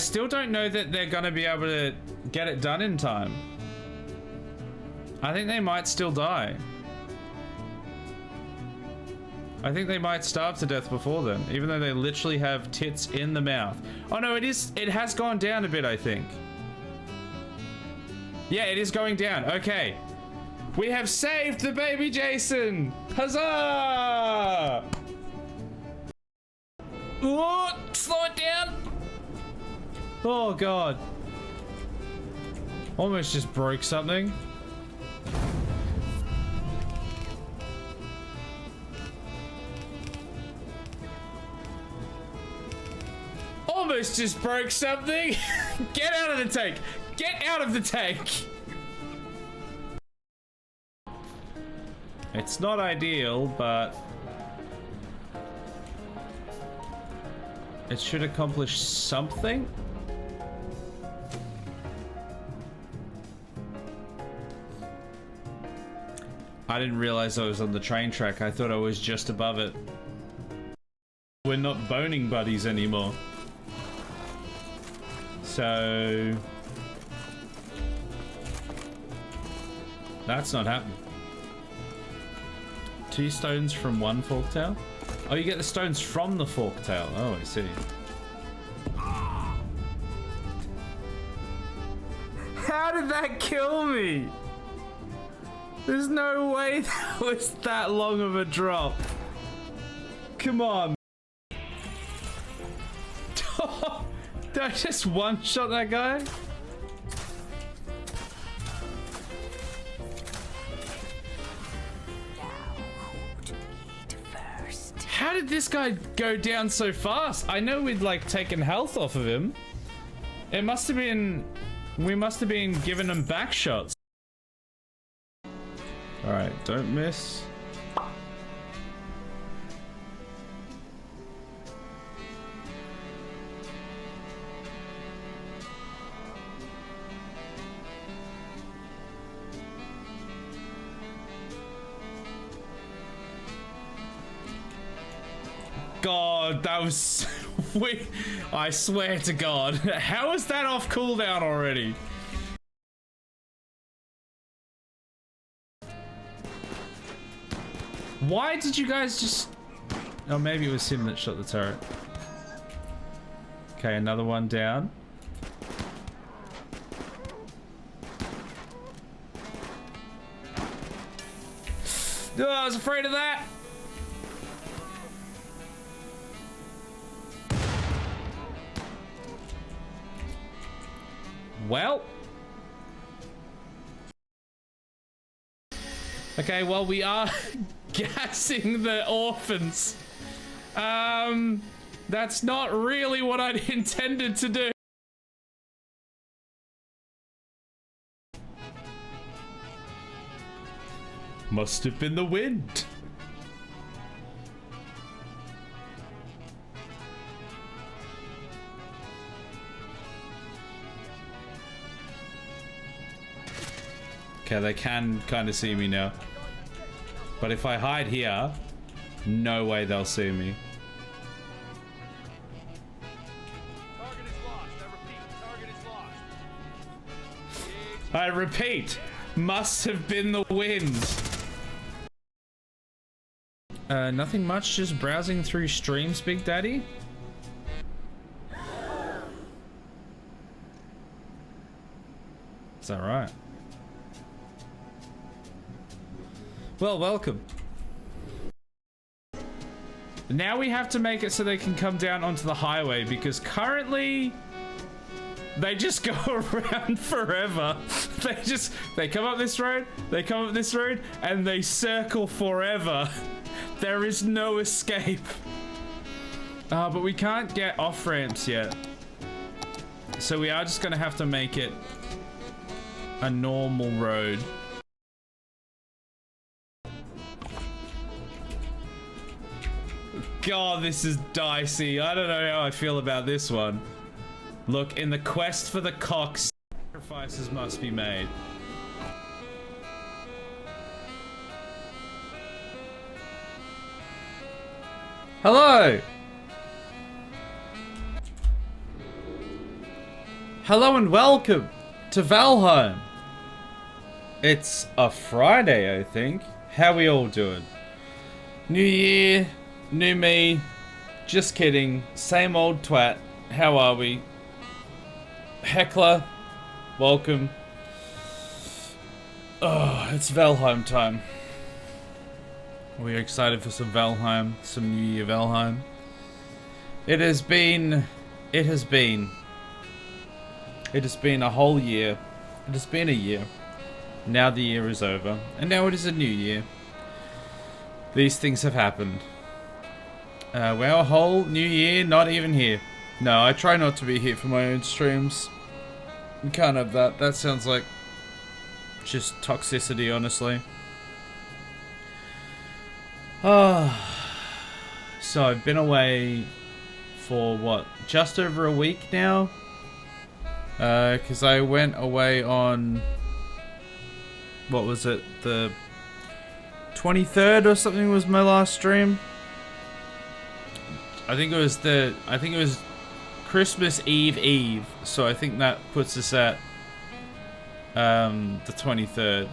Still don't know that they're gonna be able to get it done in time. I think they might still die. I think they might starve to death before then, even though they literally have tits in the mouth. Oh no, it has gone down a bit, I think. Yeah, it is going down. Okay. We have saved the baby Jason! Huzzah! Ooh, slow it down! Oh god. Almost just broke something. Almost just broke something. Get out of the tank. Get out of the tank. It's not ideal, but it should accomplish something. I didn't realize I was on the train track. I thought I was just above it. We're not boning buddies anymore. So that's not happening. 2 stones from 1 forktail? Oh, you get the stones from the forktail. Oh, I see. How did that kill me? There's no way that was that long of a drop. Come on. Did I just one-shot that guy? How did this guy go down so fast? I know we'd like taken health off of him. It must have been... We must have been giving him back shots. Alright, don't miss. God, that was... I swear to God. How is that off cooldown already? Why did you guys just... Oh, maybe it was him that shot the turret. Okay, another one down. Oh, I was afraid of that. Well. Okay, well, we are gassing the orphans. That's not really what I'd intended to do. Must have been the wind. Okay, they can kind of see me now. But if I hide here, no way they'll see me. Target is lost. I repeat, target is lost. I repeat, must have been the wind. Nothing much, just browsing through streams, Big Daddy. Is that right? Well, welcome. Now we have to make it so they can come down onto the highway, because currently they just go around forever. They come up this road, they come up this road, and they circle forever. There is no escape. But we can't get off ramps yet. So we are just gonna have to make it a normal road. God, this is dicey. I don't know how I feel about this one. Look, in the quest for the cock, sacrifices must be made. Hello! Hello and welcome to Valheim. It's a Friday, I think. How we all doing? New year, new me. Just kidding. Same old twat. How are we? Heckler, welcome. Oh, it's Valheim time. Are we excited for some Valheim? Some New Year Valheim? It has been a whole year. It has been a year. Now the year is over, and now it is a new year. These things have happened. Well, a whole new year, not even here. No, I try not to be here for my own streams. You can't have that. That sounds like just toxicity, honestly. So I've been away for what, just over a week now? Because I went away on, what was it, the 23rd or something was my last stream. I think it was Christmas Eve, so I think that puts us at the 23rd.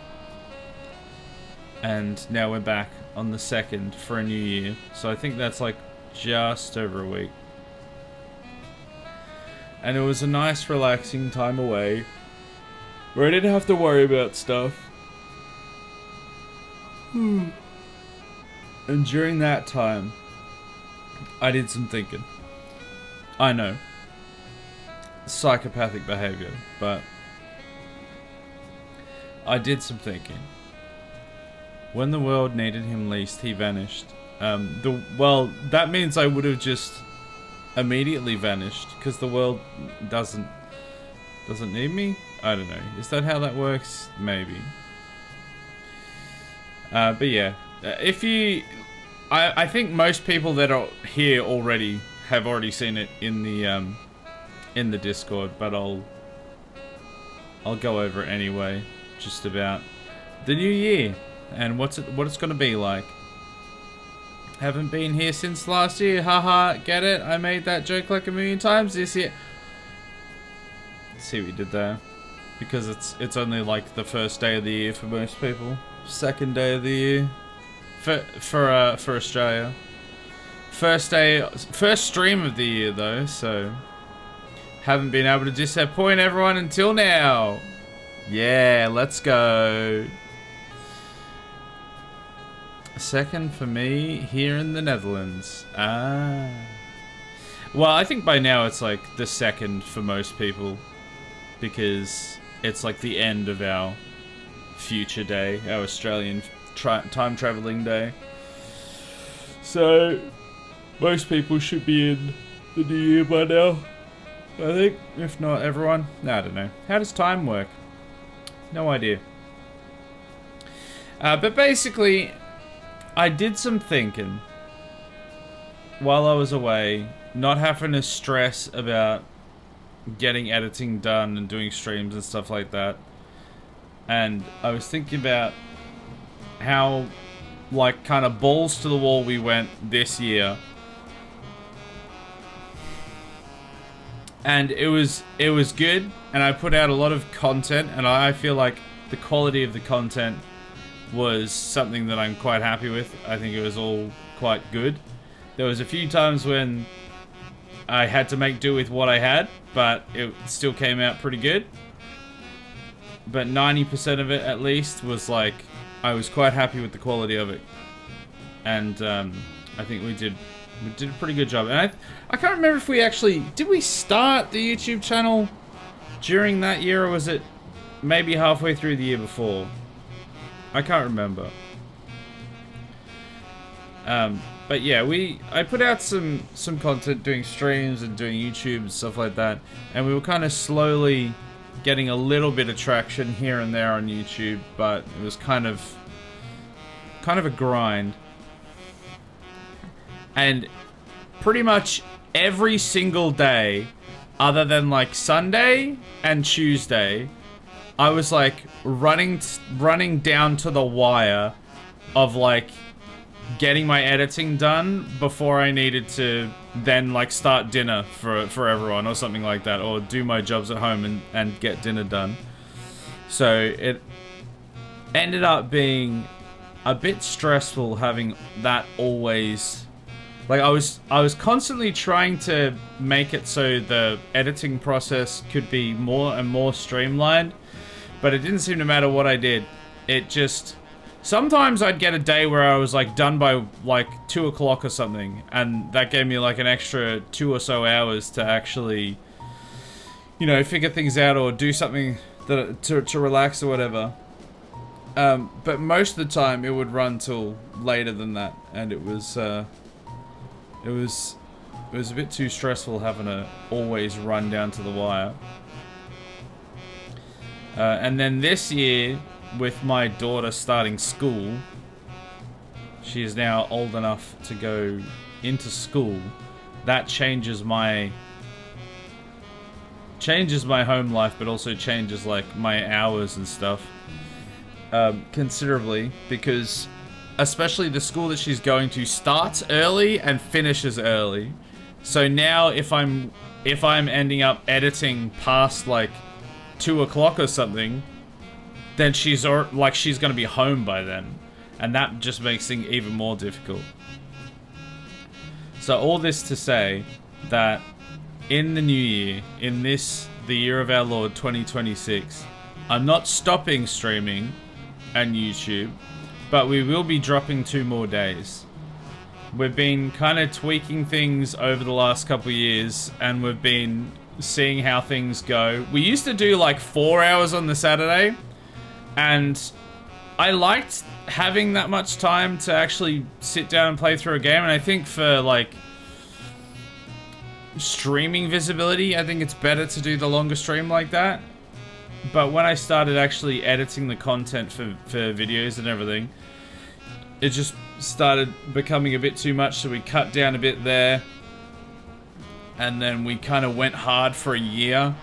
And now we're back on the 2nd for a new year. So I think that's like just over a week. And it was a nice relaxing time away where I didn't have to worry about stuff. And during that time, I did some thinking. I know. Psychopathic behavior, but I did some thinking. When the world needed him least, he vanished. Well, that means I would have just immediately vanished because the world doesn't need me. I don't know. Is that how that works? Maybe. But yeah, I think most people that are here already have already seen it in the Discord, but I'll go over it anyway, just about the new year and what it's gonna be like. Haven't been here since last year, haha, get it? I made that joke like a million times this year. See what you did there? Because it's only like the first day of the year for most people. Second day of the year for Australia. First stream of the year though, so haven't been able to disappoint everyone until now. Yeah, let's go. Second for me here in the Netherlands. Well, I think by now it's like the second for most people because it's like the end of our future day, our Australian time traveling day. So most people should be in the new year by now, I think, if not everyone. No, I don't know. How does time work? No idea. But basically, I did some thinking while I was away, not having to stress about getting editing done and doing streams and stuff like that. And I was thinking about how, like, kind of balls to the wall we went this year. And it was good, and I put out a lot of content, and I feel like the quality of the content was something that I'm quite happy with. I think it was all quite good. There was a few times when I had to make do with what I had, but it still came out pretty good. But 90% of it, at least, was like, I was quite happy with the quality of it. And I think we did a pretty good job. And I can't remember if we actually, did we start the YouTube channel during that year, or was it maybe halfway through the year before? I can't remember. But yeah, I put out some content doing streams and doing YouTube and stuff like that, and we were kind of slowly getting a little bit of traction here and there on YouTube, but it was kind of a grind. And pretty much every single day, other than like Sunday and Tuesday, I was like running down to the wire of like getting my editing done before I needed to then like start dinner for everyone or something like that, or do my jobs at home and get dinner done. So it ended up being a bit stressful having that always, like I was constantly trying to make it so the editing process could be more and more streamlined, but it didn't seem to matter what I did. It just, sometimes I'd get a day where I was like done by like 2 o'clock or something, and that gave me like an extra 2 or so hours to actually, you know, figure things out or do something that to relax or whatever. But most of the time it would run till later than that, and it was a bit too stressful having to always run down to the wire. And then this year, with my daughter starting school, she is now old enough to go into school. That changes my home life, but also changes like my hours and stuff considerably, because especially the school that she's going to starts early and finishes early. So now if I'm ending up editing past like 2 o'clock or something, then she's gonna be home by then, and that just makes things even more difficult. So all this to say that in the new year, in the year of our Lord 2026, I'm not stopping streaming and YouTube, but we will be dropping 2 more days. We've been kind of tweaking things over the last couple of years, and we've been seeing how things go. We used to do like 4 hours on the Saturday, and I liked having that much time to actually sit down and play through a game, and I think for like streaming visibility, I think it's better to do the longer stream like that. But when I started actually editing the content for videos and everything, it just started becoming a bit too much, so we cut down a bit there. And then we kind of went hard for a year.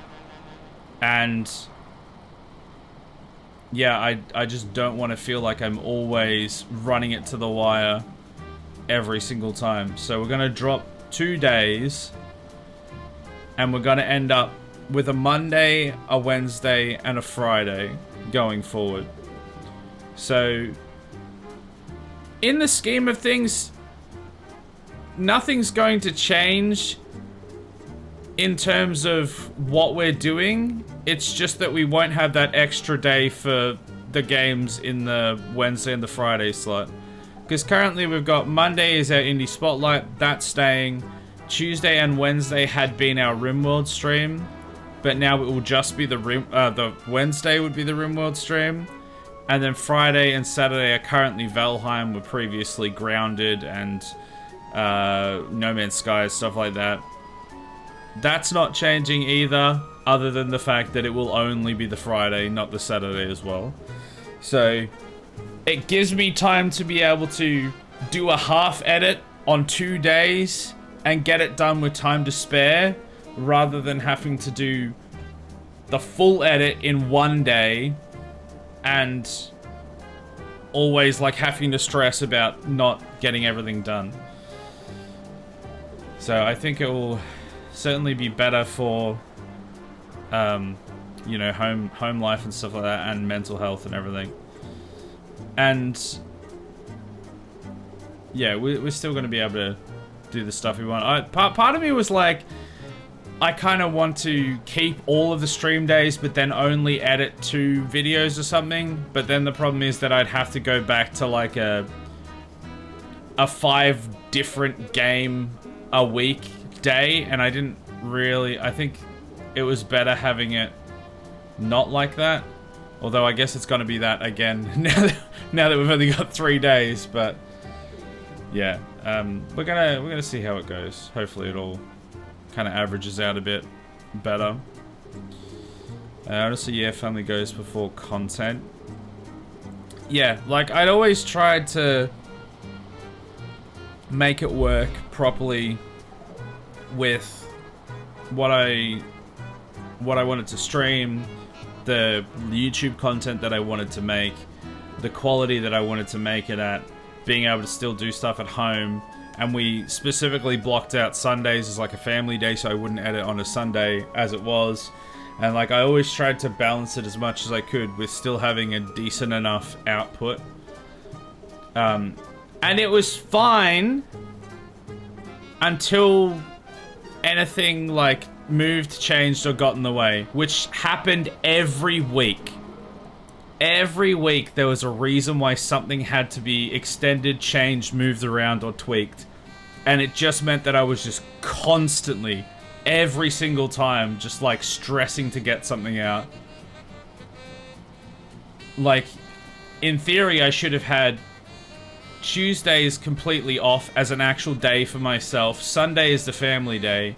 And yeah, I just don't want to feel like I'm always running it to the wire every single time. So we're going to drop 2 days, and we're going to end up with a Monday, a Wednesday, and a Friday going forward. So in the scheme of things, nothing's going to change in terms of what we're doing. It's just that we won't have that extra day for the games in the Wednesday and the Friday slot. Because currently we've got Monday is our Indie Spotlight, that's staying. Tuesday and Wednesday had been our RimWorld stream, but now it will just be the Wednesday would be the RimWorld stream. And then Friday and Saturday are currently Valheim, were previously Grounded and No Man's Sky, stuff like that. That's not changing either, other than the fact that it will only be the Friday, not the Saturday as well. So it gives me time to be able to do a half edit on 2 days and get it done with time to spare, rather than having to do the full edit in 1 day and always like having to stress about not getting everything done. So I think it will certainly be better for you know, home life and stuff like that, and mental health and everything. And yeah, we're still going to be able to do the stuff we want. Part of me was like, I kind of want to keep all of the stream days, but then only edit 2 videos or something. But then the problem is that I'd have to go back to like a 5 different game a week day, and I didn't really. I think it was better having it not like that. Although I guess it's going to be that again now that we've only got 3 days. But yeah, we're gonna see how it goes. Hopefully it all kind of averages out a bit better. Honestly, yeah, family goes before content. Yeah, like I'd always tried to make it work properly with what I wanted to stream, the YouTube content that I wanted to make, the quality that I wanted to make it at, being able to still do stuff at home. And we specifically blocked out Sundays as like a family day, so I wouldn't edit on a Sunday as it was. And like I always tried to balance it as much as I could with still having a decent enough output. And it was fine until anything like moved, changed, or got in the way, which happened every week. Every week there was a reason why something had to be extended, changed, moved around, or tweaked. And it just meant that I was just constantly, every single time, just like stressing to get something out. Like, in theory, I should have had Tuesdays completely off as an actual day for myself. Sunday is the family day.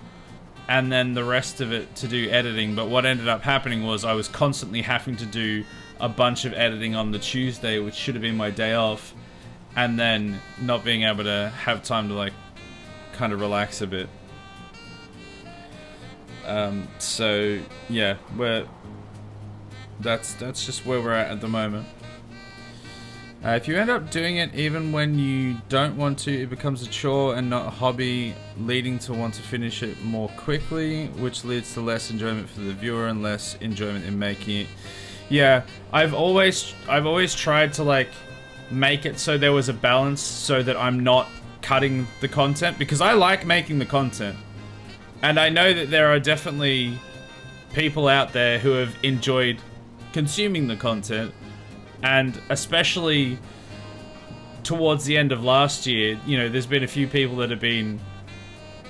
And then the rest of it to do editing. But what ended up happening was I was constantly having to do a bunch of editing on the Tuesday, which should have been my day off, and then not being able to have time to like kind of relax a bit. So yeah, that's just where we're at the moment. If you end up doing it even when you don't want to, it becomes a chore and not a hobby, leading to want to finish it more quickly, which leads to less enjoyment for the viewer and less enjoyment in making it. Yeah, I've always tried to like make it so there was a balance so that I'm not cutting the content, because I like making the content. And I know that there are definitely people out there who have enjoyed consuming the content. And especially towards the end of last year, you know, there's been a few people that have been,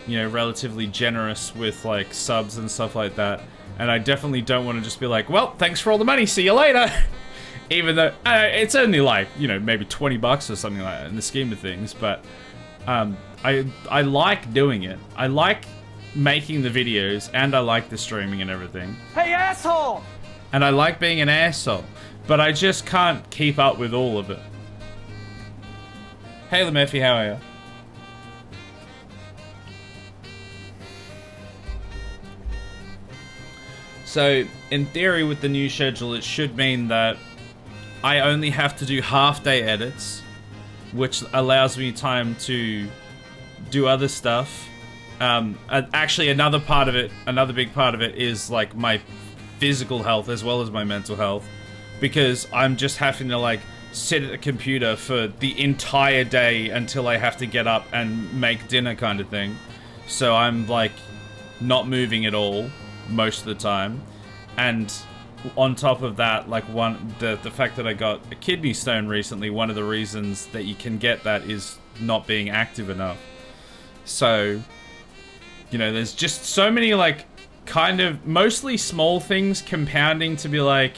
you know, relatively generous with like subs and stuff like that. And I definitely don't want to just be like, well, thanks for all the money, see you later. Even though it's only like, you know, maybe 20 bucks or something like that in the scheme of things. But I like doing it. I like making the videos, and I like the streaming and everything. Hey, asshole! And I like being an asshole. But I just can't keep up with all of it. Hey, Lemurphy, how are you? So, in theory, with the new schedule, it should mean that I only have to do half-day edits, which allows me time to do other stuff. Actually, another big part of it is like my physical health as well as my mental health. Because I'm just having to like sit at the computer for the entire day until I have to get up and make dinner kind of thing. So I'm like not moving at all most of the time. And on top of that, like the fact that I got a kidney stone recently, one of the reasons that you can get that is not being active enough. So, you know, there's just so many like kind of mostly small things compounding to be like,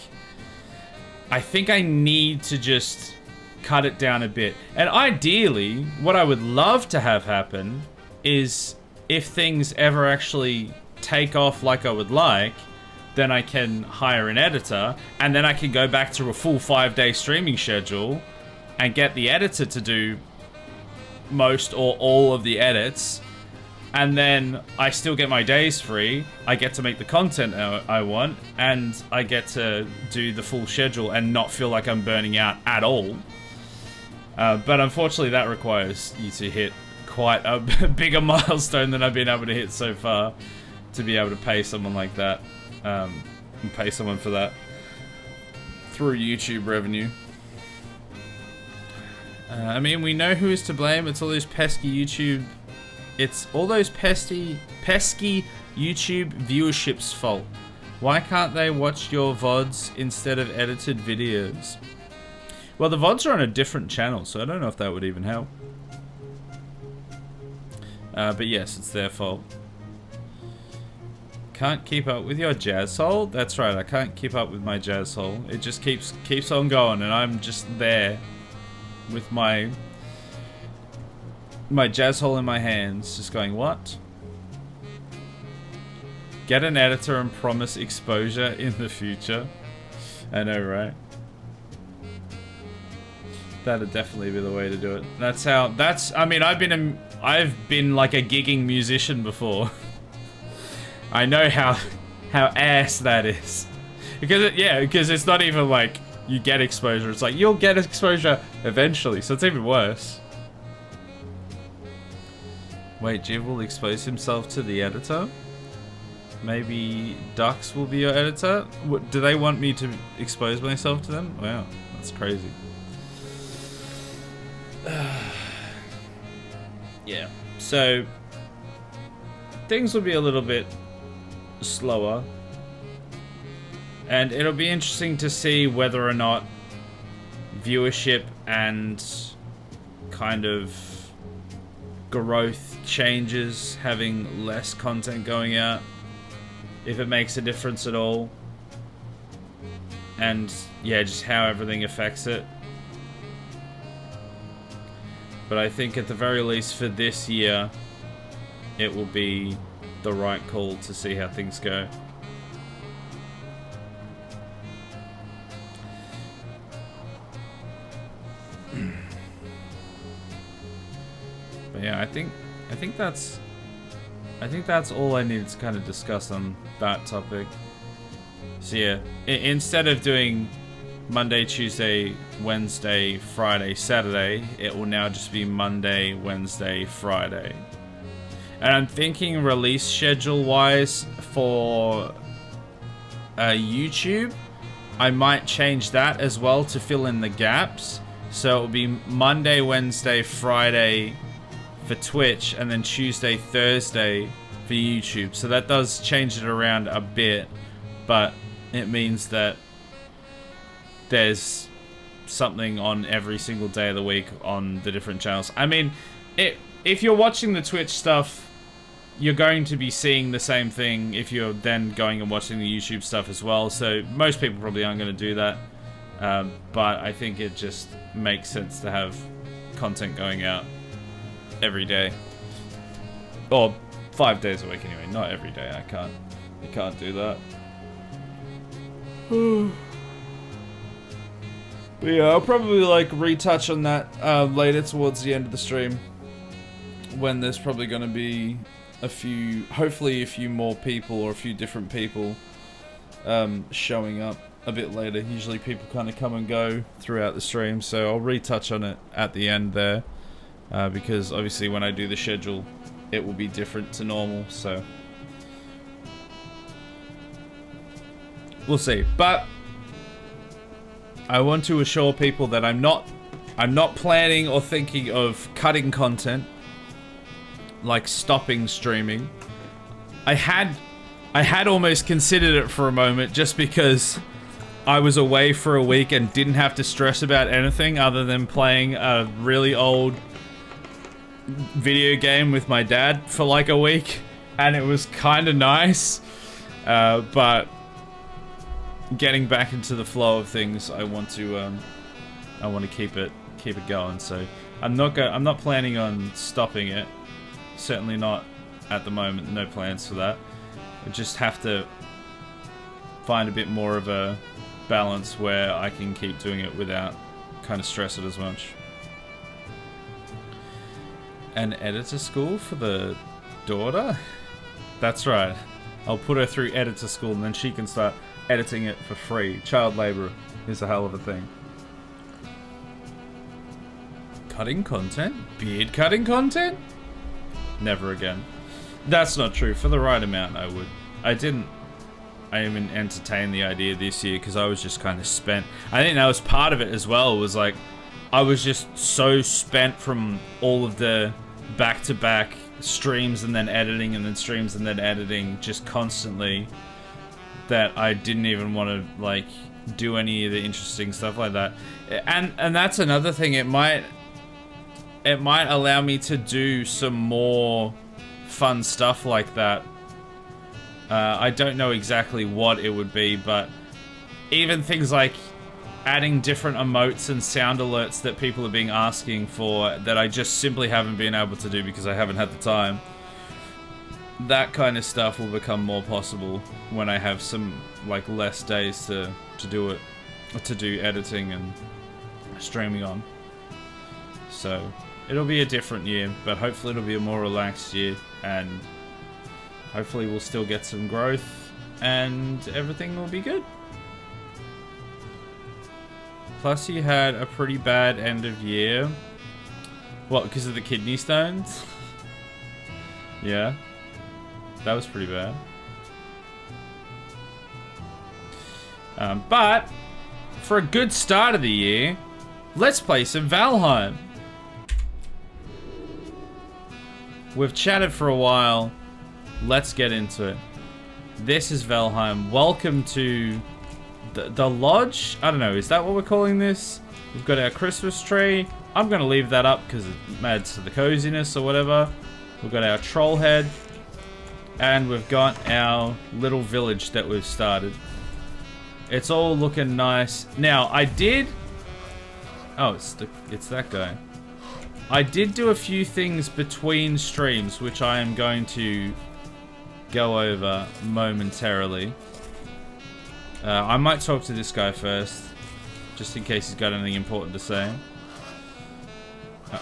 I think I need to just cut it down a bit. And ideally, what I would love to have happen is if things ever actually take off like I would like, then I can hire an editor, and then I can go back to a full 5-day streaming schedule and get the editor to do most or all of the edits. And then I still get my days free. I get to make the content I want, and I get to do the full schedule and not feel like I'm burning out at all. But unfortunately, that requires you to hit quite a bigger milestone than I've been able to hit so far to be able to pay someone like that, and pay someone for that through YouTube revenue. I mean, we know who is to blame. It's all those pesky YouTube... It's all those pesky YouTube viewership's fault. Why can't they watch your VODs instead of edited videos? Well, the VODs are on a different channel, so I don't know if that would even help. But yes, it's their fault. Can't keep up with your jazz hole? That's right, I can't keep up with my jazz hole. It just keeps on going, and I'm just there with my jazz hole in my hands, just going, what? Get an editor and promise exposure in the future. I know, right? That'd definitely be the way to do it. I mean, I've been like a gigging musician before. I know how ass that is. Because it's not even like you get exposure. It's like, you'll get exposure eventually, so it's even worse. Wait, Jiv will expose himself to the editor? Maybe Dux will be your editor? Do they want me to expose myself to them? Wow, that's crazy. Yeah, so things will be a little bit slower, and it'll be interesting to see whether or not viewership and kind of growth changes having less content going out, if it makes a difference at all, and yeah, just how everything affects it. But I think at the very least for this year, it will be the right call to see how things go. But yeah, I think that's all I needed to kind of discuss on that topic. So yeah, instead of doing Monday, Tuesday, Wednesday, Friday, Saturday, it will now just be Monday, Wednesday, Friday. And I'm thinking release schedule wise for YouTube, I might change that as well to fill in the gaps. So it'll be Monday, Wednesday, Friday for Twitch, and then Tuesday, Thursday for YouTube. So that does change it around a bit, but it means that there's something on every single day of the week on the different channels. I mean, if you're watching the Twitch stuff, you're going to be seeing the same thing if you're then going and watching the YouTube stuff as well. So most people probably aren't going to do that. But I think it just makes sense to have content going out every day. Or 5 days a week anyway, not every day. You can't do that. But yeah, I'll probably like retouch on that later towards the end of the stream, when there's probably going to be hopefully a few more people or a few different people showing up a bit later. Usually people kind of come and go throughout the stream, so I'll retouch on it at the end there, because obviously when I do the schedule it will be different to normal, so we'll see. But I want to assure people that I'm not planning or thinking of cutting content, like stopping streaming. I had almost considered it for a moment, just because I was away for a week and didn't have to stress about anything other than playing a really old video game with my dad for like a week, and it was kind of nice. But getting back into the flow of things, I want to keep it going. So I'm not planning on stopping it. Certainly not at the moment. No plans for that. I just have to find a bit more of a balance where I can keep doing it without kind of stress it as much. An editor school for the daughter? That's right. I'll put her through editor school and then she can start editing it for free. Child labor is a hell of a thing. Cutting content? Beard cutting content? Never again. That's not true. For the right amount, I would. I even entertained the idea this year because I was just kind of spent. I think that was part of it as well, was like, I was just so spent from all of the back-to-back streams and then editing and then streams and then editing just constantly, that I didn't even want to like do any of the interesting stuff like that. And that's another thing. It might allow me to do some more fun stuff like that. I don't know exactly what it would be, but even things like adding different emotes and sound alerts that people have been asking for that I just simply haven't been able to do because I haven't had the time. That kind of stuff will become more possible when I have some like less days to do it, to do editing and streaming on. So it'll be a different year, but hopefully it'll be a more relaxed year, and hopefully we'll still get some growth and everything will be good. Plus you had a pretty bad end of year. What, because of the kidney stones? Yeah. That was pretty bad. But, for a good start of the year, let's play some Valheim. We've chatted for a while. Let's get into it. This is Valheim. Welcome to the lodge? I don't know, is that what we're calling this? We've got our Christmas tree. I'm going to leave that up because it adds to the coziness or whatever. We've got our troll head. And we've got our little village that we've started. It's all looking nice. Now, I did... Oh, it's that guy. I did do a few things between streams, which I am going to go over momentarily. I might talk to this guy first, just in case he's got anything important to say.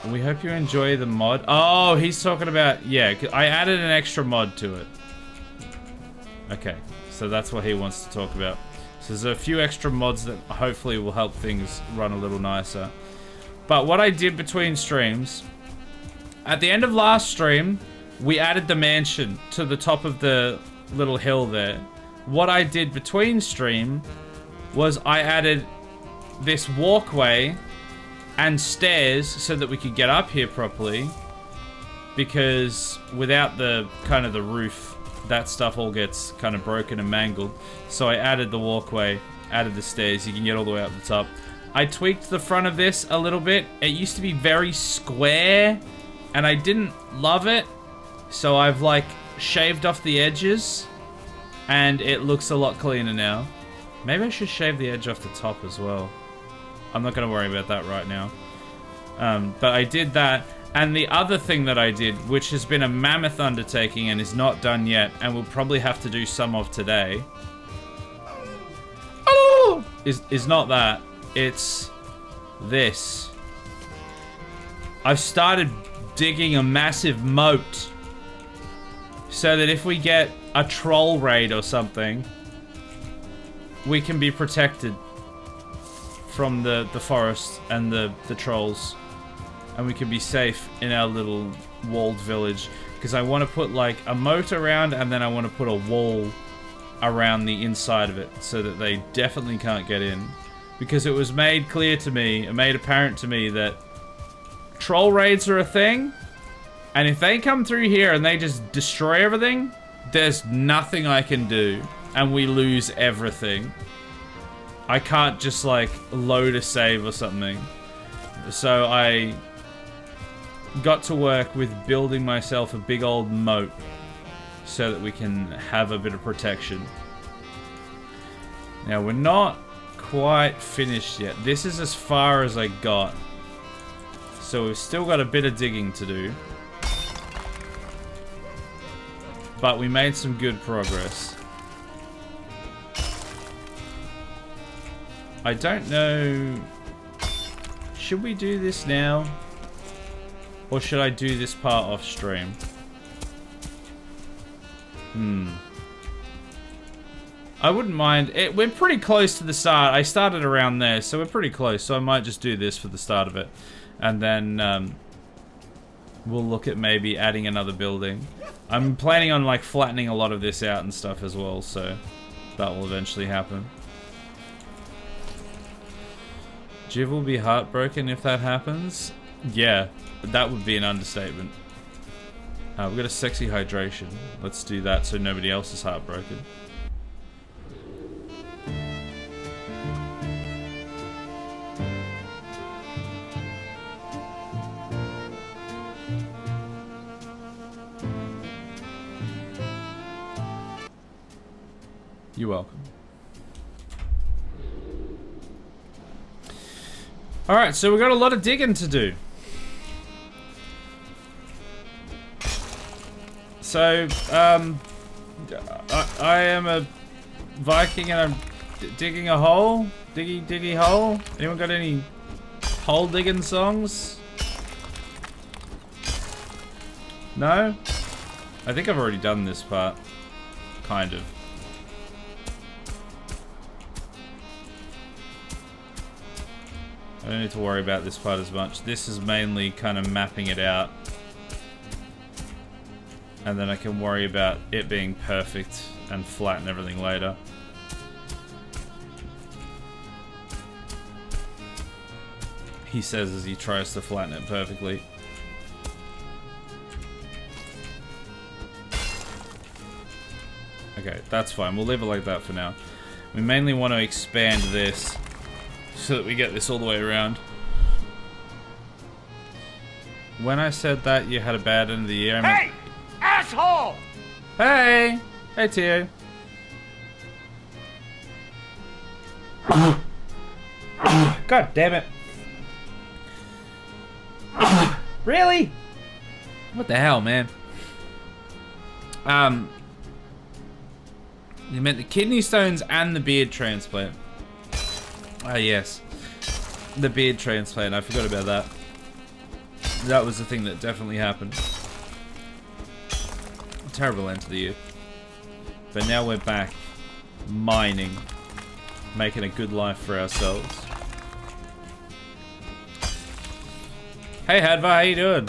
We hope you enjoy the mod. Oh, he's talking about... Yeah, I added an extra mod to it. Okay, so that's what he wants to talk about. So there's a few extra mods that hopefully will help things run a little nicer. But what I did between streams... At the end of last stream, we added the mansion to the top of the little hill there. What I did between stream was I added this walkway and stairs so that we could get up here properly, because without the kind of the roof, that stuff all gets kind of broken and mangled. So I added the walkway, added the stairs, you can get all the way up the top. I tweaked the front of this a little bit. It used to be very square and I didn't love it, so I've like shaved off the edges and it looks a lot cleaner now. Maybe I should shave the edge off the top as well. I'm not going to worry about that right now. But I did that. And the other thing that I did, which has been a mammoth undertaking and is not done yet, and we'll probably have to do some of today, is not that. It's this. I've started digging a massive moat so that if we get a troll raid or something, we can be protected from the forest and the trolls, and we can be safe in our little walled village. Because I want to put like a moat around, and then I want to put a wall around the inside of it so that they definitely can't get in. Because it was made clear to me, made apparent to me, that troll raids are a thing, and if they come through here and they just destroy everything, there's nothing I can do, and we lose everything. I can't just like load a save or something. So I got to work with building myself a big old moat so that we can have a bit of protection. Now we're not quite finished yet. This is as far as I got. So we've still got a bit of digging to do. But we made some good progress. I don't know... Should we do this now? Or should I do this part off stream? I wouldn't mind. We're pretty close to the start. I started around there, so we're pretty close. So I might just do this for the start of it. And then we'll look at maybe adding another building. I'm planning on like flattening a lot of this out and stuff as well, so that will eventually happen. Jiv will be heartbroken if that happens. Yeah, that would be an understatement. We've got a sexy hydration. Let's do that so nobody else is heartbroken. You're welcome. Alright, so we've got a lot of digging to do. So, I am a Viking and I'm digging a hole. Diggy hole. Anyone got any hole digging songs? No? I think I've already done this part. Kind of. I don't need to worry about this part as much. This is mainly kind of mapping it out. And then I can worry about it being perfect and flat and everything later. He says as he tries to flatten it perfectly. Okay, that's fine. We'll leave it like that for now. We mainly want to expand this so that we get this all the way around. When I said that you had a bad end of the year, I meant... Hey! Asshole! Hey! Hey, Tio. God damn it. Really? What the hell, man? You meant the kidney stones and the beard transplant. Ah, yes. The beard transplant. I forgot about that. That was the thing that definitely happened. Terrible end to the year. But now we're back mining. Making a good life for ourselves. Hey Hadva, how you doing?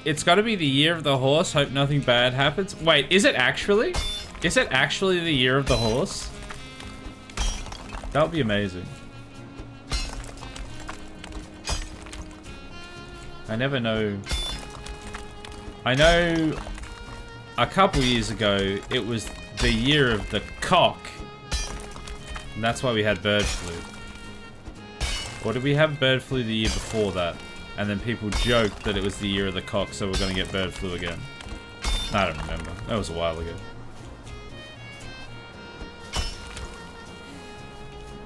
It's gotta be the year of the horse. Hope nothing bad happens. Wait, is it actually? Is it actually the year of the horse? That would be amazing. I never know. I know a couple years ago it was the year of the cock. And that's why we had bird flu. Or did we have bird flu the year before that? And then people joked that it was the year of the cock, so we're gonna get bird flu again. I don't remember. That was a while ago.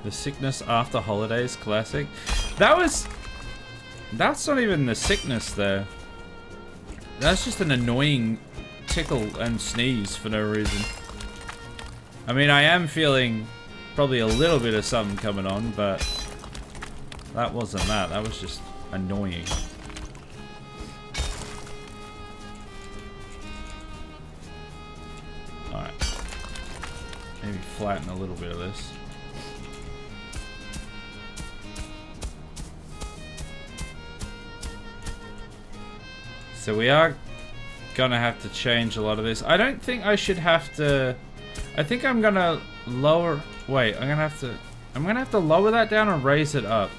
The sickness after holidays classic. That's not even the sickness there. That's just an annoying tickle and sneeze for no reason. I mean, I am feeling probably a little bit of something coming on, but that wasn't that. That was just annoying. Alright. Maybe flatten a little bit of this. So we are gonna have to change a lot of this. I don't think I should have to... I think I'm gonna lower... Wait, I'm gonna have to lower that down or raise it up.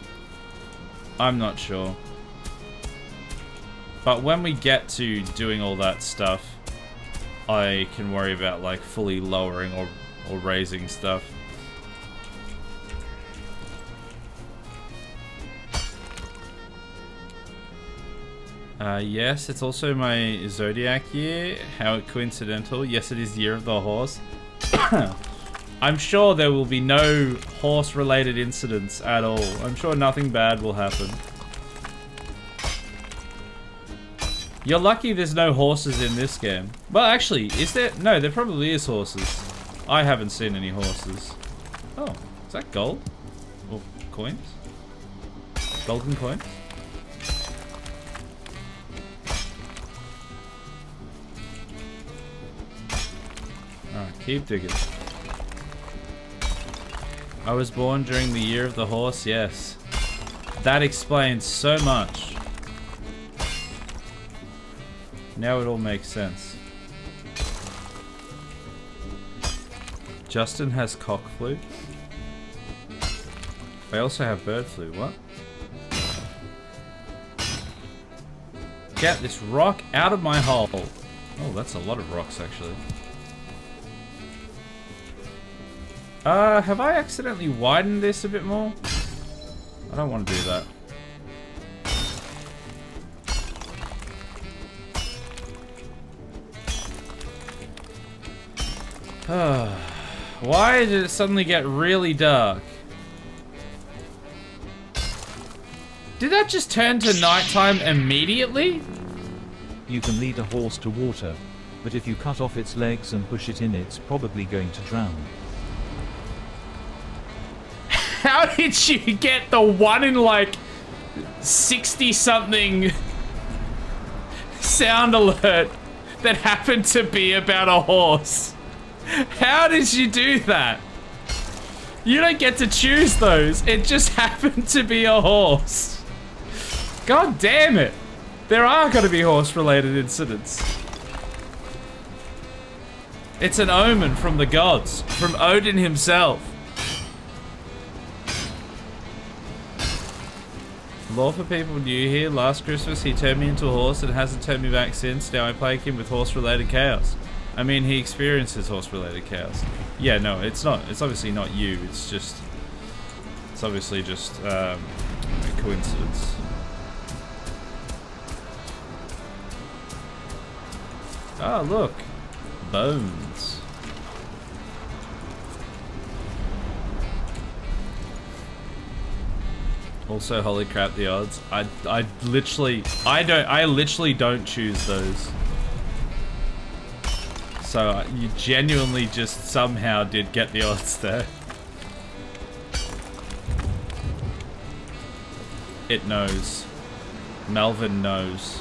I'm not sure. But when we get to doing all that stuff, I can worry about like fully lowering or raising stuff. Yes, it's also my zodiac year. How coincidental. Yes, it is year of the horse. I'm sure there will be no horse-related incidents at all. I'm sure nothing bad will happen. You're lucky there's no horses in this game. Well, actually, is there? No, there probably is horses. I haven't seen any horses. Oh, is that gold? Or coins? Golden coins? Alright, keep digging. I was born during the year of the horse, yes. That explains so much. Now it all makes sense. Justin has cock flu. I also have bird flu, what? Get this rock out of my hole. Oh, that's a lot of rocks actually. Have I accidentally widened this a bit more? I don't want to do that. Why did it suddenly get really dark? Did that just turn to nighttime immediately? You can lead a horse to water, but if you cut off its legs and push it in, it's probably going to drown. How did you get the 1 in like 60-something sound alert that happened to be about a horse? How did you do that? You don't get to choose those. It just happened to be a horse. God damn it. There are going to be horse-related incidents. It's an omen from the gods, from Odin himself. Law for people new here. Last Christmas, he turned me into a horse and hasn't turned me back since. Now I plague him with horse-related chaos. I mean, he experiences horse-related chaos. Yeah, no, it's not. It's obviously not you. It's just... It's obviously just a coincidence. Oh, look. Bones. Also, holy crap, the odds. I literally don't choose those. So you genuinely just somehow did get the odds there. It knows. Melvin knows.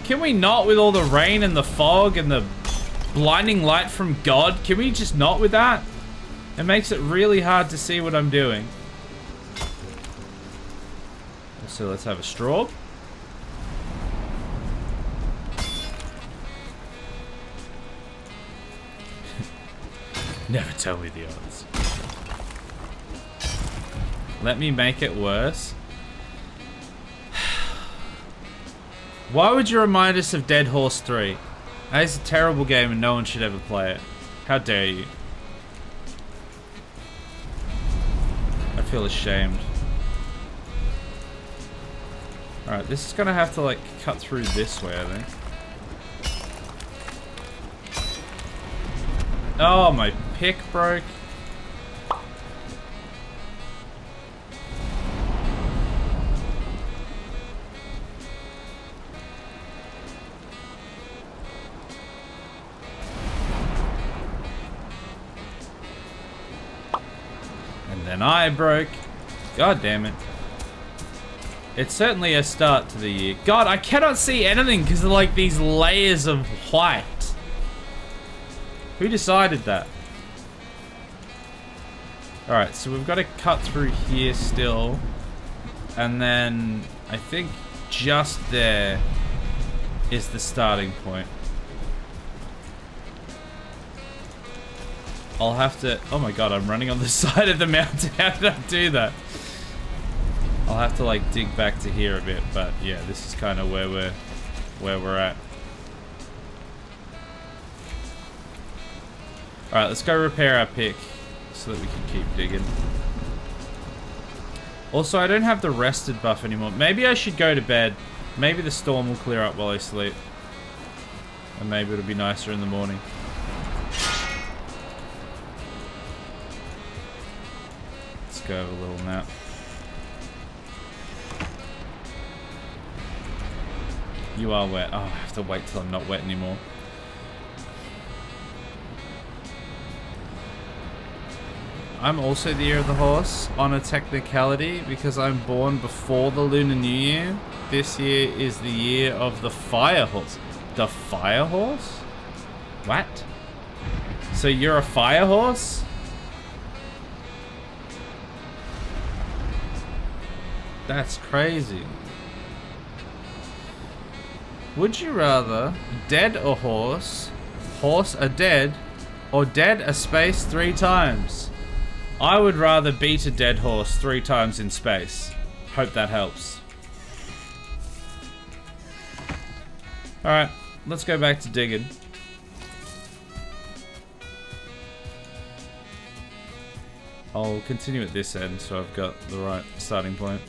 Can we not with all the rain and the fog and the blinding light from God? Can we just not with that? It makes it really hard to see what I'm doing. So let's have a straw. Never tell me the odds. Let me make it worse. Why would you remind us of Dead Horse 3? That is a terrible game and no one should ever play it. How dare you? I feel ashamed. Alright, this is gonna have to like cut through this way, I think. Oh, my pick broke. And then I broke. God damn it. It's certainly a start to the year. God, I cannot see anything because of like these layers of white. Who decided that? Alright, so we've got to cut through here still. And then I think just there is the starting point. I'll have to... Oh my god, I'm running on the side of the mountain. How did I do that? I'll have to like dig back to here a bit, but yeah, this is kind of where we're at. Alright, let's go repair our pick so that we can keep digging. Also, I don't have the rested buff anymore. Maybe I should go to bed. Maybe the storm will clear up while I sleep. And maybe it'll be nicer in the morning. Let's go have a little nap. You are wet. Oh, I have to wait till I'm not wet anymore. I'm also the year of the horse on a technicality because I'm born before the Lunar New Year. This year is the year of the fire horse. The fire horse? What? So you're a fire horse? That's crazy. Would you rather dead a horse, horse a dead, or dead a space 3 times? I would rather beat a dead horse 3 times in space. Hope that helps. Alright, let's go back to digging. I'll continue at this end so I've got the right starting point.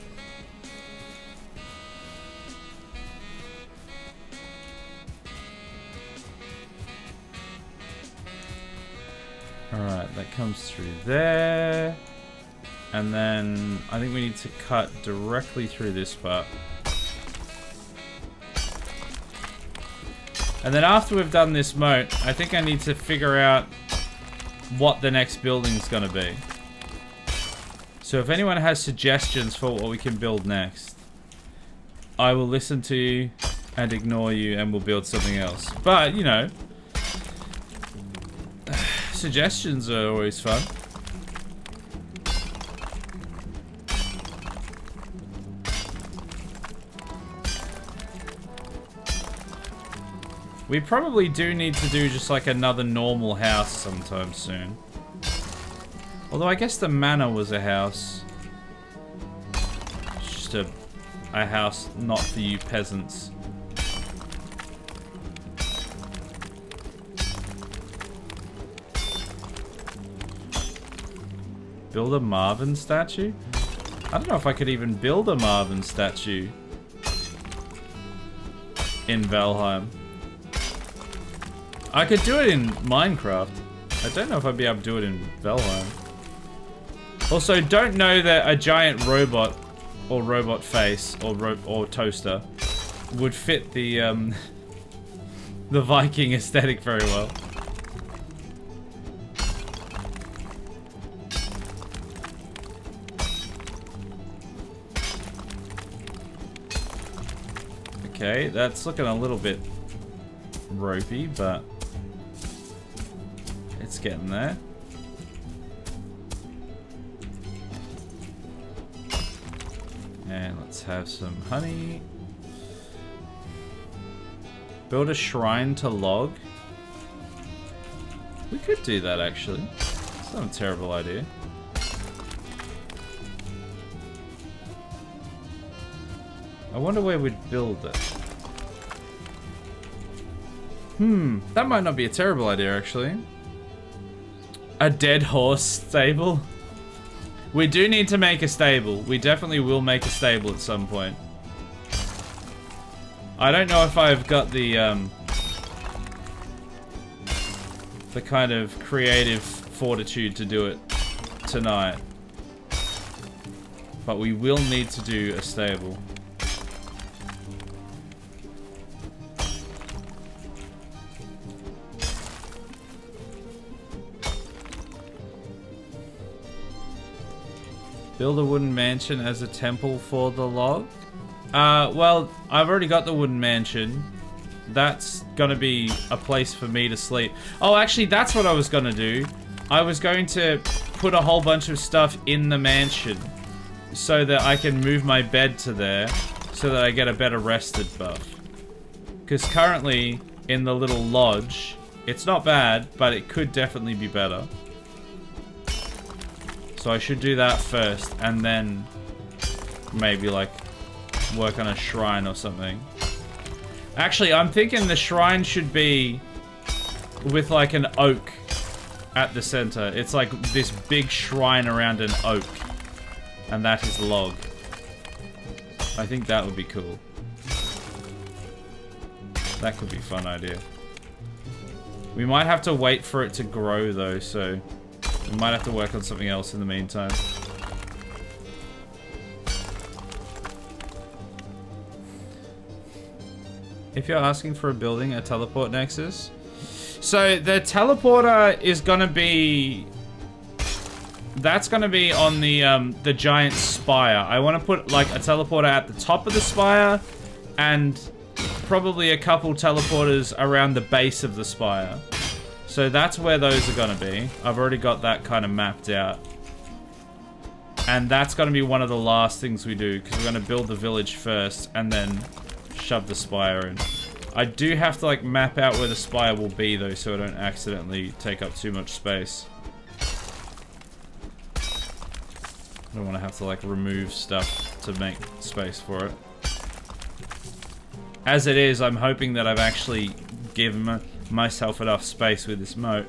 Alright, that comes through there. And then I think we need to cut directly through this part. And then after we've done this moat, I think I need to figure out what the next building's gonna be. So if anyone has suggestions for what we can build next, I will listen to you and ignore you and we'll build something else. But, you know, suggestions are always fun. We probably do need to do just like another normal house sometime soon. Although I guess the manor was a house. It's just a house not for you peasants. Build a Marvin statue? I don't know if I could even build a Marvin statue in Valheim. I could do it in Minecraft. I don't know if I'd be able to do it in Valheim. Also, don't know that a giant robot or robot face or toaster would fit the the Viking aesthetic very well. Okay, that's looking a little bit ropey, but it's getting there. And let's have some honey. Build a shrine to log. We could do that actually. It's not a terrible idea. I wonder where we'd build it. That might not be a terrible idea actually. A dead horse stable. We do need to make a stable. We definitely will make a stable at some point. I don't know if I've got the kind of creative fortitude to do it tonight. But we will need to do a stable. Build a wooden mansion as a temple for the log? Well, I've already got the wooden mansion. That's gonna be a place for me to sleep. Oh, actually, that's what I was gonna do. I was going to put a whole bunch of stuff in the mansion so that I can move my bed to there so that I get a better rested buff. Because currently, in the little lodge, it's not bad, but it could definitely be better. So I should do that first, and then maybe like work on a shrine or something. Actually, I'm thinking the shrine should be with like an oak at the center. It's like this big shrine around an oak, and that is log. I think that would be cool. That could be a fun idea. We might have to wait for it to grow though, so we might have to work on something else in the meantime. If you're asking for a building, a teleport nexus. So the teleporter is gonna be... That's gonna be on the giant spire. I want to put like a teleporter at the top of the spire and probably a couple teleporters around the base of the spire. So that's where those are gonna be. I've already got that kind of mapped out. And that's gonna be one of the last things we do, because we're gonna build the village first and then shove the spire in. I do have to like map out where the spire will be though, so I don't accidentally take up too much space. I don't want to have to like remove stuff to make space for it. As it is, I'm hoping that I've actually given myself enough space with this moat.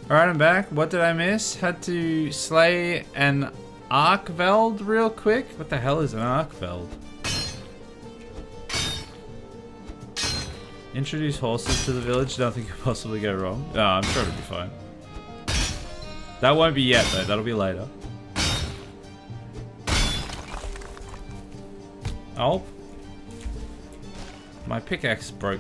Alright, I'm back. What did I miss? Had to slay an Arkveld real quick? What the hell is an Arkveld? Introduce horses to the village. Nothing could possibly go wrong. No, I'm sure it'll be fine. That won't be yet though. That'll be later. Oh. My pickaxe broke.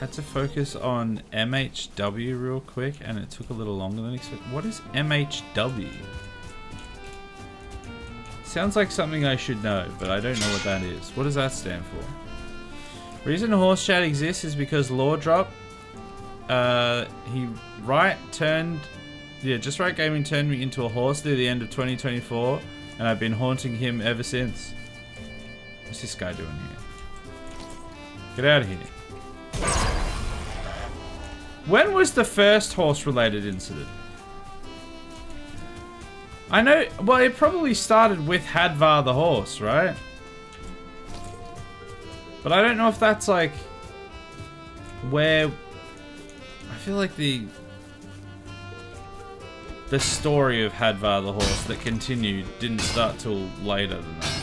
Had to focus on MHW real quick, and it took a little longer than expected. What is MHW? Sounds like something I should know, but I don't know what that is. What does that stand for? Reason horse chat exists is because Law Drop, JustWrightGaming turned me into a horse near the end of 2024, and I've been haunting him ever since. What's this guy doing here? Get out of here. When was the first horse-related incident? I know, well, it probably started with Hadvar the horse, right? But I don't know if that's like where I feel like the story of Hadvar the horse that continued didn't start till later than that.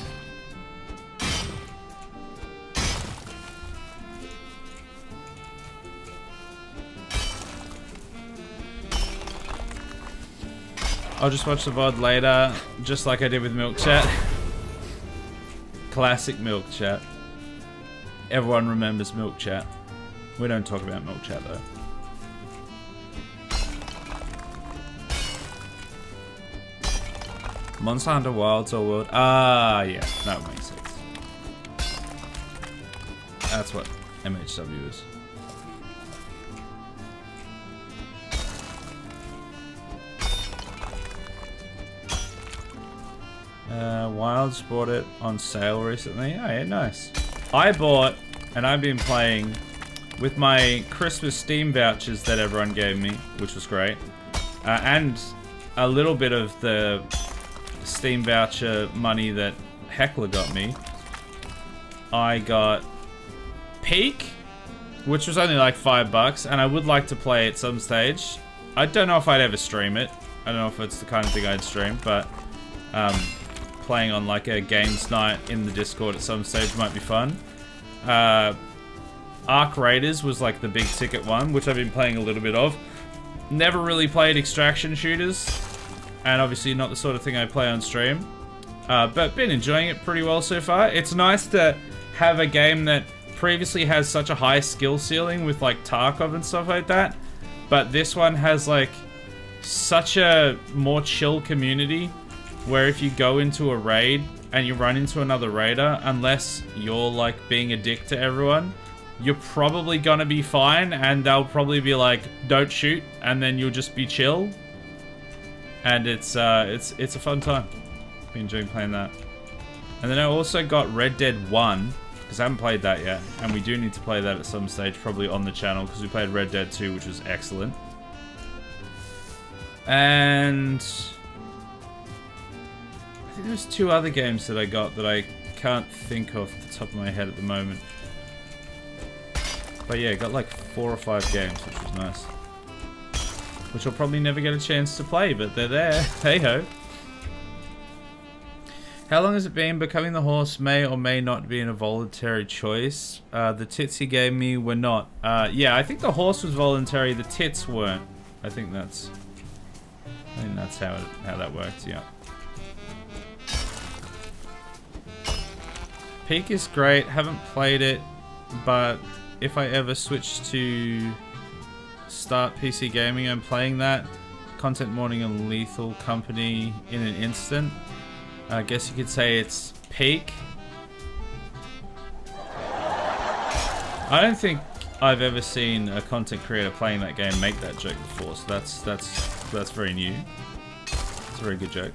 I'll just watch the VOD later, just like I did with Milk Chat. Classic Milk Chat. Everyone remembers Milk Chat. We don't talk about Milk Chat though. Monster Hunter Wilds or World? Ah, yeah, that makes sense. That's what MHW is. Wilds bought it on sale recently. Oh yeah, nice. I bought, and I've been playing with my Christmas Steam vouchers that everyone gave me, which was great. And a little bit of the Steam voucher money that Heckler got me. I got Peak, which was only like $5, and I would like to play at some stage. I don't know if I'd ever stream it. I don't know if it's the kind of thing I'd stream, but playing on like a games night in the Discord at some stage might be fun. Arc Raiders was like the big ticket one, which I've been playing a little bit of. Never really played extraction shooters, and obviously not the sort of thing I play on stream. But been enjoying it pretty well so far. It's nice to have a game that previously has such a high skill ceiling with like Tarkov and stuff like that. But this one has like such a more chill community where if you go into a raid and you run into another raider, unless you're like being a dick to everyone, you're probably gonna be fine, and they'll probably be like, don't shoot, and then you'll just be chill. And it's a fun time. Been enjoying playing that. And then I also got Red Dead 1, because I haven't played that yet, and we do need to play that at some stage, probably on the channel, because we played Red Dead 2, which was excellent. And I think there's 2 other games that I got that I can't think of off the top of my head at the moment. But yeah, got like 4 or 5 games, which was nice. Which I'll probably never get a chance to play, but they're there. Hey ho. How long has it been? Becoming the horse may or may not be a voluntary choice. The tits he gave me were not. Yeah, I think the horse was voluntary, the tits weren't. I think that's how that worked, yeah. Peak is great, haven't played it, but if I ever switch to start PC gaming, I'm playing that. Content Morning and Lethal Company in an instant. I guess you could say it's Peak. I don't think I've ever seen a content creator playing that game make that joke before, so that's very new. It's a very good joke.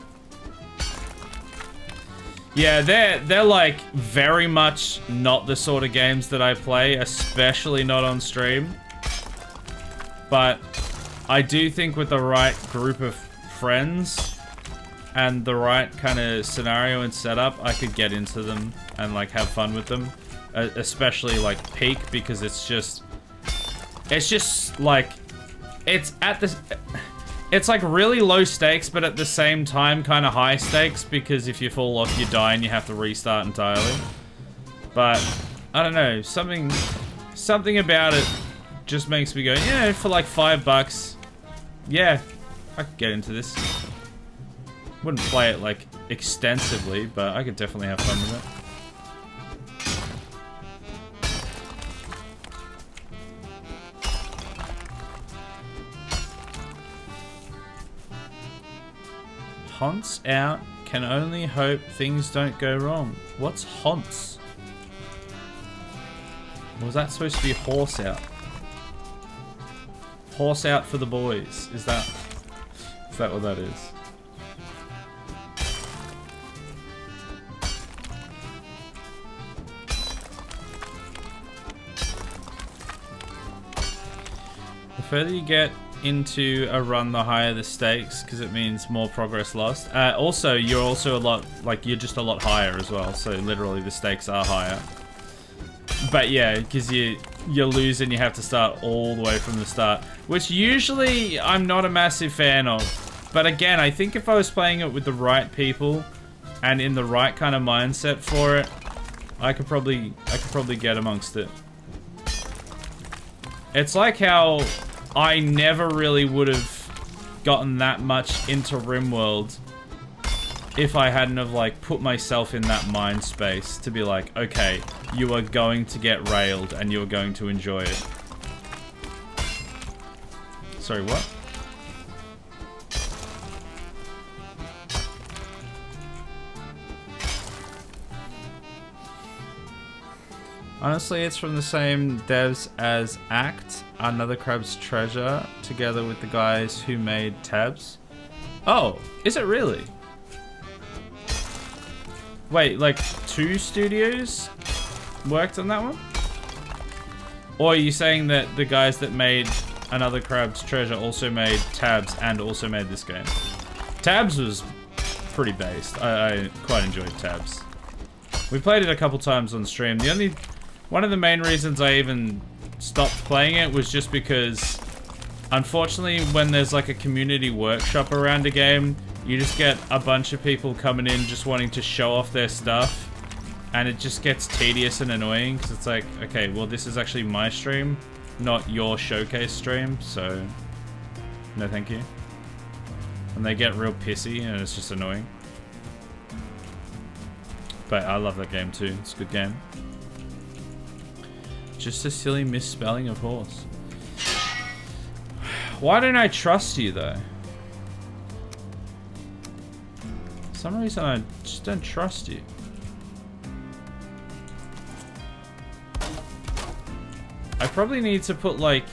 Yeah, they're like very much not the sort of games that I play, especially not on stream. But I do think with the right group of friends and the right kind of scenario and setup, I could get into them and like have fun with them. Especially like Peak, because it's just like, it's like really low stakes, but at the same time kind of high stakes, because if you fall off, you die and you have to restart entirely. But I don't know, something about it just makes me go, yeah, for like $5, yeah, I could get into this. Wouldn't play it like extensively, but I could definitely have fun with Haunts out. Can only hope things don't go wrong. What's haunts? Was that supposed to be horse out? Horse out for the boys. Is that what that is? The further you get into a run, the higher the stakes, because it means more progress lost. Also, you're also a lot, like, you're just a lot higher as well, so literally the stakes are higher. But yeah, because you lose and you have to start all the way from the start, which usually I'm not a massive fan of. But again, I think if I was playing it with the right people and in the right kind of mindset for it, I could probably get amongst it. It's like how I never really would have gotten that much into RimWorld if I hadn't have, like, put myself in that mind space to be like, okay, you are going to get railed and you are going to enjoy it. Sorry, what? Honestly, it's from the same devs as ACT, Another Crab's Treasure, together with the guys who made Tabs. Oh, is it really? Wait, like 2 studios worked on that one? Or are you saying that the guys that made Another Crab's Treasure also made Tabs and also made this game? Tabs was pretty based. I quite enjoyed Tabs. We played it a couple times on stream. One of the main reasons I even stopped playing it was just because, unfortunately, when there's like a community workshop around a game, you just get a bunch of people coming in just wanting to show off their stuff, and it just gets tedious and annoying because it's like, okay, well, this is actually my stream, not your showcase stream, so no thank you. And they get real pissy and it's just annoying. But I love that game too. It's a good game. Just a silly misspelling of horse. Why don't I trust you though? For some reason I just don't trust you. I probably need to put like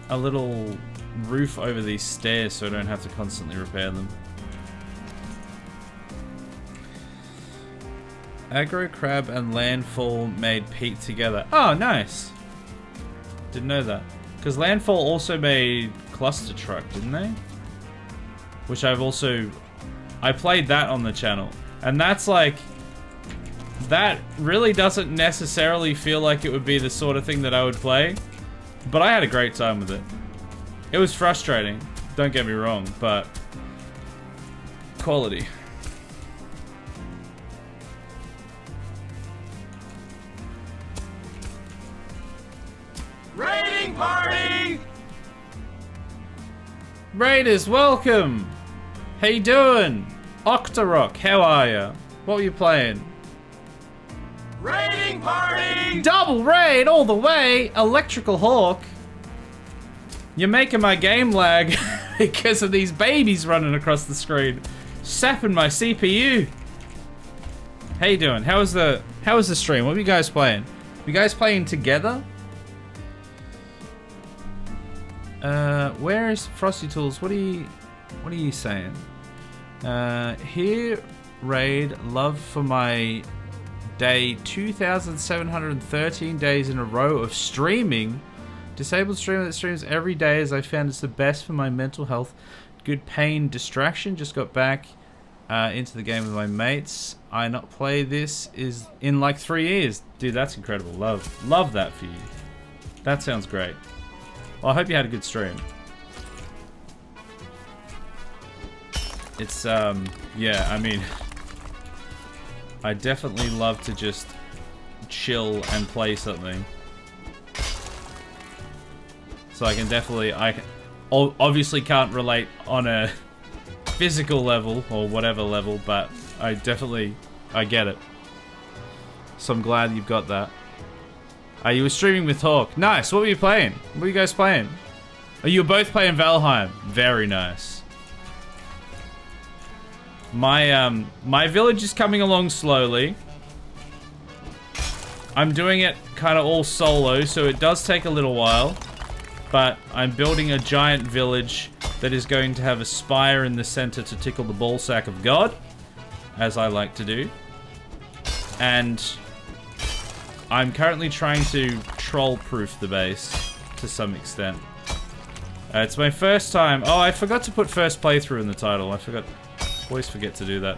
a little roof over these stairs so I don't have to constantly repair them. Aggro Crab and Landfall made Pete together. Oh, nice. Didn't know that. Because Landfall also made Cluster Truck, didn't they? Which I played that on the channel. And that's like, that really doesn't necessarily feel like it would be the sort of thing that I would play. But I had a great time with it. It was frustrating, don't get me wrong, but quality. Raiding party! Raiders, welcome! How you doing? Octorok, how are ya? What were you playing? Raiding party! Double raid all the way! Electrical Hawk. You're making my game lag because of these babies running across the screen. Sapping my CPU. How you doing? How was the stream? What were you guys playing? You guys playing together? Where is Frosty Tools? What are you saying? Here, raid, love for my day 2,713 days in a row of streaming. Disabled streamer that streams every day as I found it's the best for my mental health. Good pain distraction. Just got back into the game with my mates. I not play this is in like 3 years. Dude, that's incredible. Love that for you. That sounds great. Well, I hope you had a good stream. It's, yeah, I mean, I definitely love to just chill and play something. So I can definitely, obviously can't relate on a physical level or whatever level, but I get it. So I'm glad you've got that. You were streaming with Hawk. Nice. What were you playing? What were you guys playing? Oh, you were both playing Valheim. Very nice. My village is coming along slowly. I'm doing it kind of all solo, so it does take a little while. But I'm building a giant village that is going to have a spire in the center to tickle the ballsack of God, as I like to do. And I'm currently trying to troll-proof the base to some extent. It's my first time. Oh, I forgot to put first playthrough in the title. I forgot. Always forget to do that.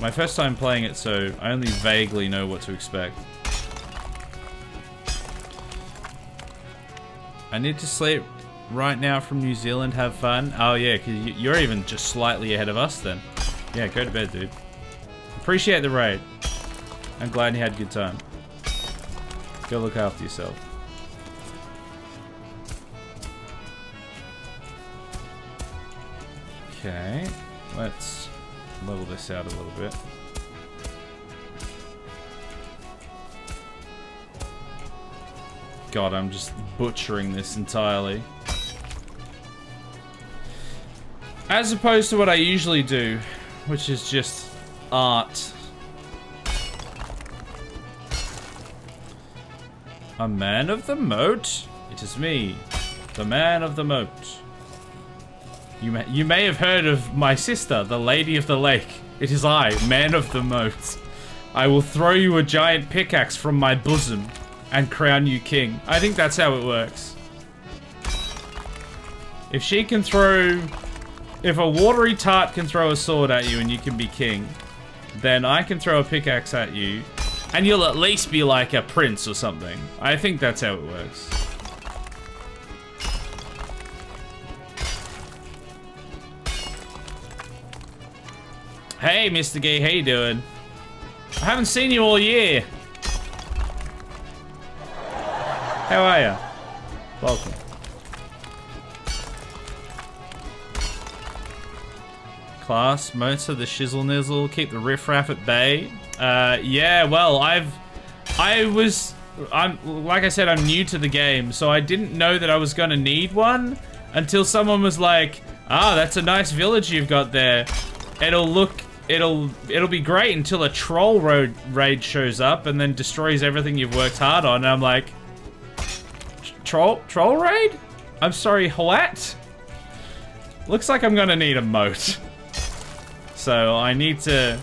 My first time playing it, so I only vaguely know what to expect. I need to sleep right now from New Zealand. Have fun. Oh yeah, because you're even just slightly ahead of us then. Yeah, go to bed, dude. Appreciate the raid. I'm glad you had a good time. Go look after yourself. Okay, let's level this out a little bit. God, I'm just butchering this entirely. As opposed to what I usually do, which is just art. A man of the moat? It is me, the man of the moat. You may have heard of my sister, the Lady of the Lake. It is I, man of the moat. I will throw you a giant pickaxe from my bosom and crown you king. I think that's how it works. If she can throw... If a watery tart can throw a sword at you and you can be king, then I can throw a pickaxe at you and you'll at least be like a prince or something. I think that's how it works. Hey, Mr. Gay, how you doing? I haven't seen you all year. How are you? Welcome. Class, most of the shizzle nizzle, keep the riffraff at bay. Yeah, well, I'm like I said, I'm new to the game, so I didn't know that I was gonna need one until someone was like, "Ah, that's a nice village you've got there. It'll be great until a troll raid shows up and then destroys everything you've worked hard on." And I'm like, troll raid? I'm sorry, what? Looks like I'm gonna need a moat. So I need to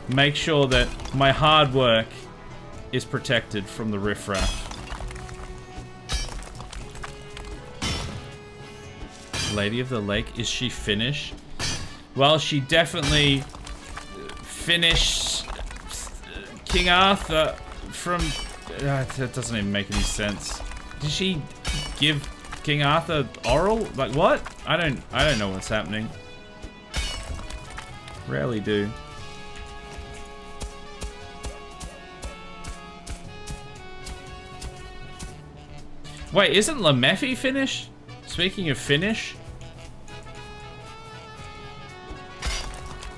make sure that my hard work is protected from the riffraff. Lady of the Lake, is she Finnish? Well, she definitely finished King Arthur from... that doesn't even make any sense. Did she give King Arthur oral? Like what? I don't know what's happening. Rarely do. Wait, isn't Lamephi Finnish? Speaking of Finnish?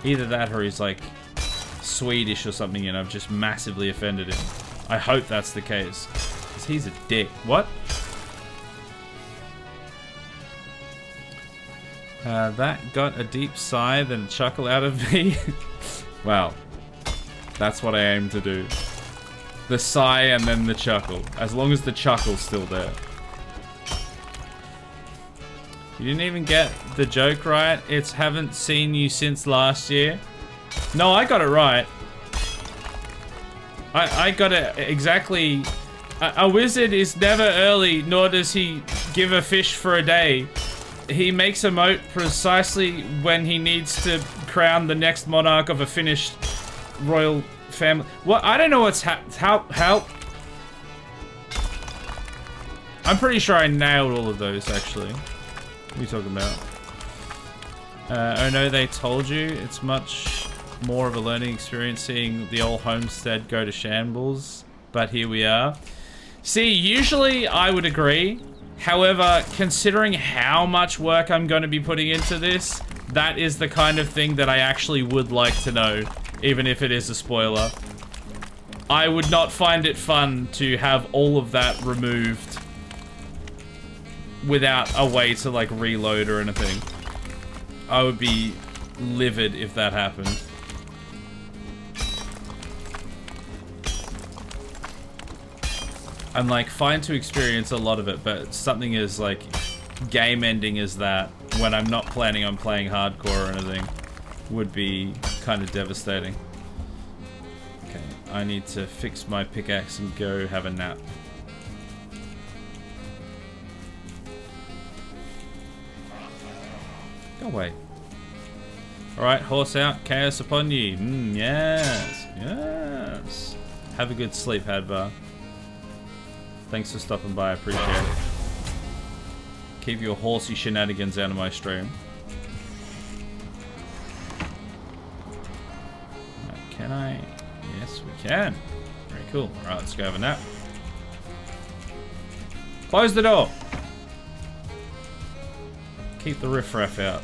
Either that or he's like Swedish or something and I've just massively offended him. I hope that's the case. Because he's a dick. What? That got a deep sigh, then a chuckle out of me. Wow. That's what I aim to do. The sigh and then the chuckle. As long as the chuckle's still there. You didn't even get the joke right. It's haven't seen you since last year. No, I got it right. I got it exactly. A wizard is never early, nor does he give a fish for a day. He makes a moat precisely when he needs to crown the next monarch of a finished royal family. What? I don't know what's how. I'm pretty sure I nailed all of those, actually. What are you talking about? Oh no, they told you. It's much more of a learning experience seeing the old homestead go to shambles. But here we are. See, usually I would agree. However, considering how much work I'm going to be putting into this, that is the kind of thing that I actually would like to know, even if it is a spoiler. I would not find it fun to have all of that removed without a way to like reload or anything. I would be livid if that happened. I'm like fine to experience a lot of it, but something as like game ending as that, when I'm not planning on playing hardcore or anything, would be kind of devastating. Okay, I need to fix my pickaxe and go have a nap. Go away. Alright, horse out, chaos upon you. Yes, yes. Have a good sleep, Hadvar. Thanks for stopping by, I appreciate it. Keep your horsey shenanigans out of my stream. Can I? Yes, we can. Very cool. Alright, let's go have a nap. Close the door. Keep the riffraff out.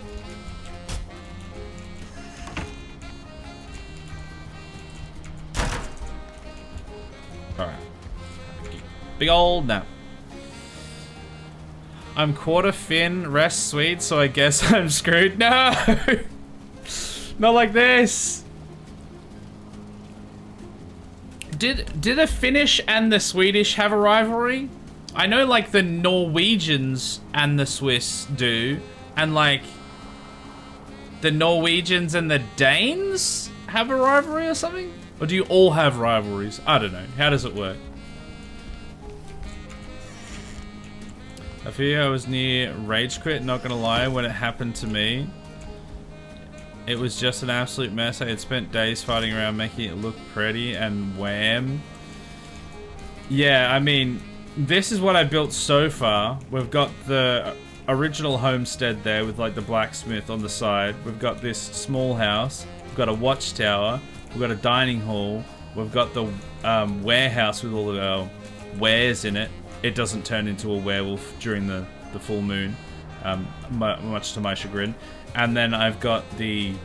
Alright. Big old nap. I'm quarter Finn, rest Swede, so I guess I'm screwed. No! Not like this! Did the Finnish and the Swedish have a rivalry? I know like the Norwegians and the Swiss do, and like the Norwegians and the Danes have a rivalry or something? Or do you all have rivalries? I don't know. How does it work? I feel I was near rage quit, not gonna lie, when it happened to me. It was just an absolute mess. I had spent days fighting around making it look pretty and wham. Yeah, I mean, this is what I built so far. We've got the original homestead there with like the blacksmith on the side. We've got this small house. We've got a watchtower. We've got a dining hall. We've got the warehouse with all of our wares in it. It doesn't turn into a werewolf during the full moon, much to my chagrin. And then I've got the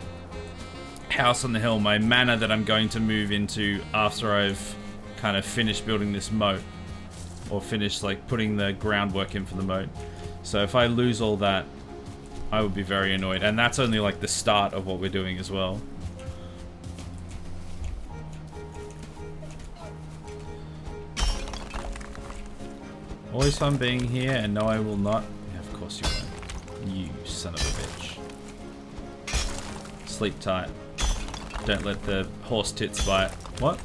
house on the hill, my manor that I'm going to move into after I've kind of finished building this moat. Or finished like putting the groundwork in for the moat. So if I lose all that, I would be very annoyed. And that's only like the start of what we're doing as well. Always fun being here, and no, I will not. Yeah, of course you won't. You son of a bitch. Sleep tight. Don't let the horse tits bite. What?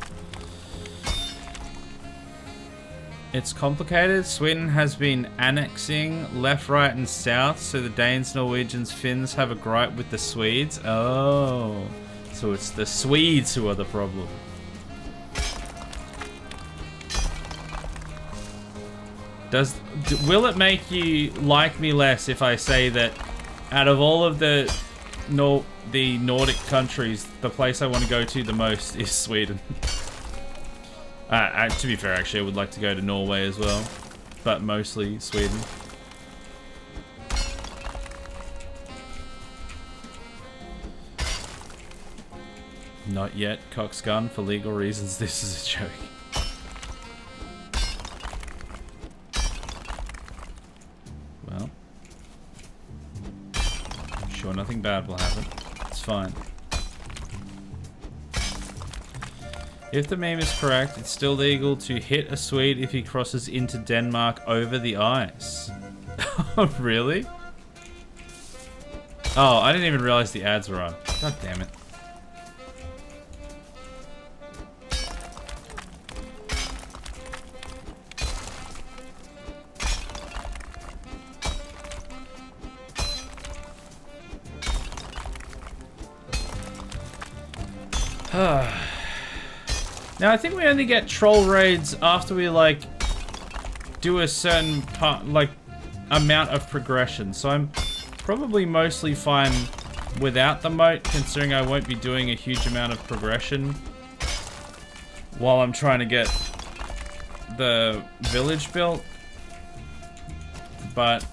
It's complicated. Sweden has been annexing left, right, and south, so the Danes, Norwegians, Finns have a gripe with the Swedes. Oh, so it's the Swedes who are the problem. Will it make you like me less if I say that out of all of the Nordic countries, the place I want to go to the most is Sweden? To be fair, actually, I would like to go to Norway as well, but mostly Sweden. Not yet, Cock's gun. For legal reasons, this is a joke. Well, I'm sure nothing bad will happen. It's fine. If the meme is correct, it's still legal to hit a Swede if he crosses into Denmark over the ice. Oh, really? Oh, I didn't even realize the ads were on. God damn it. Now I think we only get troll raids after we like do a certain part, like amount of progression. So I'm probably mostly fine without the moat, considering I won't be doing a huge amount of progression while I'm trying to get the village built. But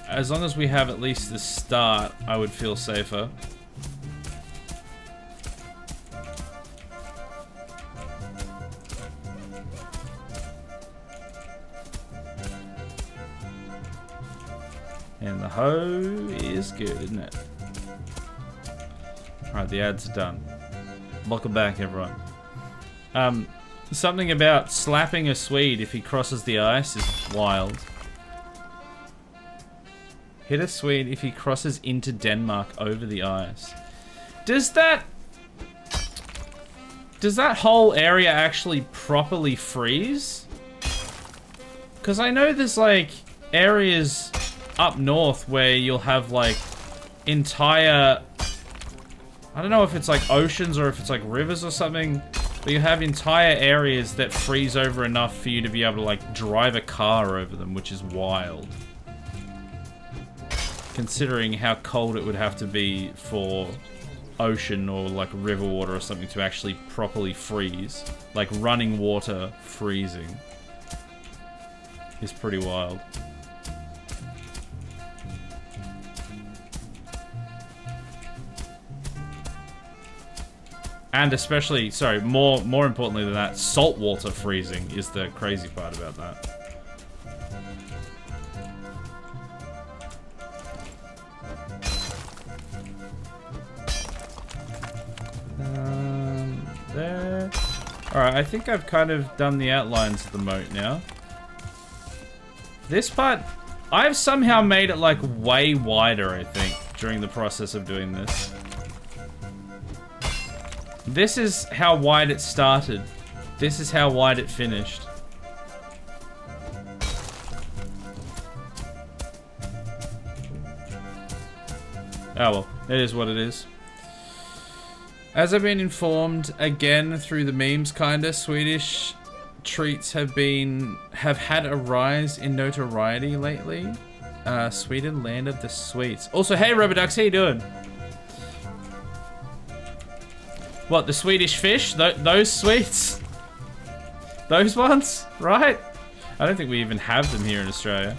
as long as we have at least the start, I would feel safer. And the hoe is good, isn't it? Alright, the ads are done. Welcome back, everyone. Something about slapping a Swede if he crosses the ice is wild. Hit a Swede if he crosses into Denmark over the ice. Does that whole area actually properly freeze? Because I know there's like areas up north where you'll have like entire, I don't know if it's like oceans or if it's like rivers or something, but you have entire areas that freeze over enough for you to be able to like drive a car over them, which is wild. Considering how cold it would have to be for ocean or like river water or something to actually properly freeze. Like running water freezing is pretty wild. And especially, sorry, more importantly than that, salt water freezing is the crazy part about that. There. Alright, I think I've kind of done the outlines of the moat now. This part, I've somehow made it like way wider, I think, during the process of doing this. This is how wide it started. This is how wide it finished. Oh well, it is what it is. As I've been informed, again through the memes kinda, Swedish treats have had a rise in notoriety lately. Sweden, land of the sweets. Also, hey Robodux, how you doing? What, the Swedish fish? Those sweets? Those ones? Right? I don't think we even have them here in Australia.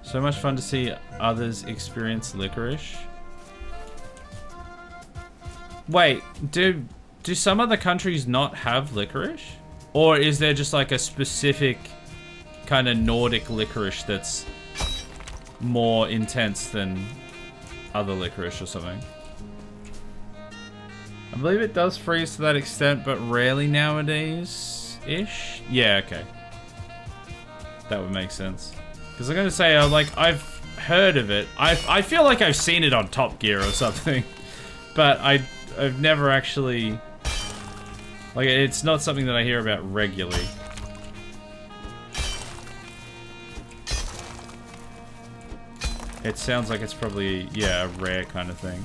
So much fun to see others experience licorice. Wait, do some other countries not have licorice? Or is there just like a specific kind of Nordic licorice that's more intense than other licorice or something? I believe it does freeze to that extent, but rarely nowadays-ish. Yeah, okay. That would make sense. Because I'm gonna say, like, I've heard of it. I feel like I've seen it on Top Gear or something, but I've never actually, like, it's not something that I hear about regularly. It sounds like it's probably, yeah, a rare kind of thing.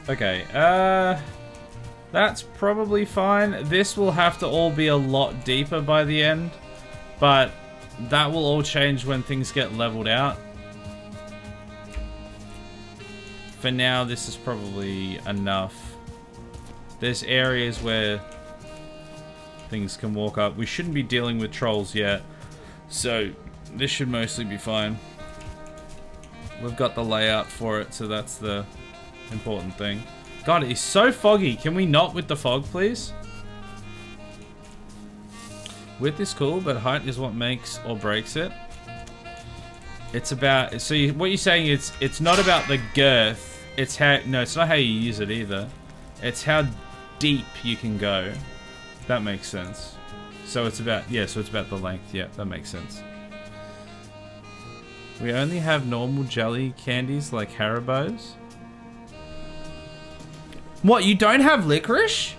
Okay, that's probably fine. This will have to all be a lot deeper by the end, but that will all change when things get leveled out. For now, this is probably enough. There's areas where things can walk up. We shouldn't be dealing with trolls yet, so this should mostly be fine. We've got the layout for it, so that's the important thing. God, it is so foggy. Can we not with the fog, please? Width is cool, but height is what makes or breaks it. It's about, so what you're saying is it's not about the girth. It's how, no, it's not how you use it either. It's how deep you can go. That makes sense. So it's about, yeah, so it's about the length. Yeah, that makes sense. We only have normal jelly candies like Haribo's. What, you don't have licorice?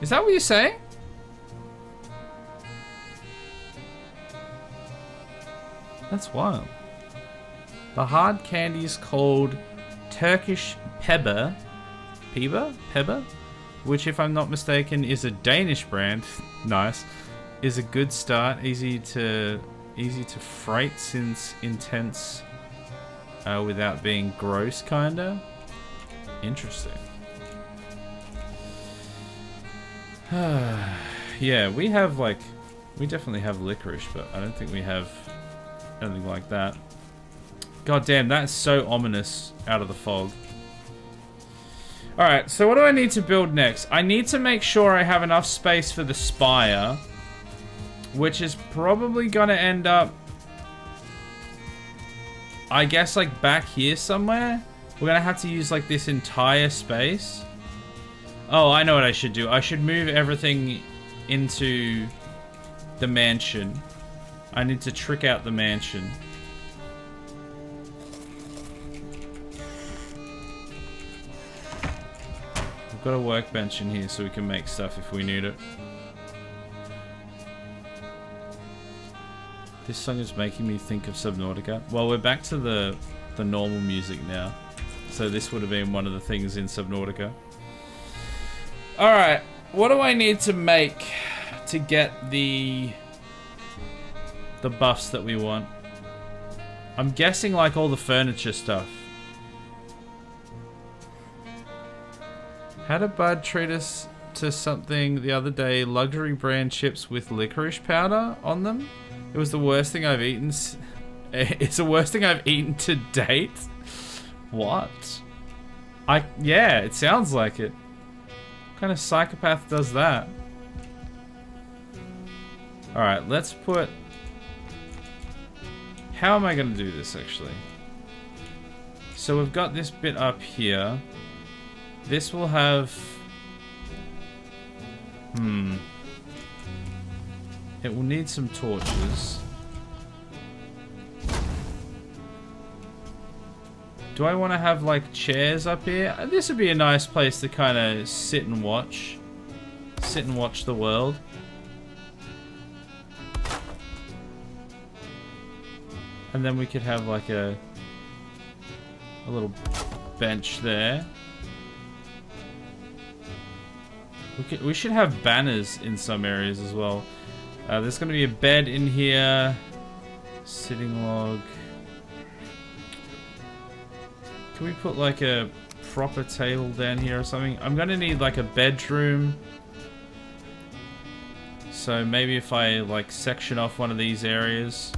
Is that what you're saying? That's wild. The hard candy is called Turkish Pebber, which, if I'm not mistaken, is a Danish brand. Nice. Is a good start. Easy to freight since intense without being gross, kinda. Interesting. Yeah, we have like, we definitely have licorice, but I don't think we have anything like that. God damn, that's so ominous out of the fog. Alright, so what do I need to build next? I need to make sure I have enough space for the spire, which is probably gonna end up, I guess, like back here somewhere. We're gonna have to use like this entire space. Oh, I know what I should do. I should move everything into the mansion. I need to trick out the mansion. We've got a workbench in here so we can make stuff if we need it. This song is making me think of Subnautica. Well, we're back to the normal music now. So this would have been one of the things in Subnautica. Alright, what do I need to make to get the buffs that we want? I'm guessing like all the furniture stuff. Had a bud treat us to something the other day, luxury brand chips with licorice powder on them. It was the worst thing I've eaten. It's the worst thing I've eaten to date. What? Yeah, it sounds like it. What kind of psychopath does that? Alright, let's put... How am I going to do this, actually? So we've got this bit up here. This will have... It will need some torches. Do I want to have, like, chairs up here? This would be a nice place to kind of sit and watch. Sit and watch the world. And then we could have, like, a little bench there. We should have banners in some areas as well. There's going to be a bed in here. Sitting log. Can we put like a proper table down here or something? I'm going to need like a bedroom. So maybe if I like section off one of these areas.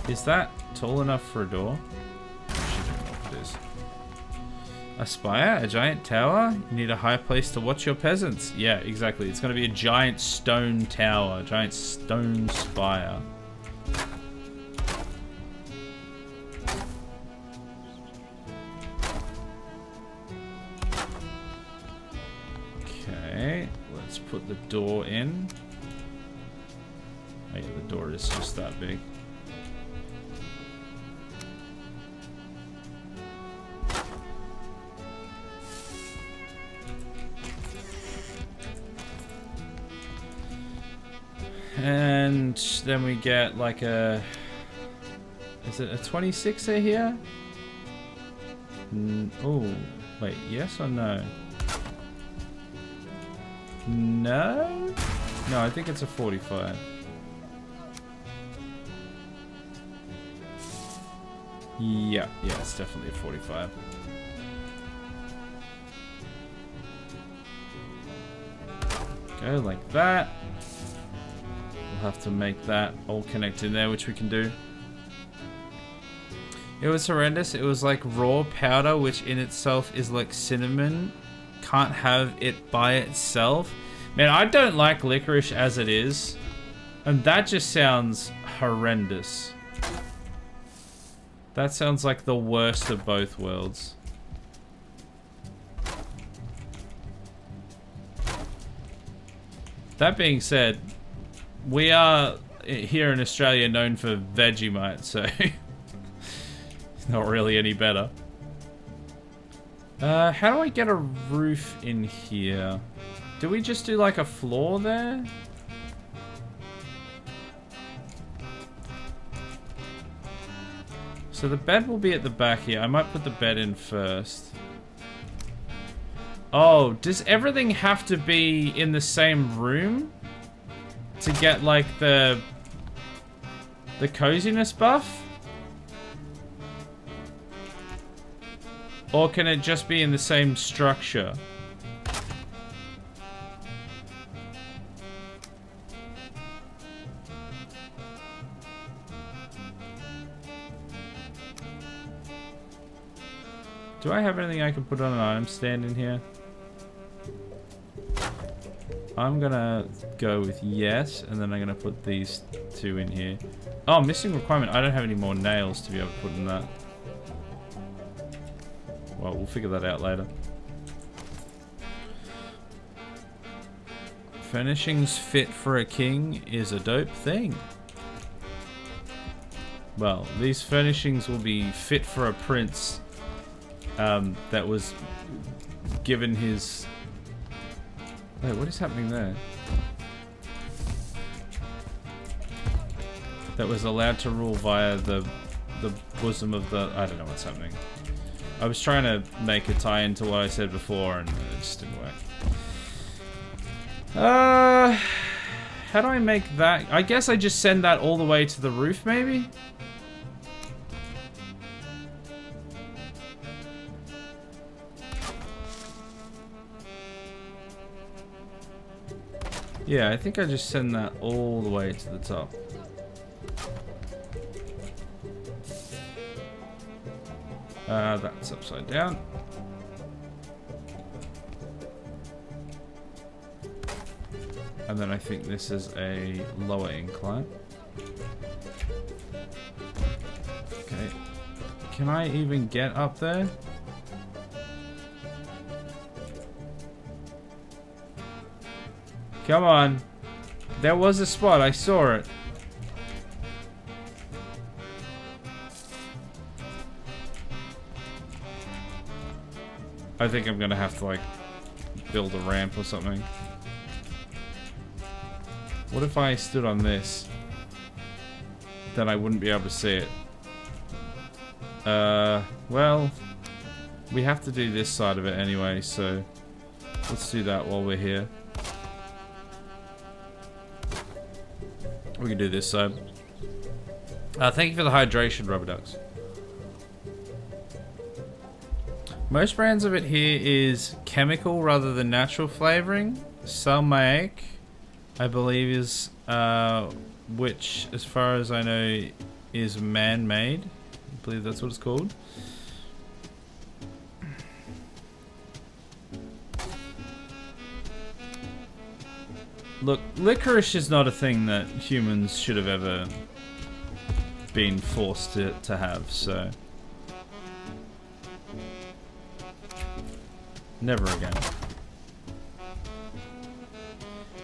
Is that tall enough for a door? It is. A spire? A giant tower? You need a high place to watch your peasants. Yeah, exactly. It's going to be a giant stone tower. A giant stone spire. Okay. Let's put the door in. Oh yeah, the door is just that big. And then we get like a... Is it a 26er here? Oh, wait, yes or no? No? No, I think it's a 45. Yeah, it's definitely a 45. Go like that. We'll have to make that all connect in there, which we can do. It was horrendous. It was like raw powder, which in itself is like cinnamon. Can't have it by itself. Man, I don't like licorice as it is. And that just sounds horrendous. That sounds like the worst of both worlds. That being said, we are here in Australia known for Vegemite, so it's not really any better. How do I get a roof in here? Do we just do like a floor there? So the bed will be at the back here. I might put the bed in first. Oh, does everything have to be in the same room to get like the The coziness buff? Or can it just be in the same structure? Do I have anything I can put on an item stand in here? I'm gonna go with yes, and then I'm gonna put these two in here. Oh, missing requirement. I don't have any more nails to be able to put in that. Well, we'll figure that out later. Furnishings fit for a king is a dope thing. Well, these furnishings will be fit for a prince that was given his... Wait, what is happening there? That was allowed to rule via the bosom of the... I don't know what's happening. I was trying to make a tie into what I said before and it just didn't work. How do I make that? I guess I just send that all the way to the roof, maybe? Yeah, I think I just send that all the way to the top. That's upside down. And then I think this is a lower incline. Okay. Can I even get up there? Come on. There was a spot. I saw it. I think I'm gonna have to, like, build a ramp or something. What if I stood on this? Then I wouldn't be able to see it. Well, we have to do this side of it anyway, so let's do that while we're here. We can do this side. Thank you for the hydration, rubber ducks. Most brands of it here is chemical rather than natural flavoring. Salmaic, I believe, is which, as far as I know, is man-made. I believe that's what it's called. Look, licorice is not a thing that humans should have ever been forced to have, so... Never again.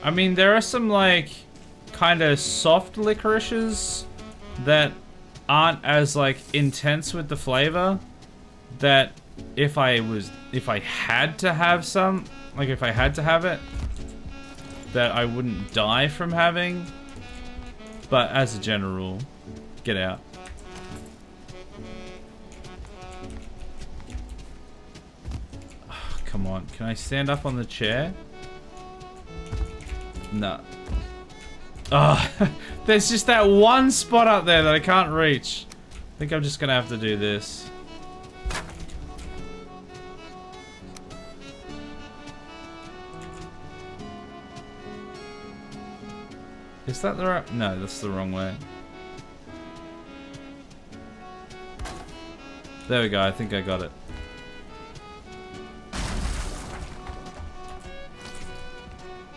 I mean, there are some, like, kind of soft licorices that aren't as, like, intense with the flavor, that if I had to have some, like, if I had to have it, that I wouldn't die from having. But as a general rule, get out. Come on, can I stand up on the chair? No. Oh, there's just that one spot up there that I can't reach. I think I'm just gonna have to do this. Is that the right? No, that's the wrong way. There we go, I think I got it.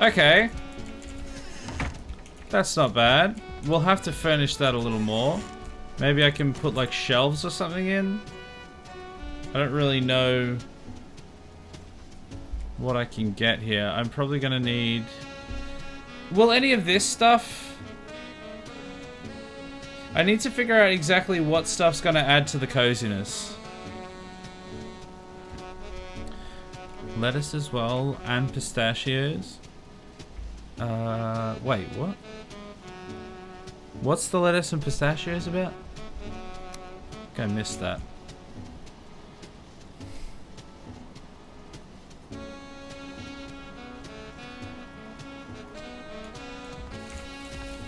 Okay. That's not bad. We'll have to furnish that a little more. Maybe I can put like shelves or something in. I don't really know what I can get here. I'm probably gonna need... Will any of this stuff... I need to figure out exactly what stuff's gonna add to the coziness. Lettuce as well, and pistachios. Wait, what? What's the lettuce and pistachios about? I think I missed that.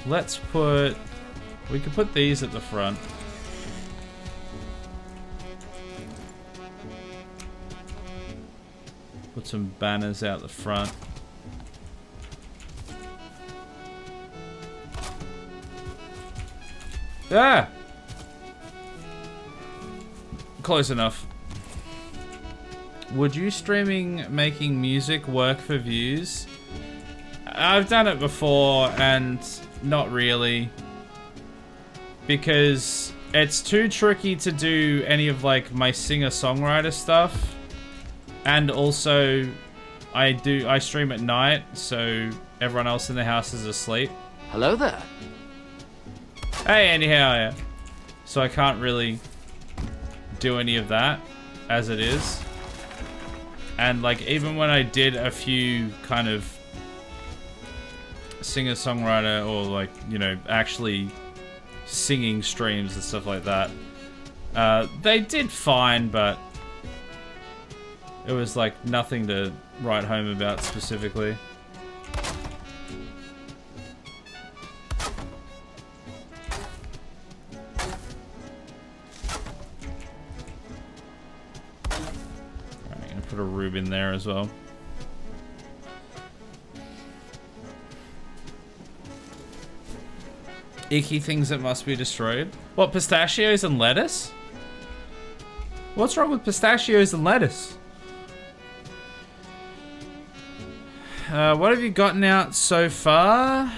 Let's put We could put these at the front. Put some banners out the front. Ah! Close enough. Would you streaming making music work for views? I've done it before and not really. Because it's too tricky to do any of like my singer-songwriter stuff. And also I stream at night, so everyone else in the house is asleep. Hello there. Hey Andy, how are ya? So I can't really do any of that as it is. And like even when I did a few kind of singer-songwriter or like, you know, actually singing streams and stuff like that, they did fine, but it was like nothing to write home about specifically. Alright, I'm gonna put a rube in there as well. Icky things that must be destroyed. What, pistachios and lettuce? What's wrong with pistachios and lettuce? What have you gotten out so far?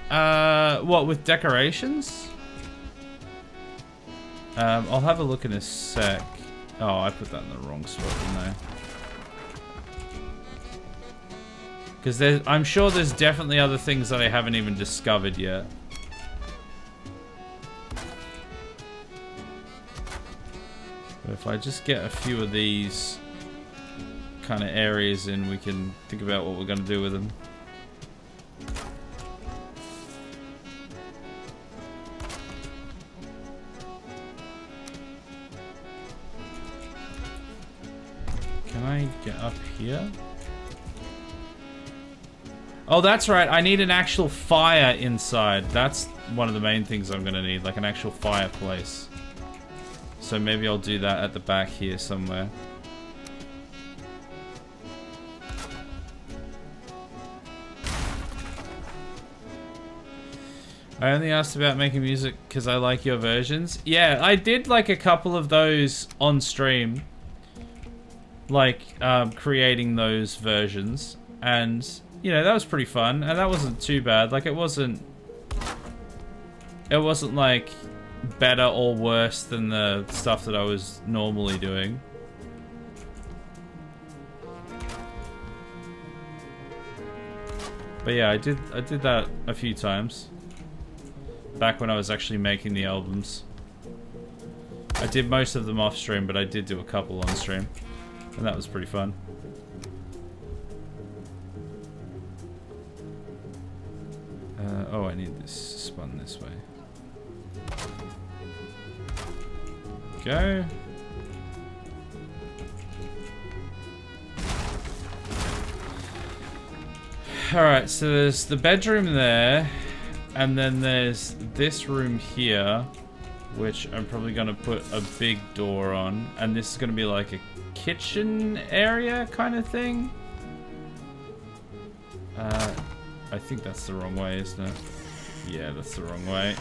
What, with decorations? I'll have a look in a sec. Oh, I put that in the wrong spot, didn't I? Because I'm sure there's definitely other things that I haven't even discovered yet. But if I just get a few of these kind of areas in, we can think about what we're going to do with them. Can I get up here? Oh, that's right. I need an actual fire inside. That's one of the main things I'm going to need, like an actual fireplace. So maybe I'll do that at the back here somewhere. I only asked about making music because I like your versions. Yeah, I did like a couple of those on stream. Like, creating those versions. And, you know, that was pretty fun. And that wasn't too bad. Like, it wasn't like better or worse than the stuff that I was normally doing. But yeah, I did that a few times. Back when I was actually making the albums. I did most of them off stream, but I did do a couple on stream. And that was pretty fun. Oh, I need this spun this way. Go. Alright, so there's the bedroom there, and then there's this room here, which I'm probably gonna put a big door on, and this is gonna be like a kitchen area kind of thing. I think that's the wrong way, isn't it? Yeah, that's the wrong way.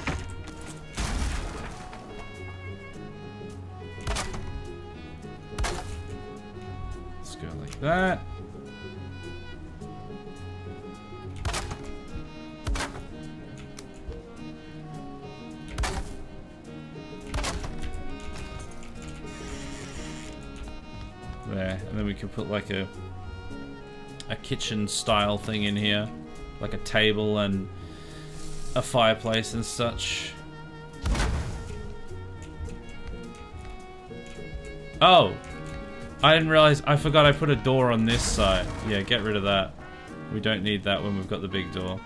Let's go like that. There, and then we can put like a kitchen style thing in here, like a table and a fireplace and such. Oh, I didn't realize, I forgot I put a door on this side. Yeah, get rid of that. We don't need that when we've got the big door.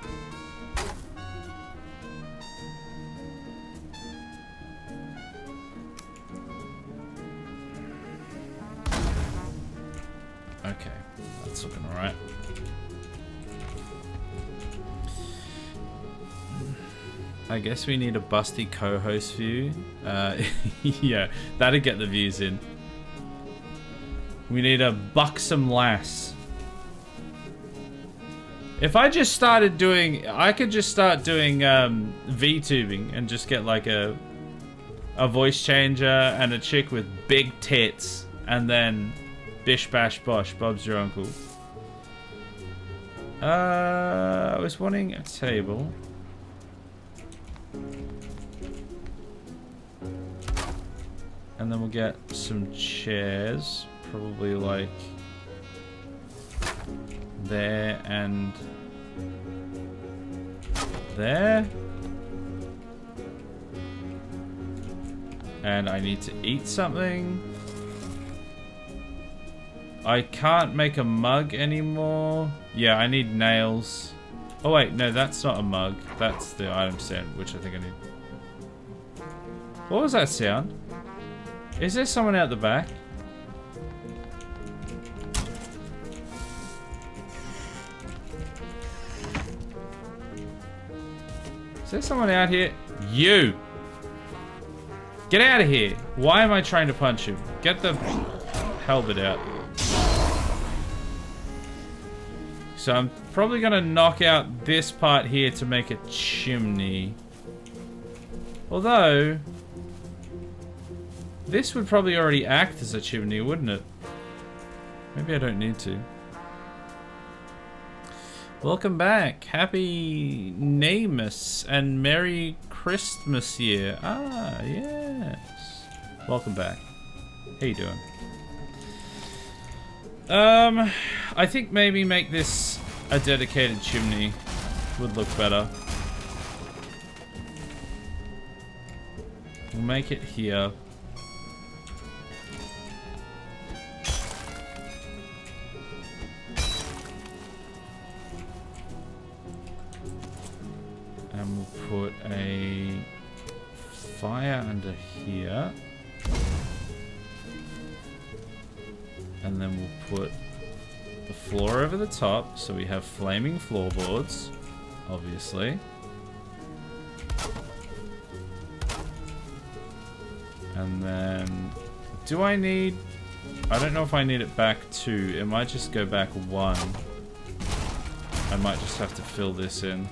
Okay, that's looking alright. I guess we need a busty co-host view. Yeah, that'd get the views in. We need a buxom lass. If I just started doing, I could just start doing VTubing and just get like a voice changer and a chick with big tits, and then bish bash bosh, Bob's your uncle. I was wanting a table. And then we'll get some chairs, probably like there and there. And I need to eat something. I can't make a mug anymore. Yeah, I need nails. Oh wait, no, that's not a mug. That's the item stand, which I think I need. What was that sound? Is there someone out the back? Is there someone out here? You! Get out of here! Why am I trying to punch him? Get the halberd out. So I'm probably gonna knock out this part here to make a chimney. Although, this would probably already act as a chimney, wouldn't it? Maybe I don't need to. Welcome back. Happy Namus and Merry Christmas year. Ah, yes. Welcome back. How you doing? I think maybe make this a dedicated chimney would look better. We'll make it here. And we'll put a fire under here. And then we'll put the floor over the top, so we have flaming floorboards, obviously. And then, do I need, I don't know if I need it back 2. It might just go back 1. I might just have to fill this in.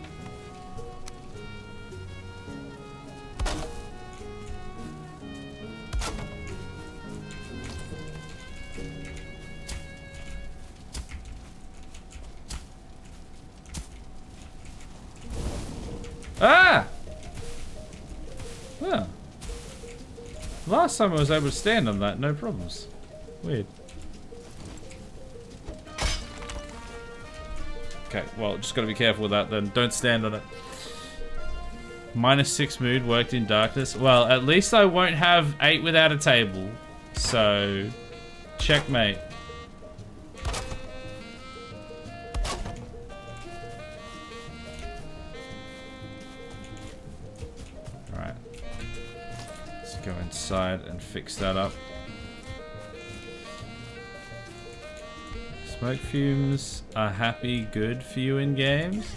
Ah! Well, last time I was able to stand on that, no problems. Weird. Okay, well, just gotta be careful with that then. Don't stand on it. -6 mood, worked in darkness. Well, at least I won't have 8 without a table. So, checkmate. Go inside and fix that up. Smoke fumes are happy good for you in games?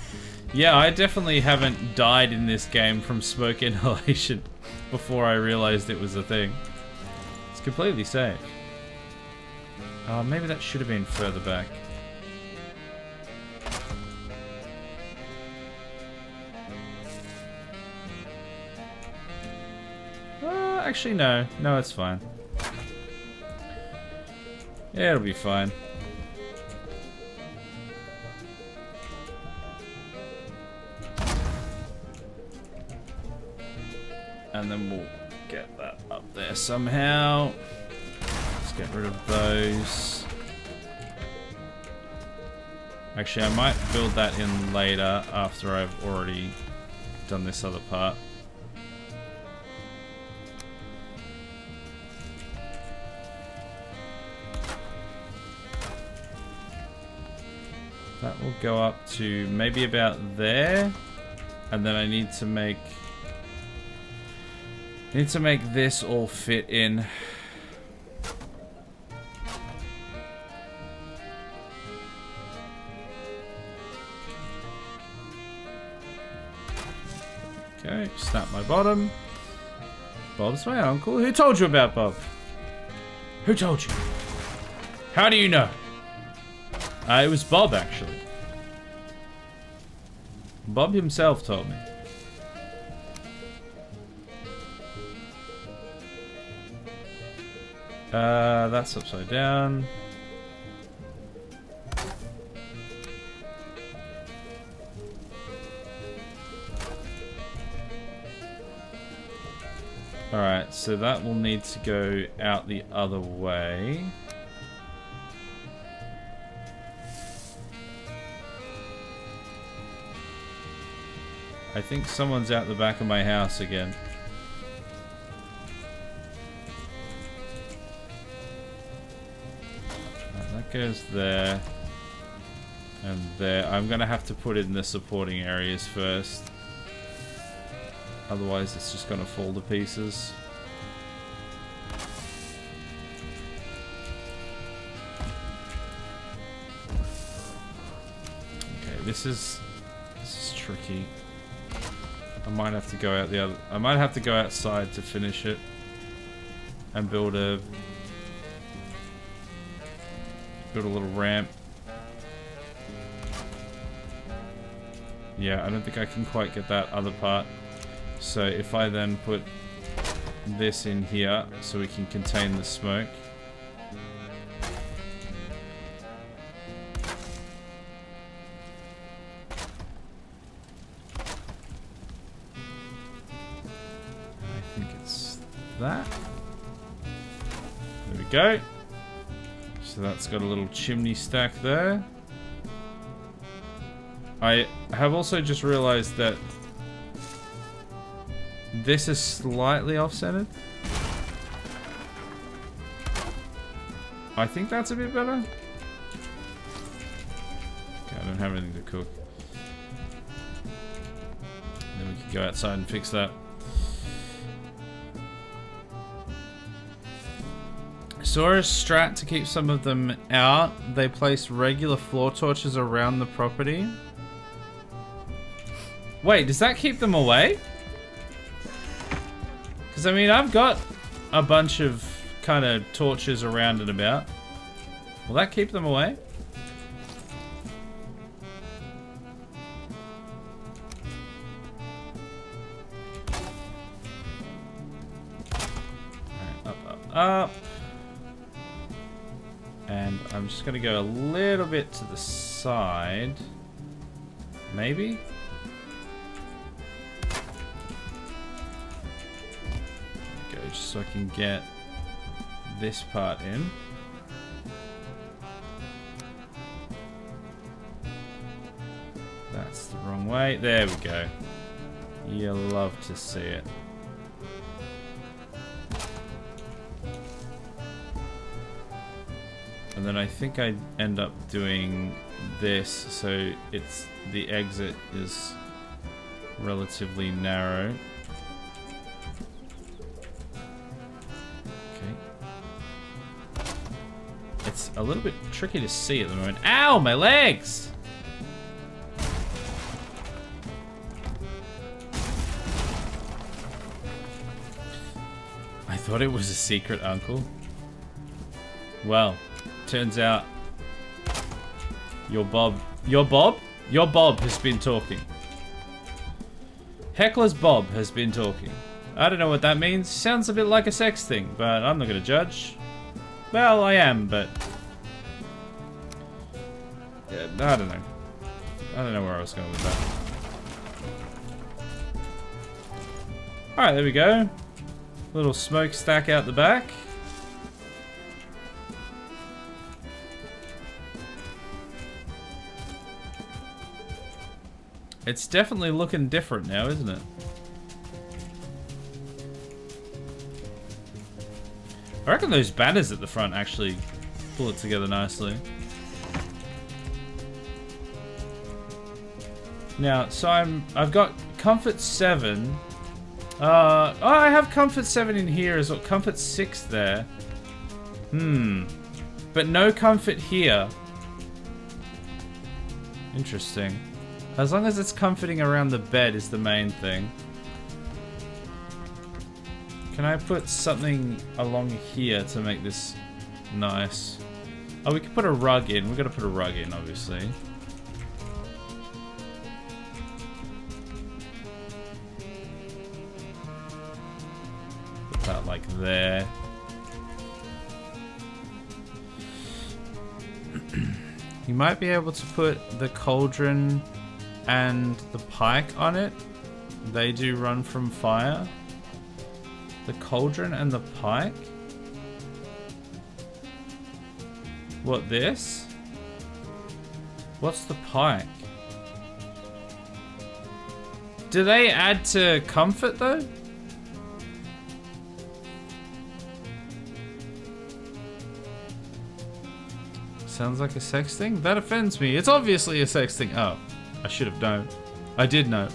Yeah, I definitely haven't died in this game from smoke inhalation before I realized it was a thing. It's completely safe. Oh, maybe that should have been further back. Actually, no. No, it's fine. Yeah, it'll be fine. And then we'll get that up there somehow. Let's get rid of those. Actually, I might build that in later after I've already done this other part. That will go up to maybe about there, and then I need to make this all fit in. Okay. go. Snap my bottom. Bob's my uncle. Who told you about Bob? Who told you? How do you know? It was Bob, actually. Bob himself told me. That's upside down. Alright, so that will need to go out the other way. I think someone's out the back of my house again. Right, that goes there. And there. I'm gonna have to put in the supporting areas first. Otherwise it's just gonna fall to pieces. Okay, this is tricky. I might have to go out the other. I might have to go outside to finish it and build a little ramp. Yeah, I don't think I can quite get that other part. So if I then put this in here so we can contain the smoke. I think it's that. There we go. So that's got a little chimney stack there. I have also just realized that this is slightly off-centered. I think that's a bit better. Okay, I don't have anything to cook. Then we can go outside and fix that. Saw a strat to keep some of them out. They place regular floor torches around the property. Wait, does that keep them away? Because, I mean, I've got a bunch of kind of torches around and about. Will that keep them away? Alright, up, up, up. And I'm just going to go a little bit to the side. Maybe? So I can get this part in. That's the wrong way. There we go. You love to see it. And then I think I end up doing this so it's the exit is relatively narrow. It's a little bit tricky to see at the moment. Ow, my legs! I thought it was a secret, uncle. Well, turns out your Bob has been talking. Heckler's Bob has been talking. I don't know what that means. Sounds a bit like a sex thing, but I'm not gonna judge. Well, I am, but yeah, I don't know. I don't know where I was going with that. Alright, there we go. Little smokestack out the back. It's definitely looking different now, isn't it? I reckon those banners at the front actually pull it together nicely. Now, so I've got Comfort 7. Oh, I have Comfort 7 in here as well. Comfort 6 there. But no comfort here. Interesting. As long as it's comforting around the bed is the main thing. Can I put something along here to make this nice? Oh, we could put a rug in. We're gonna put a rug in, obviously. Put that like there. You might be able to put the cauldron and the pike on it. They do run from fire. The cauldron and the pike? What, this? What's the pike? Do they add to comfort though? Sounds like a sex thing? That offends me. It's obviously a sex thing. Oh, I should have known. I did know.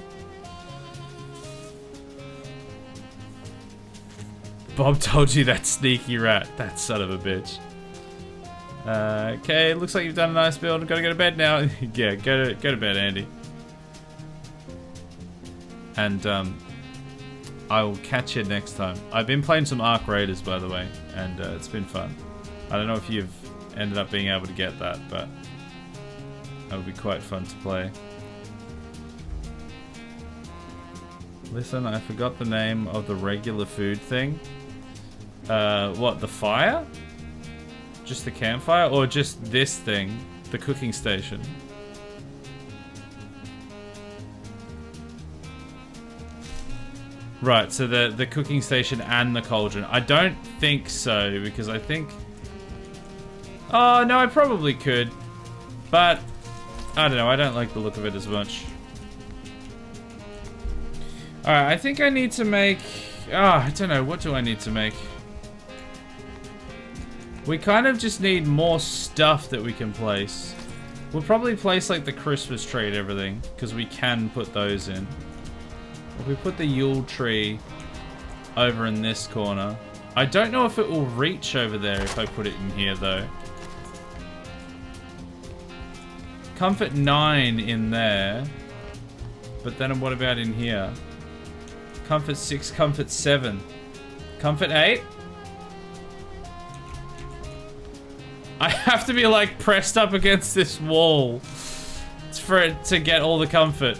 Bob told you that sneaky rat. That son of a bitch. Okay, looks like you've done a nice build. Gotta go to bed now. Yeah, go to bed, Andy. And I will catch you next time. I've been playing some Ark Raiders, by the way, and it's been fun. I don't know if you've ended up being able to get that, but that would be quite fun to play. Listen, I forgot the name of the regular food thing. What, the fire? Just the campfire? Or just this thing? The cooking station? Right, so the cooking station and the cauldron. I don't think so, because I think... Oh, no, I probably could. But, I don't know, I don't like the look of it as much. Alright, I think I need to make... I don't know, what do I need to make? We kind of just need more stuff that we can place. We'll probably place like the Christmas tree and everything, because we can put those in. If we put the Yule tree over in this corner. I don't know if it will reach over there if I put it in here though. Comfort 9 in there. But then what about in here? Comfort 6, Comfort 7. Comfort 8? I have to be like pressed up against this wall for it to get all the comfort.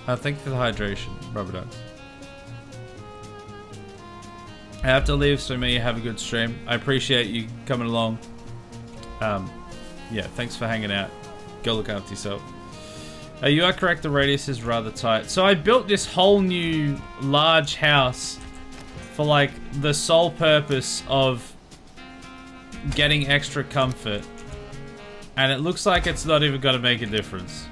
Thank you for the hydration, rubber ducks. I have to leave, so may you have a good stream. I appreciate you coming along. Yeah, thanks for hanging out. Go look after yourself. You are correct, the radius is rather tight. So I built this whole new large house for like the sole purpose of getting extra comfort. And it looks like it's not even gonna make a difference.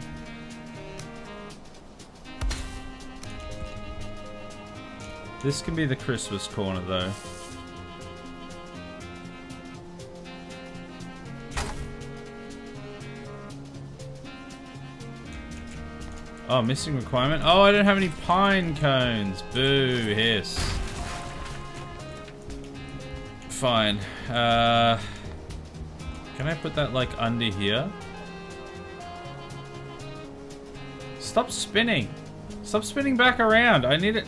This can be the Christmas corner though. Oh, missing requirement. Oh, I don't have any pine cones. Boo, hiss. Fine. Can I put that like under here? Stop spinning. Stop spinning back around. I need it.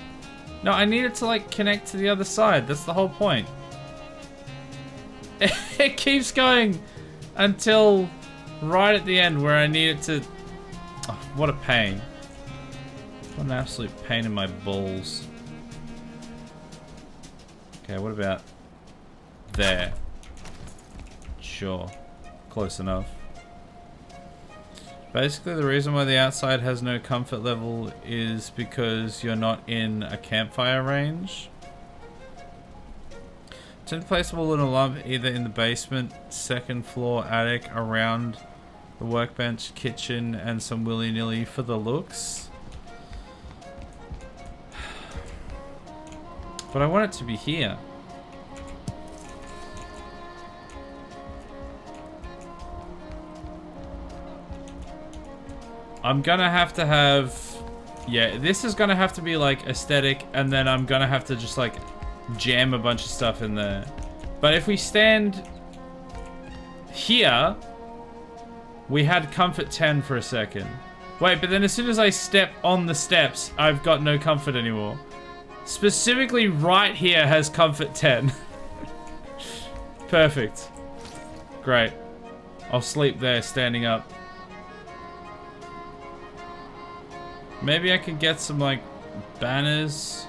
No, I need it to like connect to the other side. That's the whole point. It keeps going until right at the end where I need it to... Oh, what a pain. What an absolute pain in my balls. Okay, what about there? Sure. Close enough. Basically, the reason why the outside has no comfort level is because you're not in a campfire range. It's placeable in a lump either in the basement, second floor, attic, around the workbench, kitchen, and some willy-nilly for the looks. But I want it to be here. I'm gonna have to have... Yeah, this is gonna have to be like aesthetic, and then I'm gonna have to just like jam a bunch of stuff in there. But if we stand here, We had comfort 10 for a second. Wait, but then as soon as I step on the steps, I've got no comfort anymore. Specifically right here has comfort 10. Perfect. Great. I'll sleep there standing up. Maybe I could get some, like, banners.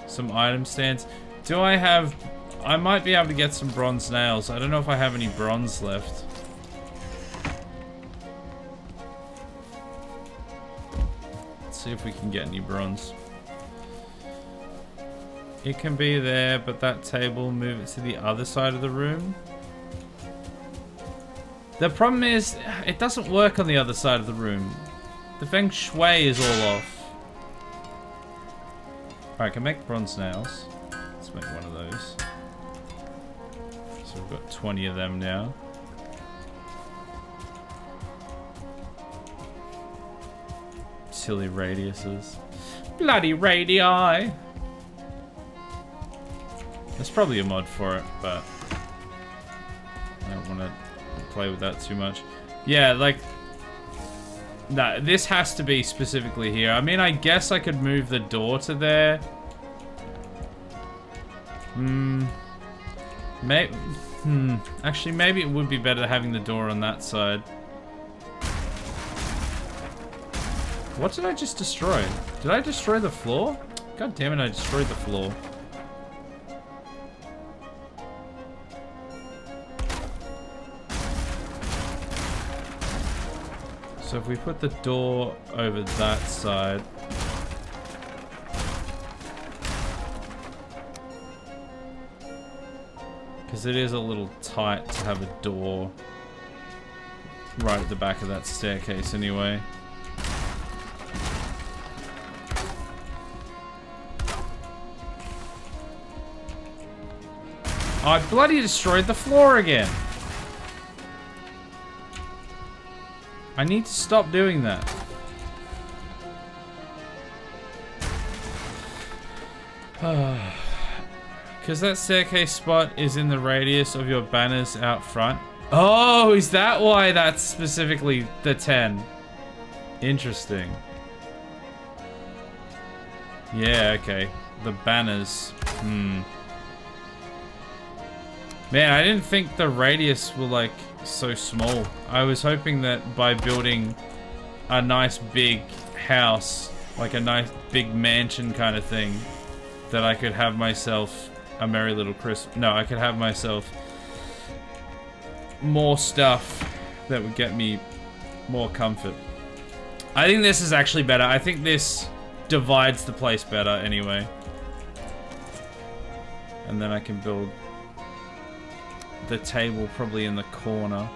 Some item stands. Do I have... I might be able to get some bronze nails. I don't know if I have any bronze left. Let's see if we can get any bronze. It can be there, but that table, move it to the other side of the room. The problem is, it doesn't work on the other side of the room. The feng shui is all off. Alright, I can make bronze nails. Let's make one of those. So we've got 20 of them now. Silly radiuses. Bloody radii! There's probably a mod for it, but I don't want to play with that too much. Yeah, like... No, this has to be specifically here. I mean, I guess I could move the door to there. Actually, maybe it would be better having the door on that side. What did I just destroy? Did I destroy the floor? God damn it, I destroyed the floor. So if we put the door over that side. Because it is a little tight to have a door right at the back of that staircase anyway. I bloody destroyed the floor again. I need to stop doing that. Because that staircase spot is in the radius of your banners out front. Oh, is that why that's specifically the 10? Interesting. Yeah, okay. The banners. Man, I didn't think the radius were like so small. I was hoping that by building a nice big house, like a nice big mansion kind of thing, that I could have myself a merry little Christmas. No, I could have myself more stuff that would get me more comfort. I think this is actually better. I think this divides the place better anyway. And then I can build the table probably in the corner.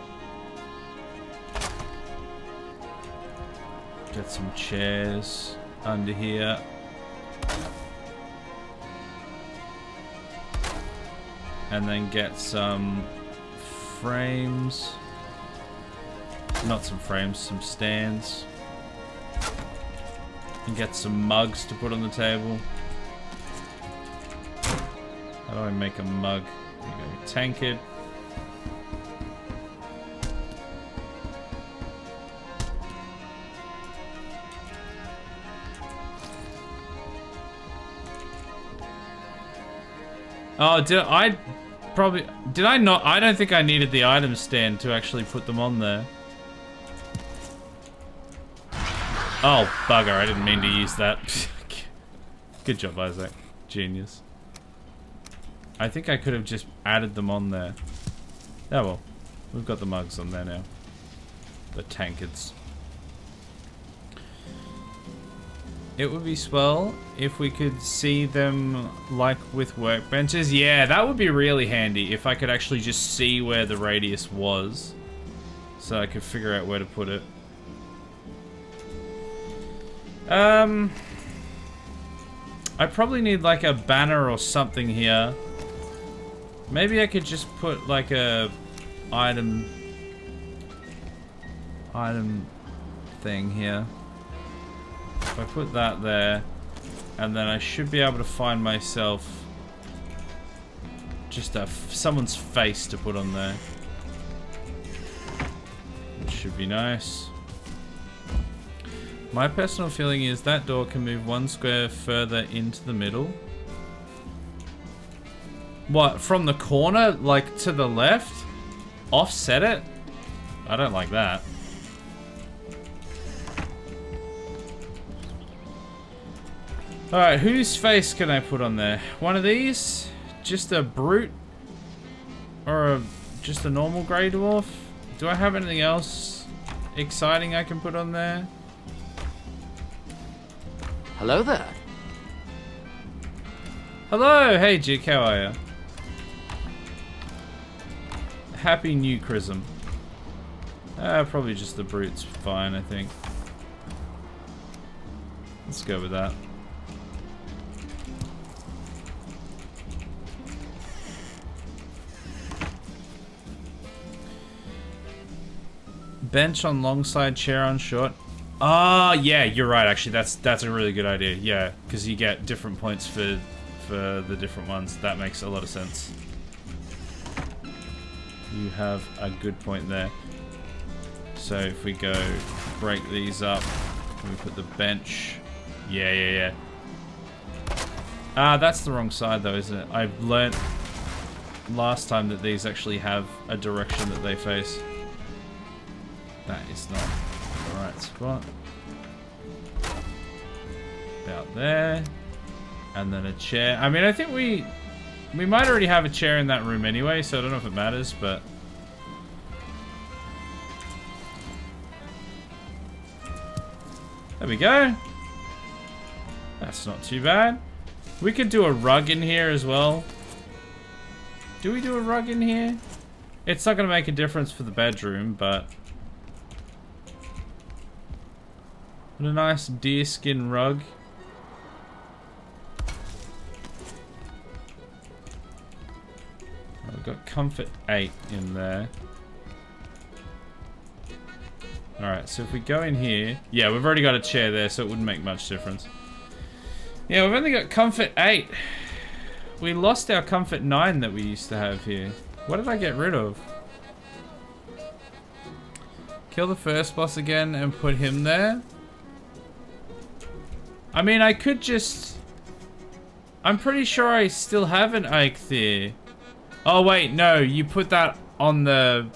Get some chairs under here. And then get some frames. Not some frames, some stands. And get some mugs to put on the table. How do I make a mug? There you go, tankard. Oh, did I not? I don't think I needed the item stand to actually put them on there. Oh, bugger, I didn't mean to use that. Good job, Isaac. Genius. I think I could have just added them on there. Oh well, we've got the mugs on there now. The tankards. It would be swell if we could see them like with workbenches. Yeah, that would be really handy if I could actually just see where the radius was. So I could figure out where to put it. I probably need like a banner or something here. Maybe I could just put like a item thing here. If I put that there, and then I should be able to find myself just someone's face to put on there. Which should be nice. My personal feeling is that door can move 1 square further into the middle. What, from the corner, like to the left? Offset it? I don't like that. Alright, whose face can I put on there? One of these? Just a brute? Or just a normal grey dwarf? Do I have anything else exciting I can put on there? Hello there. Hello! Hey Jig, how are ya? Happy New Chrism. Probably just the brute's fine, I think. Let's go with that. Bench on long side, chair on short. Ah, yeah, you're right. Actually, that's a really good idea. Yeah, because you get different points for the different ones. That makes a lot of sense. You have a good point there. So if we go break these up, we put the bench. Yeah. Ah, that's the wrong side though, isn't it? I learnt last time that these actually have a direction that they face. That is not the right spot. About there. And then a chair. I mean, I think we might already have a chair in that room anyway, so I don't know if it matters, but... There we go. That's not too bad. We could do a rug in here as well. Do we do a rug in here? It's not going to make a difference for the bedroom, but... What a nice deerskin rug. I've got comfort 8 in there. Alright, so if we go in here... Yeah, we've already got a chair there, so it wouldn't make much difference. Yeah, we've only got comfort 8. We lost our comfort 9 that we used to have here. What did I get rid of? Kill the first boss again and put him there? I mean, I could just... I'm pretty sure I still have an Ike there. Oh, wait, no. You put that on the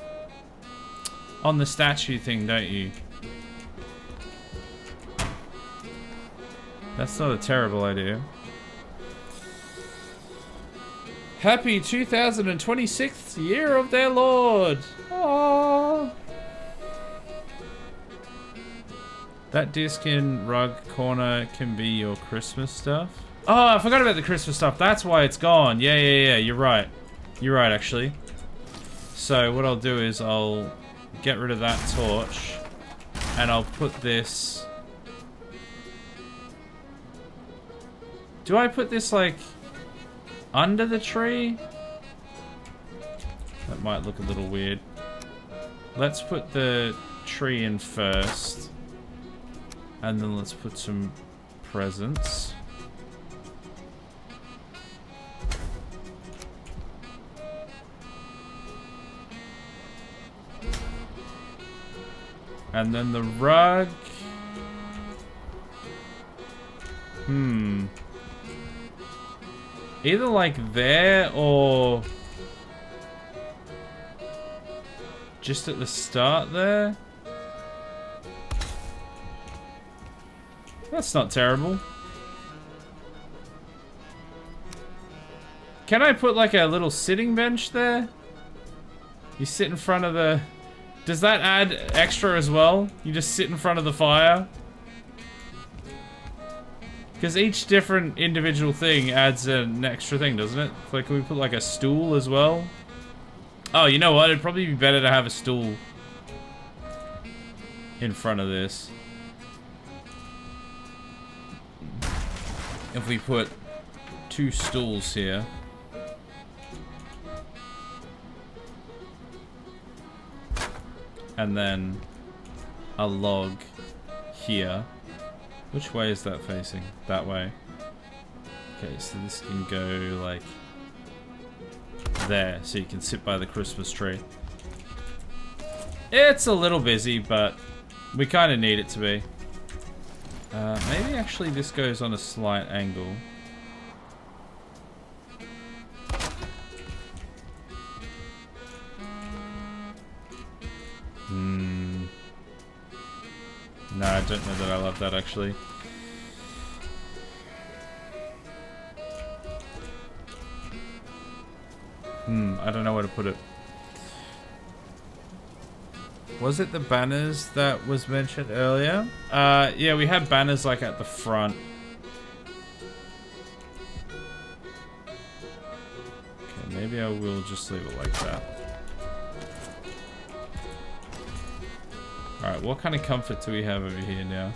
statue thing, don't you? That's not a terrible idea. Happy 2026th year of their Lord. Aww. That deerskin rug corner can be your Christmas stuff. Oh, I forgot about the Christmas stuff. That's why it's gone. Yeah. You're right. You're right, actually. So what I'll do is I'll get rid of that torch. And I'll put this... Do I put this, like, under the tree? That might look a little weird. Let's put the tree in first. And then let's put some presents. And then the rug. Either like there or just at the start there. That's not terrible. Can I put like a little sitting bench there? You sit in front of the... Does that add extra as well? You just sit in front of the fire? Because each different individual thing adds an extra thing, doesn't it? Like, can we put like a stool as well? Oh, you know what? It'd probably be better to have a stool in front of this. If we put 2 stools here. And then a log here. Which way is that facing? That way. Okay, so this can go like there, so you can sit by the Christmas tree. It's a little busy, but we kind of need it to be. Maybe actually this goes on a slight angle. No, I don't know that I love that actually. I don't know where to put it. Was it the banners that was mentioned earlier? Yeah, we had banners like at the front. Okay, maybe I will just leave it like that. Alright, what kind of comfort do we have over here now?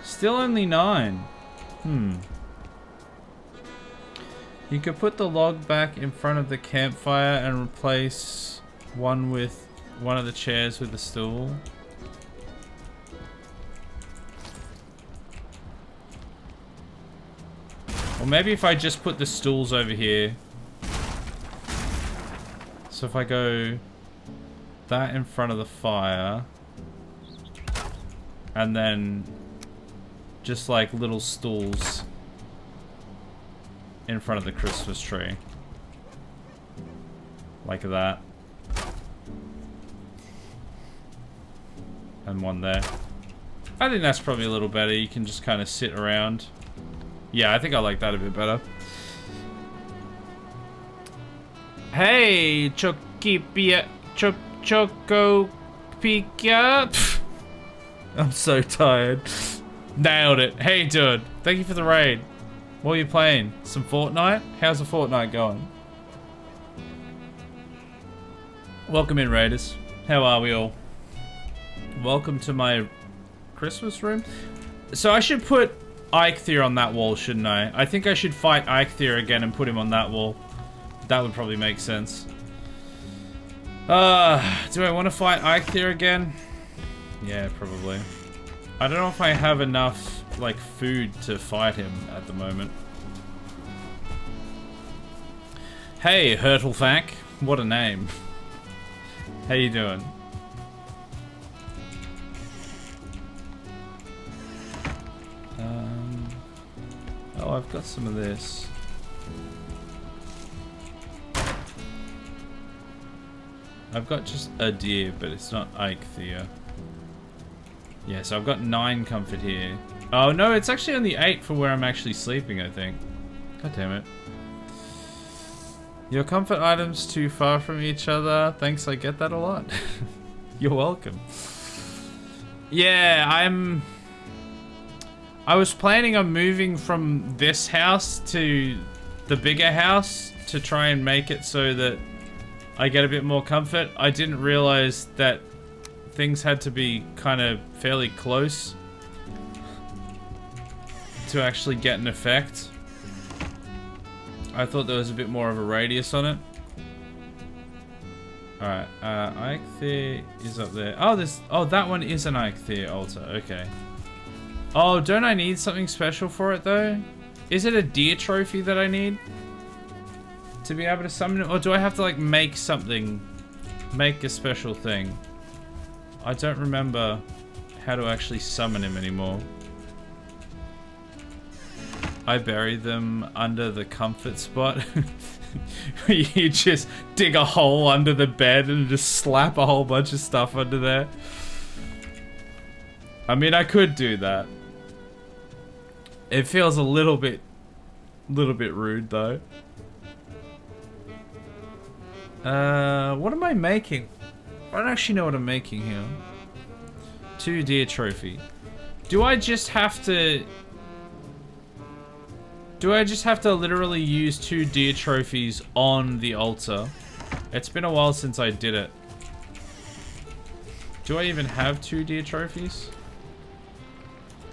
Still only 9. You could put the log back in front of the campfire and replace one with one of the chairs with a stool. Or maybe if I just put the stools over here. So if I go that in front of the fire and then just like little stools in front of the Christmas tree. Like that. And one there. I think that's probably a little better. You can just kind of sit around. Yeah, I think I like that a bit better. Hey, Chokipia, Choco Pika. I'm so tired. Nailed it. Hey, dude. Thank you for the raid. What are you playing? Some Fortnite? How's the Fortnite going? Welcome in, Raiders. How are we all? Welcome to my Christmas room. So I should put Eikthyr on that wall, shouldn't I? I think I should fight Eikthyr again and put him on that wall. That would probably make sense. Do I want to fight Eikthyr again? Yeah, probably. I don't know if I have enough, like, food to fight him at the moment. Hey, Hurtlefack. What a name. How you doing? Oh, I've got some of this. I've got just a deer, but it's not Eikthyr. Yeah, so I've got 9 comfort here. Oh no, it's actually only 8 for where I'm actually sleeping, I think. God damn it. Your comfort items too far from each other. Thanks, I get that a lot. You're welcome. Yeah, I was planning on moving from this house to the bigger house to try and make it so that I get a bit more comfort. I didn't realize that things had to be kind of fairly close to actually get an effect. I thought there was a bit more of a radius on it. Alright, Eikthyr is up there. Oh, that one is an Eikthyr altar, okay. Oh, don't I need something special for it though? Is it a deer trophy that I need to be able to summon it? Or do I have to like make something, make a special thing? I don't remember how to actually summon him anymore. I buried them under the comfort spot. You just dig a hole under the bed and just slap a whole bunch of stuff under there. I mean, I could do that. It feels a little bit rude though. What am I making? I don't actually know what I'm making here. 2 deer trophy. Do I just have to literally use 2 deer trophies on the altar? It's been a while since I did it. Do I even have 2 deer trophies?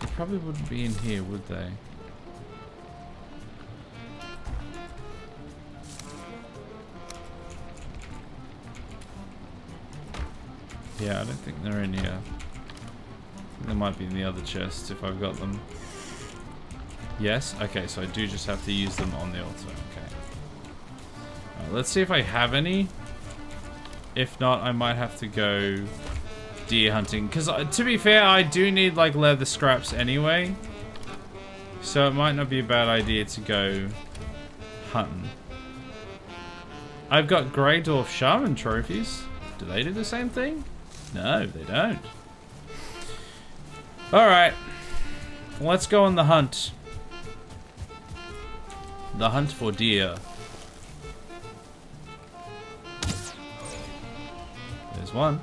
They probably wouldn't be in here, would they? Yeah, I don't think they're in here. I think they might be in the other chest if I've got them. Yes? Okay, so I do just have to use them on the altar. Okay. Alright, let's see if I have any. If not, I might have to go deer hunting. Because to be fair, I do need like leather scraps anyway. So it might not be a bad idea to go hunting. I've got Grey Dwarf Shaman trophies. Do they do the same thing? No, they don't. Alright. Let's go on the hunt. The hunt for deer. There's one.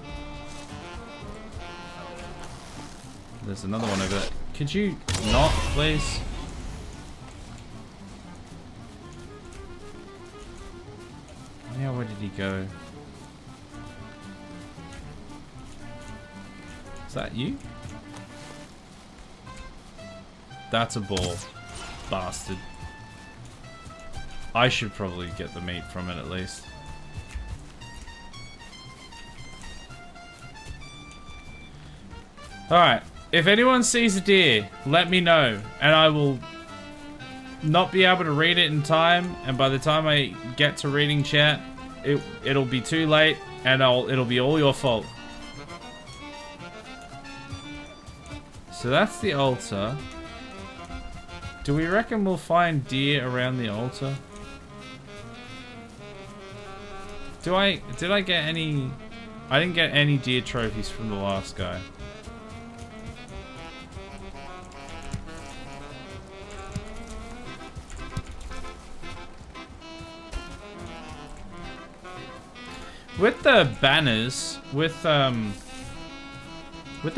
There's another one over there. Could you not, please? Yeah, where did he go? Is that you? That's a boar. Bastard. I should probably get the meat from it at least. Alright. If anyone sees a deer, let me know. And I will not be able to read it in time. And by the time I get to reading chat, it'll be too late. And it'll be all your fault. So that's the altar. Do we reckon we'll find deer around the altar? Did I get any... I didn't get any deer trophies from the last guy. With the banners, with the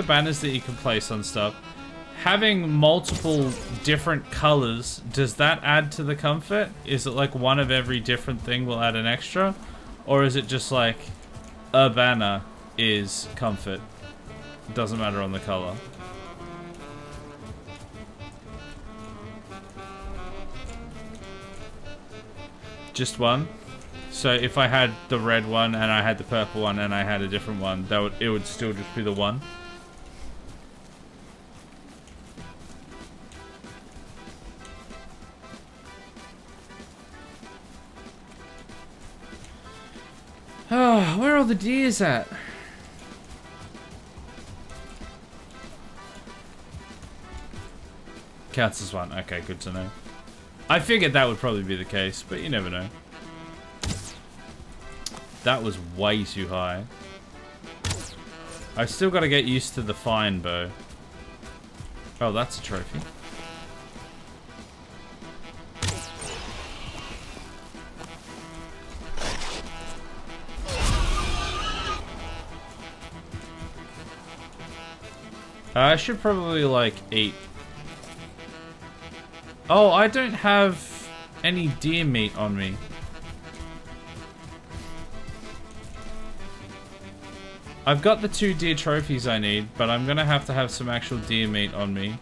banners that you can place on stuff, having multiple different colors, does that add to the comfort? Is it like one of every different thing will add an extra? Or is it just like a banner is comfort? It doesn't matter on the color. Just one? So if I had the red one and I had the purple one and I had a different one, it would still just be the one? Oh, where are all the deers at? Counts as one. Okay, good to know. I figured that would probably be the case, but you never know. That was way too high. I still got to get used to the fine bow. Oh, that's a trophy. I should probably, like, eat. Oh, I don't have any deer meat on me. I've got the 2 deer trophies I need, but I'm gonna have to have some actual deer meat on me.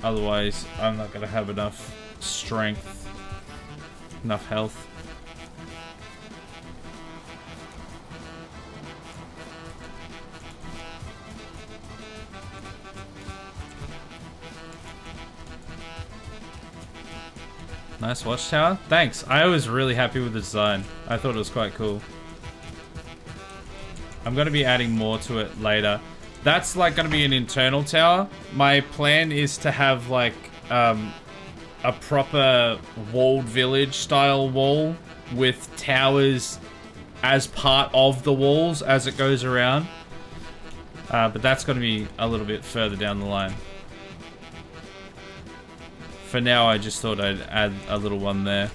Otherwise, I'm not gonna have enough strength, enough health. Nice watchtower. Thanks. I was really happy with the design. I thought it was quite cool. I'm going to be adding more to it later. That's like going to be an internal tower. My plan is to have like a proper walled village style wall with towers as part of the walls as it goes around. But that's going to be a little bit further down the line. For now, I just thought I'd add a little one there.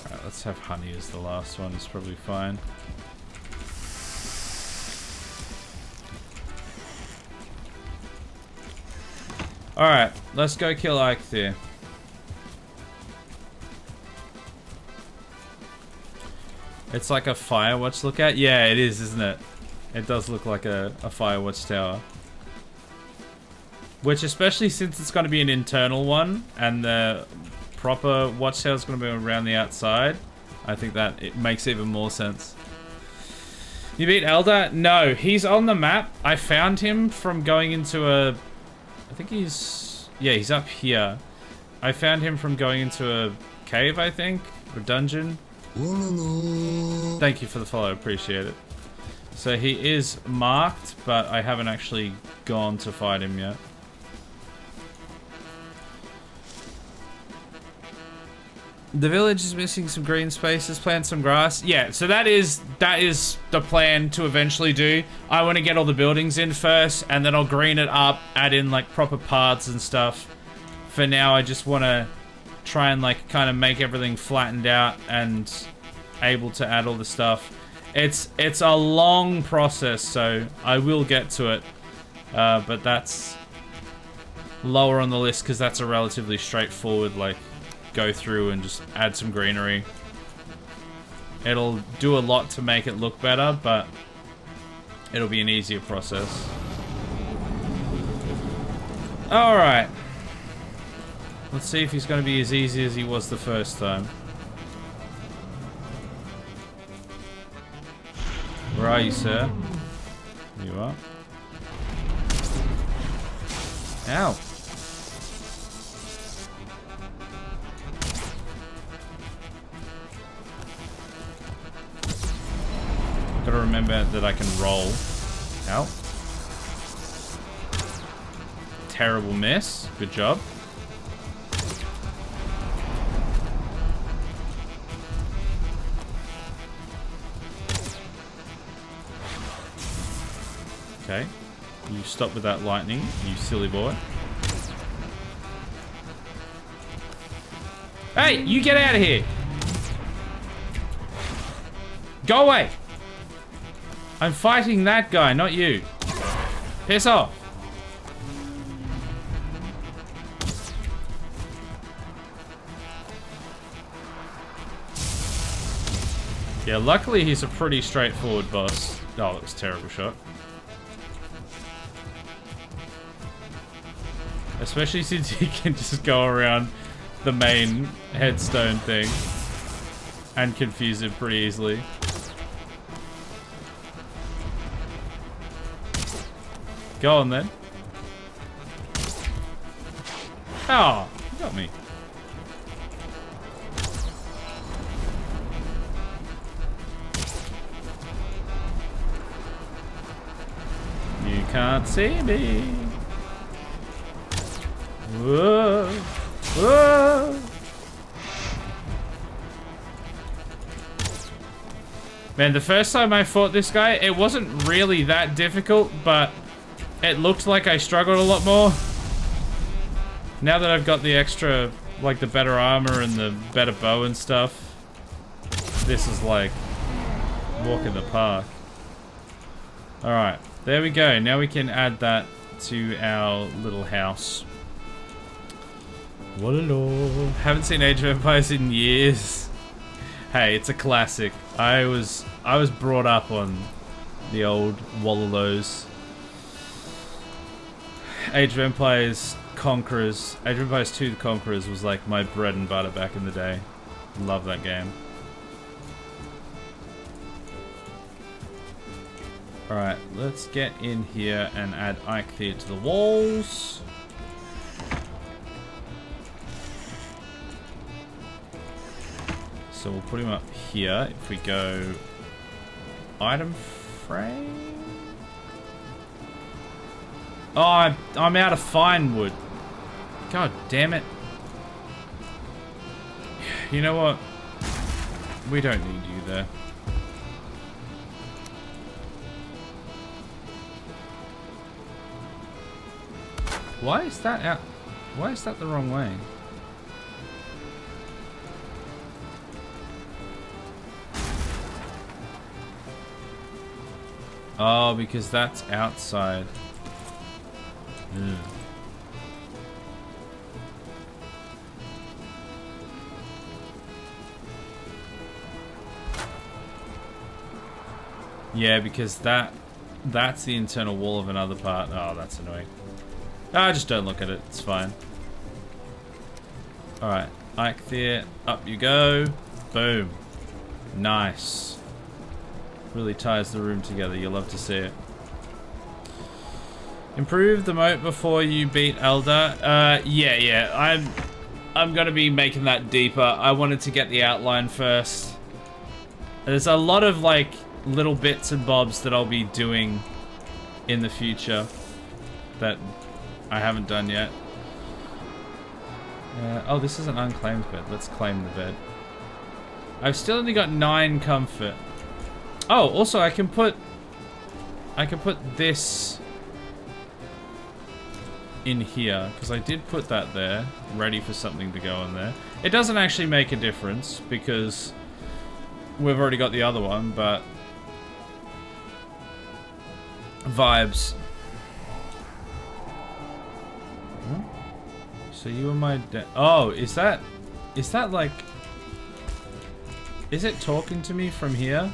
Alright, let's have honey as the last one. It's probably fine. Alright, let's go kill Eikthyr. It's like a Firewatch look at? Yeah, it is, isn't it? It does look like a Firewatch tower. Which, especially since it's going to be an internal one, and the proper watchtower is going to be around the outside, I think that it makes even more sense. You beat Elder? No, he's on the map. I found him from going into a... I think he's... Yeah, he's up here. I found him from going into a cave, I think, or dungeon. Thank you for the follow, appreciate it. So he is marked, but I haven't actually gone to fight him yet. The village is missing some green spaces, plant some grass. Yeah, so that is the plan to eventually do. I want to get all the buildings in first, and then I'll green it up, add in like proper paths and stuff. For now, I just want to try and like kind of make everything flattened out and able to add all the stuff. It's a long process, so I will get to it, but that's lower on the list because that's a relatively straightforward like go through and just add some greenery. It'll do a lot to make it look better, but it'll be an easier process. Alright. Let's see if he's going to be as easy as he was the first time. Where are you, sir? You are. Ow. Gotta remember that I can roll. Ow. Terrible miss. Good job. Okay. You stop with that lightning, you silly boy. Hey, you get out of here. Go away. I'm fighting that guy, not you. Piss off. Yeah, luckily he's a pretty straightforward boss. Oh, that was a terrible shot. Especially since he can just go around the main headstone thing and confuse it pretty easily. Go on then. Oh, you got me. You can't see me. Whoa. Whoa. Man, the first time I fought this guy, it wasn't really that difficult, but it looked like I struggled a lot more. Now that I've got the extra, like the better armor and the better bow and stuff, this is like walk in the park. Alright, there we go. Now we can add that to our little house. Walalo. Haven't seen Age of Empires in years. Hey, it's a classic. I was brought up on the old Wallalos. Age of Empires Conquerors. Age of Empires 2 The Conquerors was like my bread and butter back in the day. Love that game. Alright, let's get in here and add Eikthyr to the walls. So we'll put him up here. If we go item frame. Oh, I'm out of fine wood. God damn it. You know what? We don't need you there. Why is that out? Why is that the wrong way? Oh, because that's outside. Mm. Yeah, because that's the internal wall of another part. Oh, that's annoying. Ah, just don't look at it. It's fine. Alright. Eikthyr, up you go. Boom. Nice. Really ties the room together. You'll love to see it. Improve the moat before you beat Elder. Yeah. I'm gonna be making that deeper. I wanted to get the outline first. There's a lot of like little bits and bobs that I'll be doing in the future that I haven't done yet. Oh, this is an unclaimed bed. Let's claim the bed. I've still only got 9 comfort. Oh, also I can put this in here because I did put that there, ready for something to go in there. It doesn't actually make a difference because we've already got the other one, but vibes. So you and my oh, is that like, is it talking to me from here?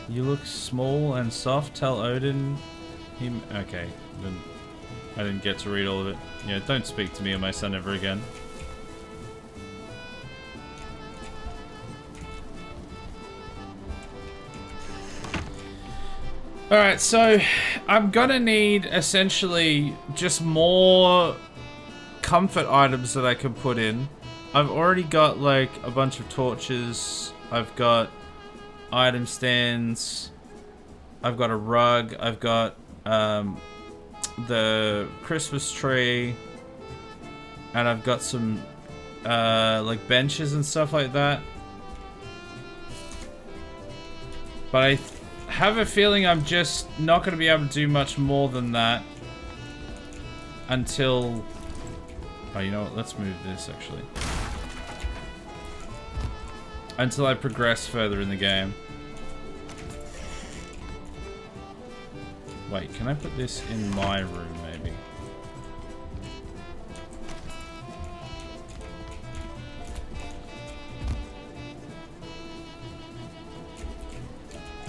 You look small and soft, tell Odin him. Okay, then I didn't get to read all of it. Yeah, don't speak to me or my son ever again. Alright, so I'm gonna need essentially just more comfort items that I can put in. I've already got like a bunch of torches. I've got item stands. I've got a rug. I've got the Christmas tree. And I've got some like benches and stuff like that. But I have a feeling I'm just not going to be able to do much more than that until... Oh, you know what? Let's move this, actually. Until I progress further in the game. Wait, can I put this in my room, maybe?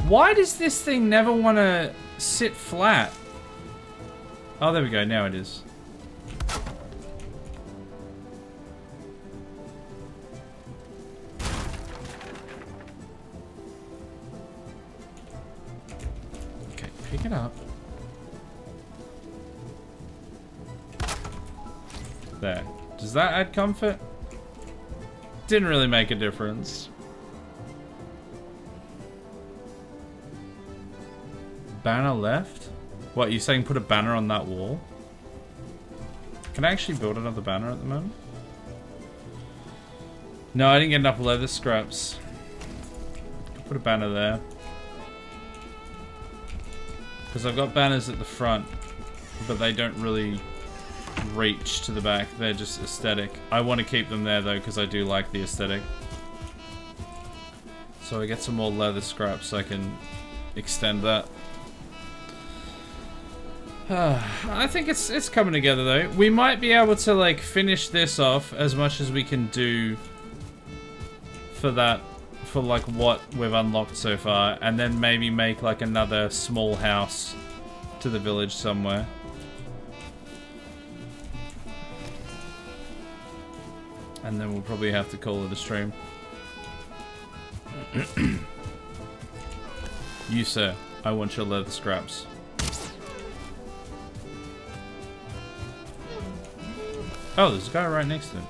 Why does this thing never want to sit flat? Oh, there we go. Now it is. Okay, pick it up. There. Does that add comfort? Didn't really make a difference. Banner left? What, you saying put a banner on that wall? Can I actually build another banner at the moment? No, I didn't get enough leather scraps. Put a banner there. Because I've got banners at the front, but they don't really reach to the back. They're just aesthetic. I want to keep them there though, because I do like the aesthetic. So I get some more leather scraps so I can extend that. I think it's coming together though. We might be able to like finish this off as much as we can do for that, for like what we've unlocked so far, and then maybe make like another small house to the village somewhere. And then we'll probably have to call it a stream. You sir, I want your leather scraps. Oh, there's a guy right next to him.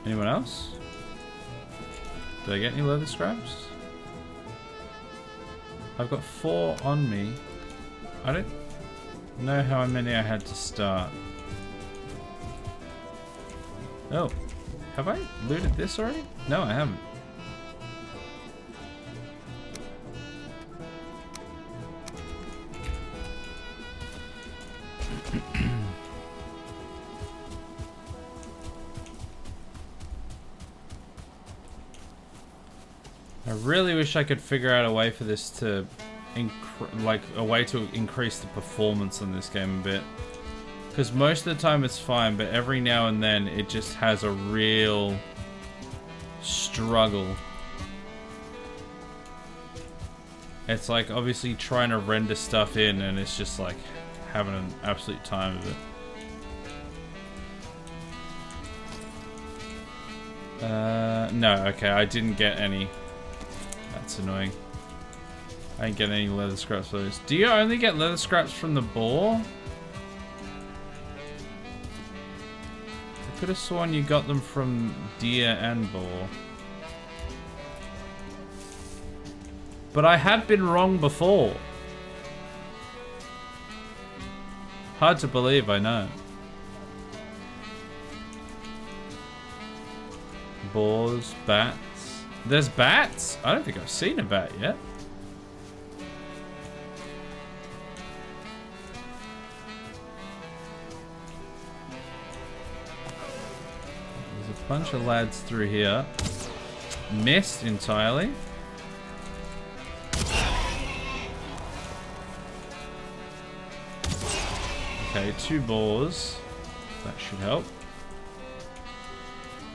Anyone else? Did I get any leather scraps? I've got 4 on me. I don't know how many I had to start. Oh, have I looted this already? No, I haven't. I really wish I could figure out a way for this to, like a way to increase the performance in this game a bit. Because most of the time it's fine, but every now and then it just has a real struggle. It's like obviously trying to render stuff in and it's just like having an absolute time of it. No, okay, I didn't get any. That's annoying. I didn't get any leather scraps for those. Do you only get leather scraps from the boar? I could have sworn you got them from deer and boar. But I have been wrong before. Hard to believe, I know. Boars, bats. There's bats? I don't think I've seen a bat yet. There's a bunch of lads through here. Missed entirely. Okay, 2 boars. That should help.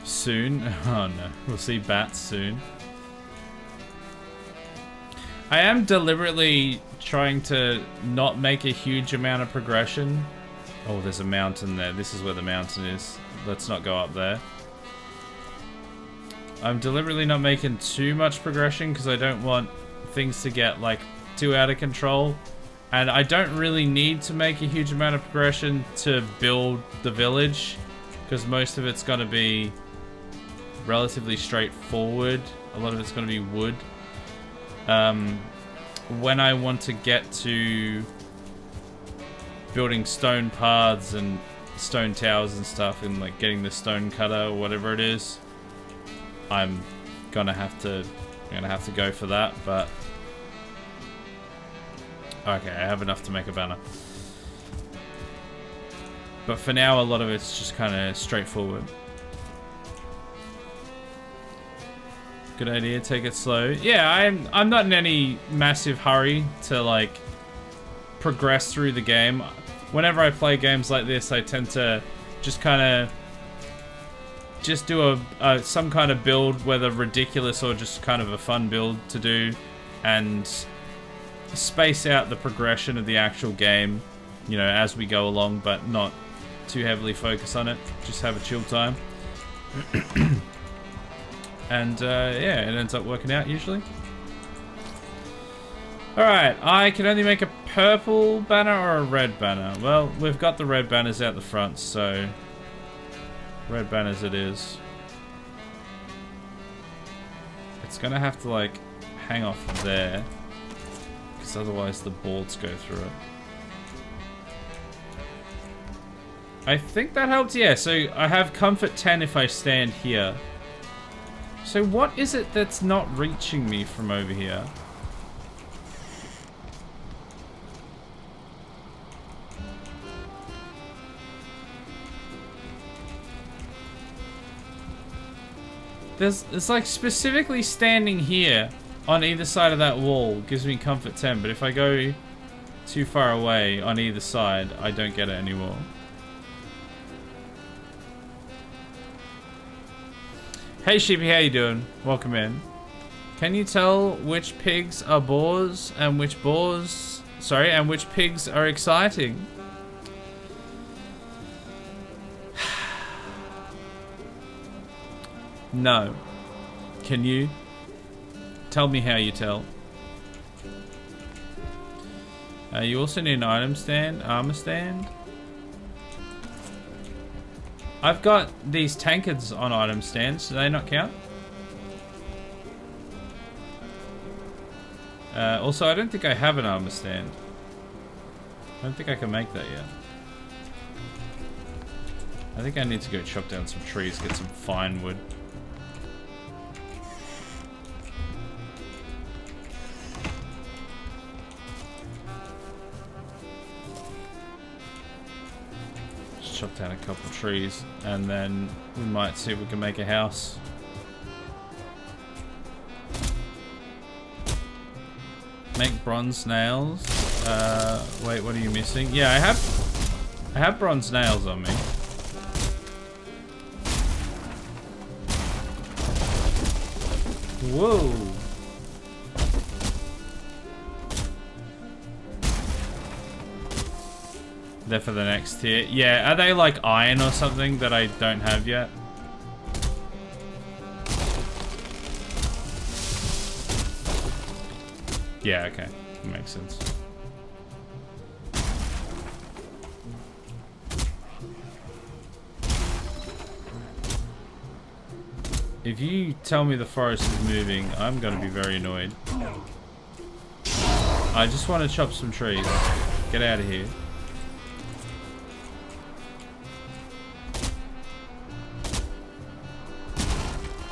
Soon. Oh no, we'll see bats soon. I am deliberately trying to not make a huge amount of progression. Oh, there's a mountain there. This is where the mountain is. Let's not go up there. I'm deliberately not making too much progression because I don't want things to get like too out of control. And I don't really need to make a huge amount of progression to build the village because most of it's going to be relatively straightforward. A lot of it's going to be wood. When I want to get to building stone paths and stone towers and stuff and like getting the stone cutter or whatever it is, I'm gonna have to go for that, but okay, I have enough to make a banner. But for now, a lot of it's just kind of straightforward. Good idea, take it slow. Yeah, I'm not in any massive hurry to like progress through the game. Whenever I play games like this, I tend to just kind of just do some kind of build, whether ridiculous or just kind of a fun build to do, and space out the progression of the actual game, you know, as we go along, but not too heavily focus on it. Just have a chill time. And yeah, it ends up working out usually. Alright, I can only make a purple banner or a red banner. Well, we've got the red banners out the front, so red banners it is. It's gonna have to like hang off there, because otherwise the boards go through it. I think that helped, yeah. So I have comfort 10 if I stand here. So what is it that's not reaching me from over here? It's like specifically standing here on either side of that wall gives me comfort 10, but if I go too far away on either side, I don't get it anymore. Hey Sheepy, how you doing? Welcome in. Can you tell which pigs are boars and which pigs are exciting? No. Can you? Tell me how you tell. You also need an item stand, armor stand. I've got these tankards on item stands. Do they not count? Also, I don't think I have an armor stand. I don't think I can make that yet. I think I need to go chop down some trees, get some fine wood. Chop down a couple trees, and then we might see if we can make a house. Make bronze nails. Wait, what are you missing? Yeah, I have bronze nails on me. Whoa. They're for the next tier. Yeah, are they like iron or something that I don't have yet? Yeah, okay. That makes sense. If you tell me the forest is moving, I'm gonna be very annoyed. I just want to chop some trees. Get out of here.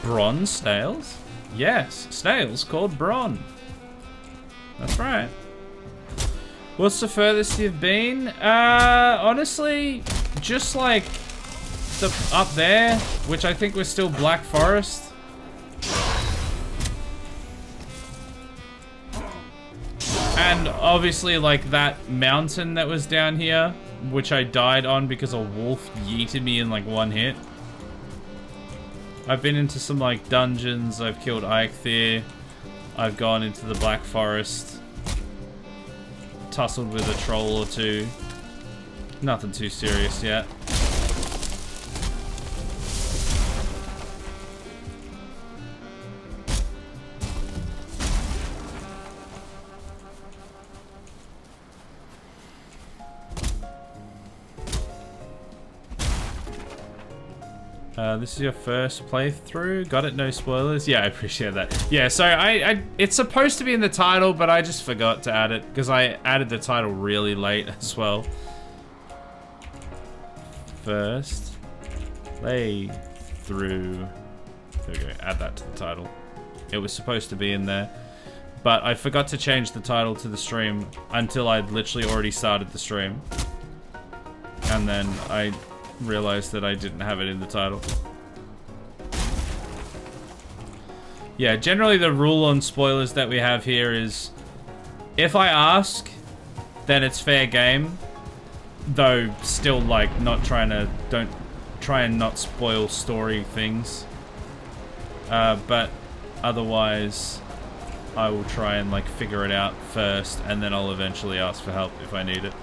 Bronze snails? Yes, snails called Bron. That's right. What's the furthest you've been? Honestly, just like up there, which I think was still Black Forest. And obviously like that mountain that was down here, which I died on because a wolf yeeted me in like one hit. I've been into some like dungeons, I've killed Eikthyr, I've gone into the Black Forest, tussled with a troll or two. Nothing too serious yet. This is your first playthrough? Got it, no spoilers? Yeah, I appreciate that. Yeah, so it's supposed to be in the title, but I just forgot to add it because I added the title really late as well. First playthrough. There we go, add that to the title. It was supposed to be in there, but I forgot to change the title to the stream until I'd literally already started the stream. And then I realized that I didn't have it in the title. Yeah, generally the rule on spoilers that we have here is if I ask, then it's fair game. Though still like don't try and not spoil story things. But otherwise I will try and like figure it out first and then I'll eventually ask for help if I need it.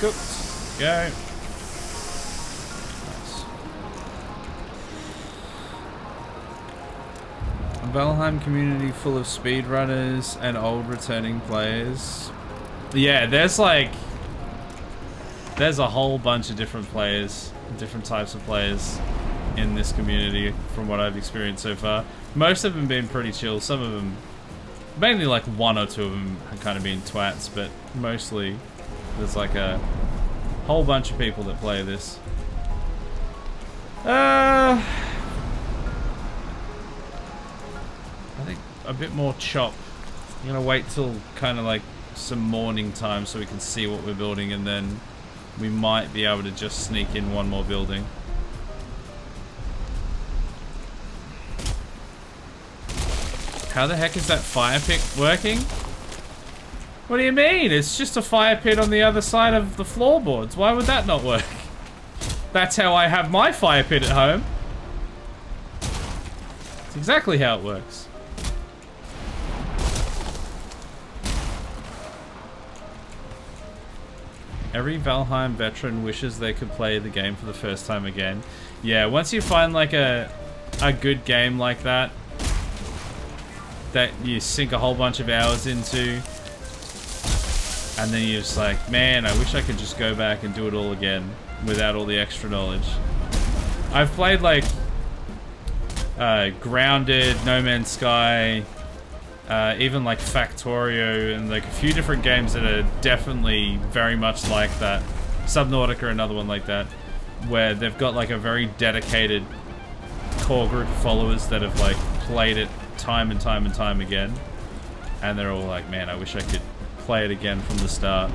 Cooked. Go. Nice. A Valheim community full of speedrunners and old returning players. Yeah, there's a whole bunch of different players, different types of players in this community from what I've experienced so far. Most of them been pretty chill. Some of them, mainly like one or two of them have kind of been twats, but mostly there's like a whole bunch of people that play this. I think a bit more chop. I'm gonna wait till kind of like some morning time so we can see what we're building, and then we might be able to just sneak in one more building. How the heck is that fire pit working? What do you mean? It's just a fire pit on the other side of the floorboards. Why would that not work? That's how I have my fire pit at home. It's exactly how it works. Every Valheim veteran wishes they could play the game for the first time again. Yeah, once you find like a good game like that you sink a whole bunch of hours into, and then you're just like, man, I wish I could just go back and do it all again without all the extra knowledge. I've played like Grounded, No Man's Sky, even like Factorio, and like a few different games that are definitely very much like that. Subnautica, another one like that, where they've got like a very dedicated core group of followers that have like played it time and time and time again, and they're all like, man, I wish I could play it again from the start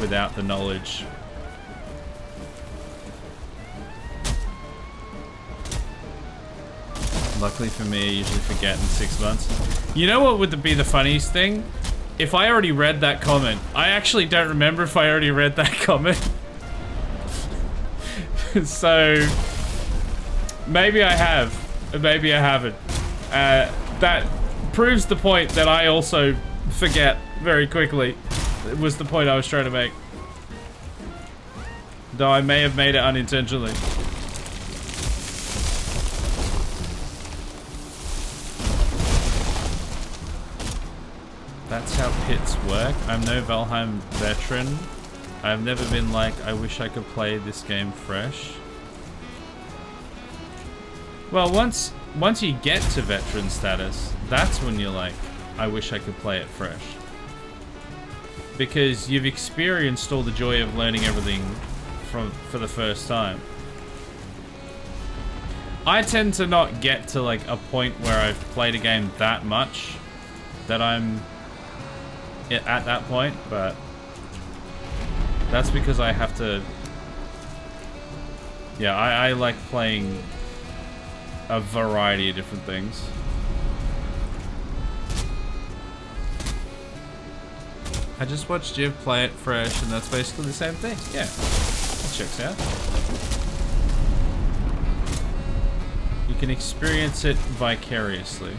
without the knowledge. Luckily for me, I usually forget in 6 months. You know what would be the funniest thing? If I already read that comment. I actually don't remember if I already read that comment. So, maybe I have. Maybe I haven't. That proves the point that I also forget very quickly. It was the point I was trying to make. Though I may have made it unintentionally. That's how pits work. I'm no Valheim veteran. I've never been like, I wish I could play this game fresh. Well, once you get to veteran status, that's when you're like, I wish I could play it fresh. Because you've experienced all the joy of learning everything for the first time. I tend to not get to like a point where I've played a game that much that I'm at that point, but that's because I have to. Yeah, I like playing a variety of different things. I just watched Jiv play it fresh, and that's basically the same thing. Yeah, that checks out. You can experience it vicariously.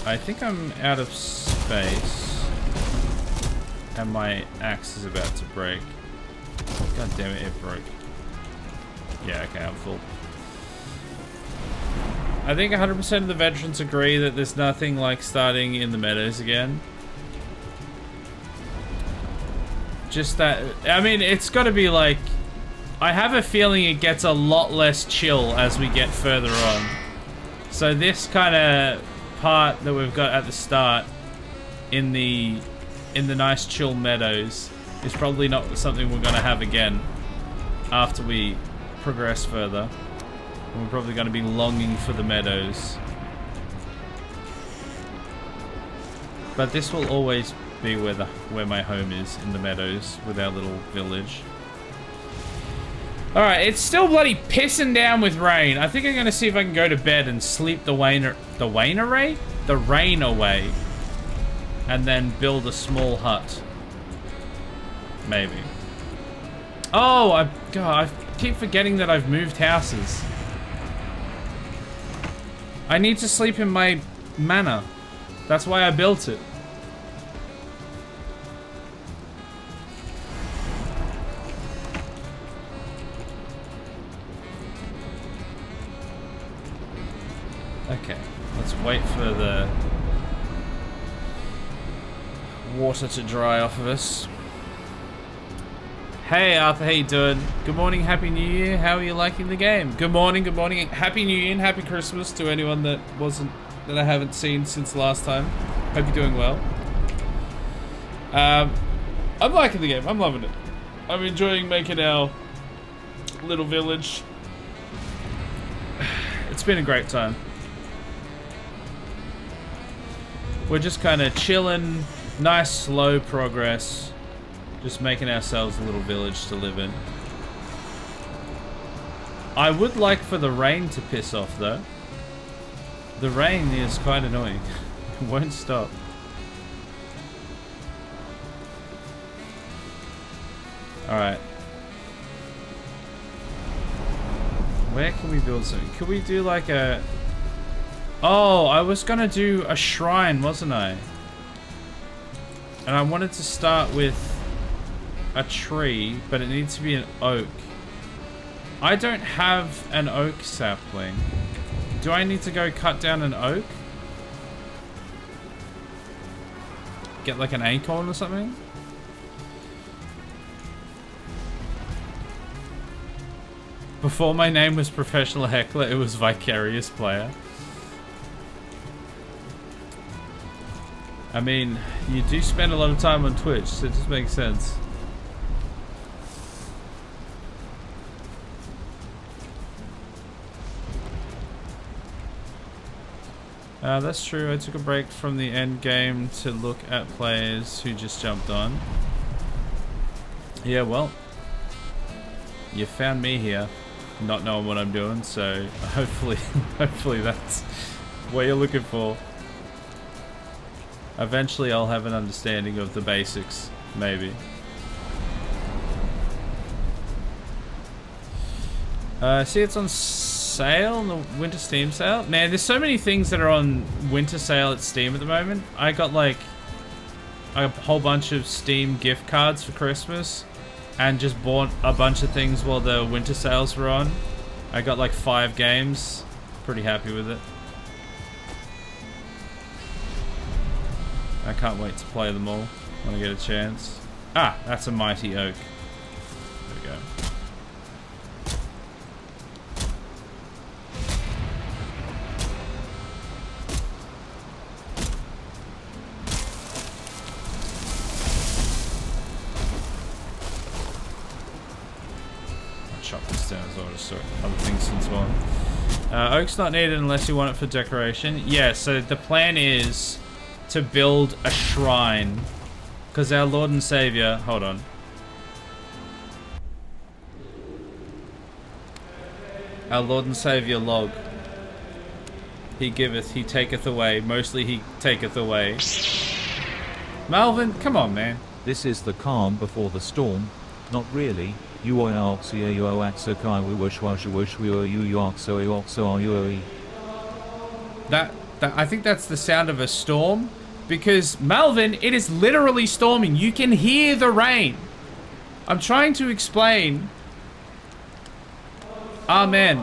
I think I'm out of space, and my axe is about to break. God damn it, it broke. Yeah, okay, I'm full. I think 100% of the veterans agree that there's nothing like starting in the meadows again. Just that, I mean, it's got to be like, I have a feeling it gets a lot less chill as we get further on. So this kind of part that we've got at the start in the nice chill meadows is probably not something we're going to have again after we progress further. We're probably going to be longing for the meadows. But this will always be where my home is, in the meadows with our little village. Alright, it's still bloody pissing down with rain. I think I'm going to see if I can go to bed and sleep the rain away. And then build a small hut. Maybe. Oh, God, I keep forgetting that I've moved houses. I need to sleep in my manor. That's why I built it. Okay, let's wait for the water to dry off of us. Hey Arthur, how you doing? Good morning, Happy New Year. How are you liking the game? Good morning, Happy New Year and Happy Christmas to anyone that I haven't seen since last time. Hope you're doing well. I'm liking the game, I'm loving it. I'm enjoying making our little village. It's been a great time. We're just kind of chilling, nice slow progress. Just making ourselves a little village to live in. I would like for the rain to piss off though. The rain is quite annoying. It won't stop. Alright. Where can we build something? Could we do like a... Oh, I was gonna do a shrine, wasn't I? And I wanted to start with a tree, but it needs to be an oak. I don't have an oak sapling. Do I need to go cut down an oak? Get like an acorn or something? Before my name was Professional Heckler, it was Vicarious Player. I mean, you do spend a lot of time on Twitch, so it just makes sense. That's true. I took a break from the end game to look at players who just jumped on. Yeah, well, you found me here. not knowing what I'm doing, so hopefully that's what you're looking for. Eventually I'll have an understanding of the basics, maybe. See, it's on sale, the winter Steam sale. Man, there's so many things that are on winter sale at Steam at the moment. I got like a whole bunch of Steam gift cards for Christmas and just bought a bunch of things while the winter sales were on. I got like 5 games. Pretty happy with it. I can't wait to play them all when I get a chance. Ah, that's a mighty oak. There we go. I'll chop this down as well, just so other things can spawn. Oak's not needed unless you want it for decoration. Yeah, so the plan is to build a shrine, because our Lord and Savior, hold on. Our Lord and Savior log. He giveth, he taketh away. Mostly he taketh away. Malvin, come on, man. This is the calm before the storm. Not really. You are oxia you are axokai we wish we are you oxo are you. That I think that's the sound of a storm. Because, Malvin, it is literally storming. You can hear the rain. I'm trying to explain. Amen.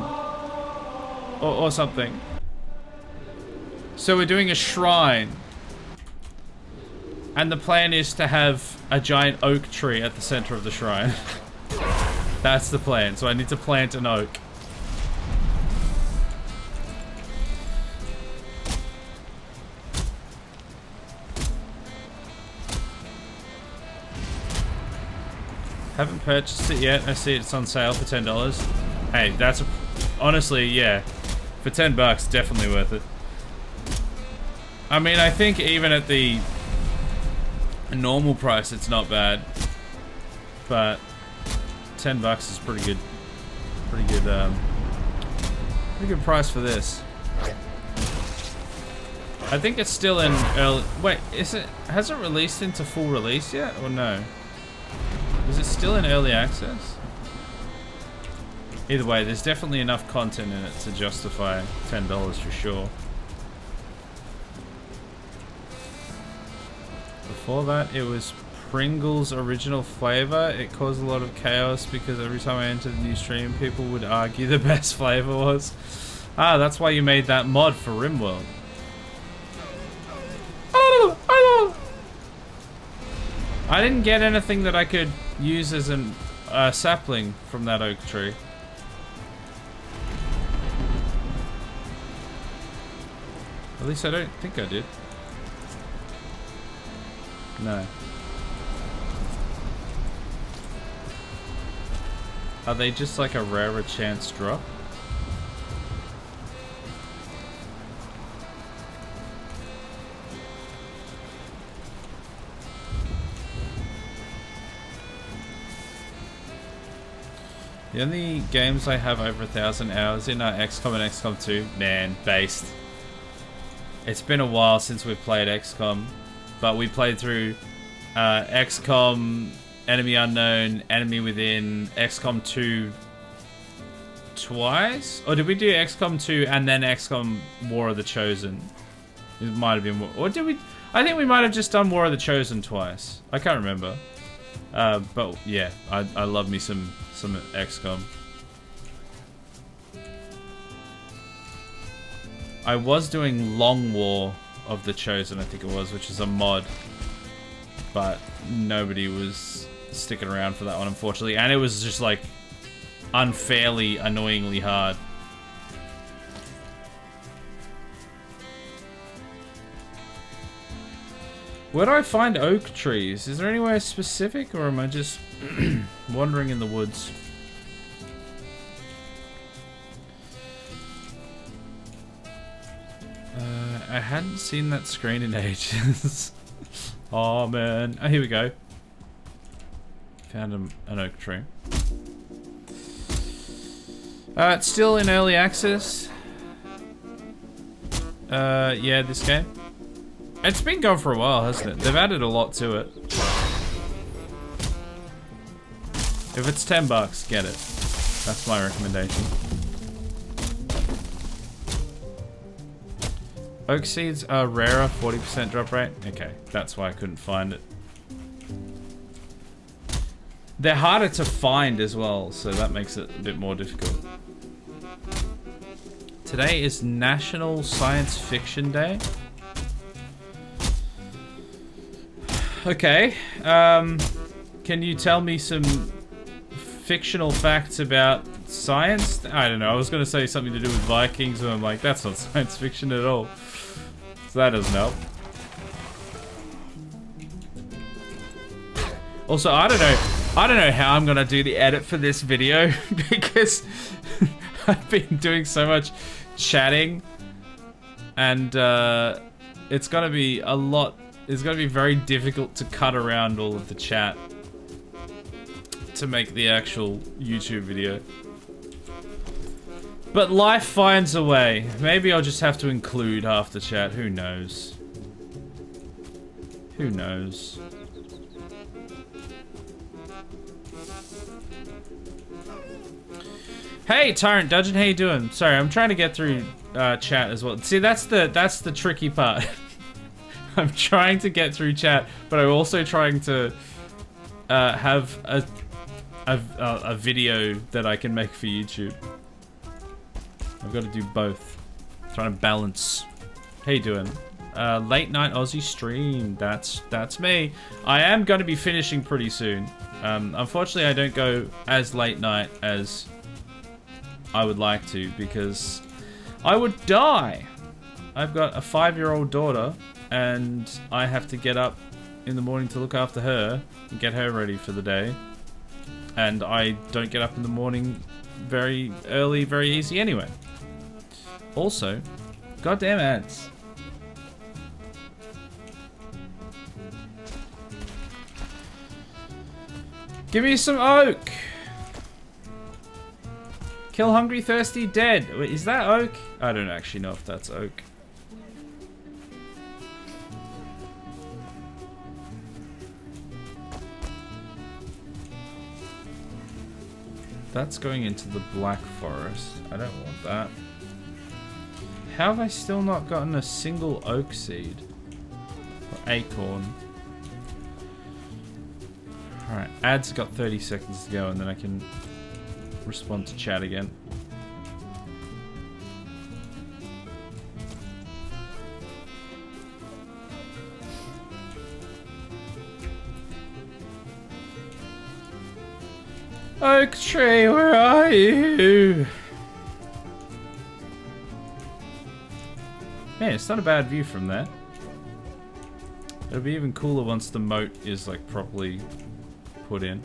Or something. So we're doing a shrine. And the plan is to have a giant oak tree at the center of the shrine. That's the plan. So I need to plant an oak. Haven't purchased it yet. I see it's on sale for $10. Hey, that's honestly, yeah, for $10, definitely worth it. I mean, I think even at the normal price, it's not bad, but $10 is pretty good. Pretty good price for this. I think it's still in early. Wait, has it released into full release yet, or no? Is it still in early access? Either way, there's definitely enough content in it to justify $10 for sure. Before that, it was Pringles original flavor. It caused a lot of chaos because every time I entered a new stream, people would argue the best flavor was. Ah, that's why you made that mod for RimWorld. I didn't get anything that I could use as a sapling from that oak tree. At least I don't think I did. No. Are they just like a rarer chance drop? The only games I have over 1,000 hours in are XCOM and XCOM 2. Man, based. It's been a while since we've played XCOM, but we played through XCOM, Enemy Unknown, Enemy Within, XCOM 2 twice? Or did we do XCOM 2 and then XCOM War of the Chosen? It might have been, or did we? I think we might have just done War of the Chosen twice. I can't remember. But yeah, I love me some XCOM. I was doing Long War of the Chosen, I think it was, which is a mod, but nobody was sticking around for that one, unfortunately, and it was just like unfairly, annoyingly hard. Where do I find oak trees? Is there anywhere specific, or am I just wandering in the woods? I hadn't seen that screen in ages. Oh man. Oh, here we go. Found an oak tree. It's still in early access. Yeah, this game. It's been going for a while, hasn't it? They've added a lot to it. If it's $10, get it. That's my recommendation. Oak seeds are rarer, 40% drop rate. Okay, that's why I couldn't find it. They're harder to find as well, so that makes it a bit more difficult. Today is National Science Fiction Day. Okay, can you tell me some fictional facts about science? I don't know, I was gonna say something to do with Vikings, and I'm like, that's not science fiction at all. So that doesn't help. Also, I don't know how I'm gonna do the edit for this video because I've been doing so much chatting, and it's gonna be a lot. It's gonna be very difficult to cut around all of the chat to make the actual YouTube video. But life finds a way. Maybe I'll just have to include half the chat. Who knows? Who knows? Hey, Tyrant Dungeon, how you doing? Sorry, I'm trying to get through chat as well. See, that's the tricky part. I'm trying to get through chat, but I'm also trying to have a video that I can make for YouTube. I've got to do both. I'm trying to balance. How you doing? Late night Aussie stream. That's me. I am going to be finishing pretty soon. Unfortunately, I don't go as late night as I would like to because I would die. I've got a 5-year-old daughter and I have to get up in the morning to look after her and get her ready for the day. And I don't get up in the morning very early, very easy anyway. Also, goddamn ads. Give me some oak. Kill hungry, thirsty, dead. Wait, is that oak? I don't actually know if that's oak. That's going into the Black Forest. I don't want that. How have I still not gotten a single oak seed? Or acorn. Alright, ads got 30 seconds to go and then I can respond to chat again. Oak tree, where are you? Man, it's not a bad view from there. It'll be even cooler once the moat is like properly put in.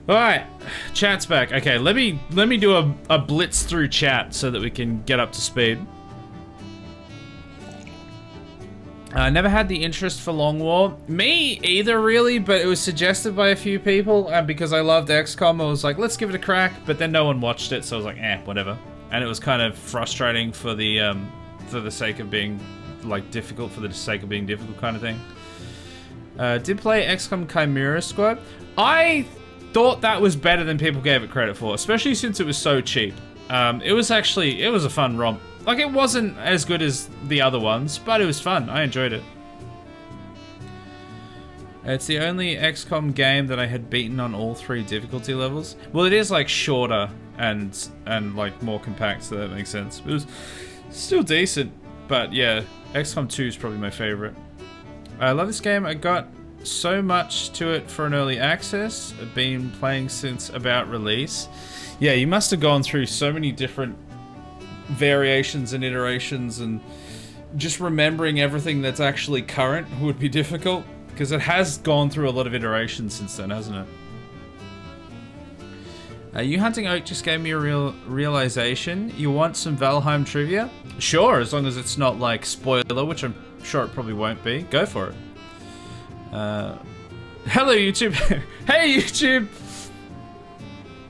Alright, chat's back. Okay, let me do a blitz through chat so that we can get up to speed. I never had the interest for Long War. Me either, really, but it was suggested by a few people, and because I loved XCOM, I was like, let's give it a crack, but then no one watched it, so I was like, eh, whatever. And it was kind of frustrating for the sake of being, like, difficult, for the sake of being difficult kind of thing. Did play XCOM Chimera Squad. I thought that was better than people gave it credit for, especially since it was so cheap. It was a fun romp. Like, it wasn't as good as the other ones, but it was fun. I enjoyed it. It's the only XCOM game that I had beaten on all 3 difficulty levels. Well, it is, like, shorter and like, more compact, so that makes sense. It was still decent, but yeah, XCOM 2 is probably my favorite. I love this game. I got so much to it for an early access. I've been playing since about release. Yeah, you must have gone through so many different variations and iterations, and just remembering everything that's actually current would be difficult because it has gone through a lot of iterations since then, hasn't it? You hunting oak just gave me a realization. You want some Valheim trivia? Sure, as long as it's not like spoiler, which I'm sure it probably won't be. Go for it. Hello, YouTube. Hey, YouTube.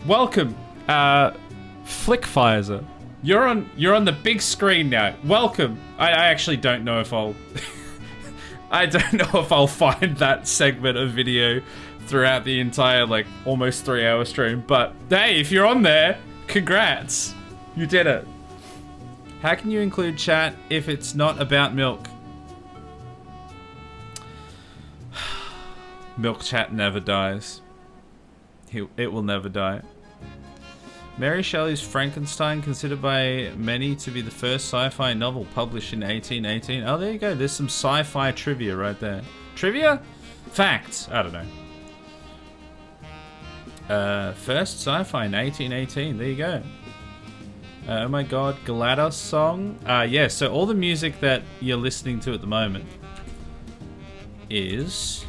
Welcome, Flickfizer. You're on the big screen now. Welcome. I actually don't know if I'll I don't know if I'll find that segment of video throughout the entire like almost 3-hour stream, but hey, if you're on there, congrats. You did it. How can you include chat if it's not about milk? Milk chat never dies. It will never die. Mary Shelley's Frankenstein, considered by many to be the first sci-fi novel published in 1818. Oh, there you go. There's some sci-fi trivia right there. Trivia? Facts. I don't know. First sci-fi in 1818. There you go. Oh my god, GLaDOS song. Yeah, so all the music that you're listening to at the moment is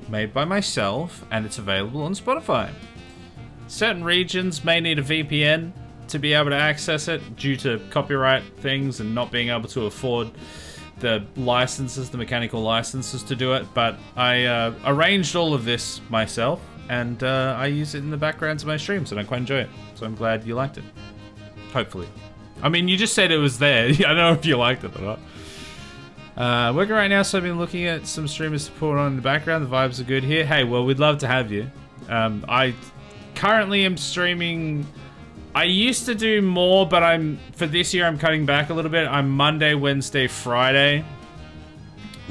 made by myself, and it's available on Spotify. Certain regions may need a VPN to be able to access it due to copyright things and not being able to afford the licenses, the mechanical licenses to do it, but I arranged all of this myself, and I use it in the backgrounds of my streams, and I quite enjoy it. So I'm glad you liked it. Hopefully. I mean, you just said it was there. I don't know if you liked it or not. Working right now, so I've been looking at some streamers to put on in the background. The vibes are good here. Hey, well, we'd love to have you. I currently am streaming. I used to do more, but for this year I'm cutting back a little bit. I'm Monday, Wednesday, Friday.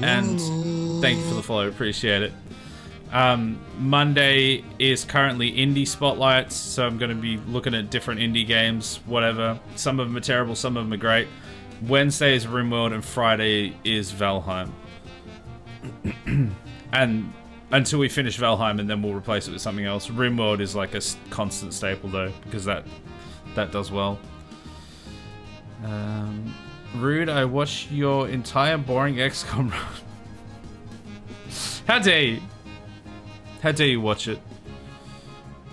And thank you for the follow, appreciate it. Monday is currently indie spotlights, so I'm going to be looking at different indie games, whatever. Some of them are terrible, some of them are great. Wednesday is RimWorld, and Friday is Valheim. And until we finish Valheim, and then we'll replace it with something else. RimWorld is like a constant staple though, because that does well. Rude, I watched your entire boring XCOM run. How dare you? How dare you watch it?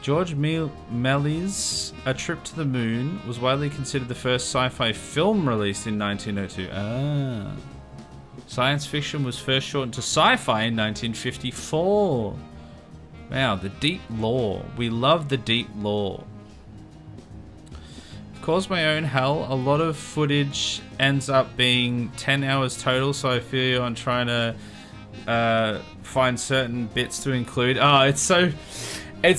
George Melly's A Trip to the Moon was widely considered the first sci-fi film released in 1902. Ah. Science fiction was first shortened to sci-fi in 1954. Wow, the deep lore. We love the deep lore. Caused my own hell. A lot of footage ends up being 10 hours total, so I feel you on trying to find certain bits to include. Oh, it's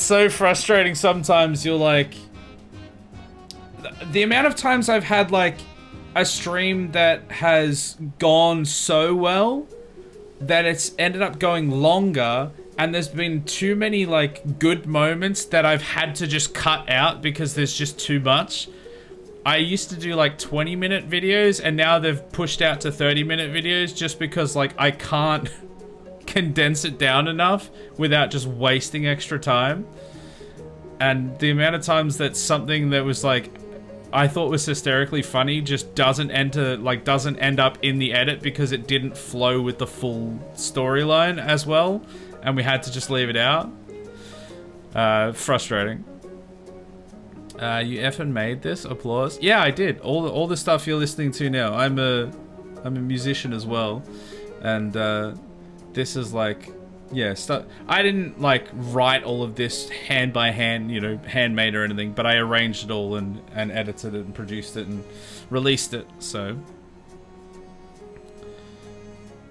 so frustrating sometimes. You're like, the amount of times I've had like a stream that has gone so well that it's ended up going longer, and there's been too many like good moments that I've had to just cut out because there's just too much. I used to do like 20-minute videos, and now they've pushed out to 30-minute videos just because like I can't condense it down enough without just wasting extra time. And the amount of times that something that was like I thought was hysterically funny just doesn't end up in the edit because it didn't flow with the full storyline as well, and we had to just leave it out. Frustrating. You effing made this? Applause. Yeah, I did. All the stuff you're listening to now. I'm a musician as well, and this is like, yeah, stuff. I didn't like write all of this hand by hand, you know, handmade or anything, but I arranged it all and edited it and produced it and released it. So,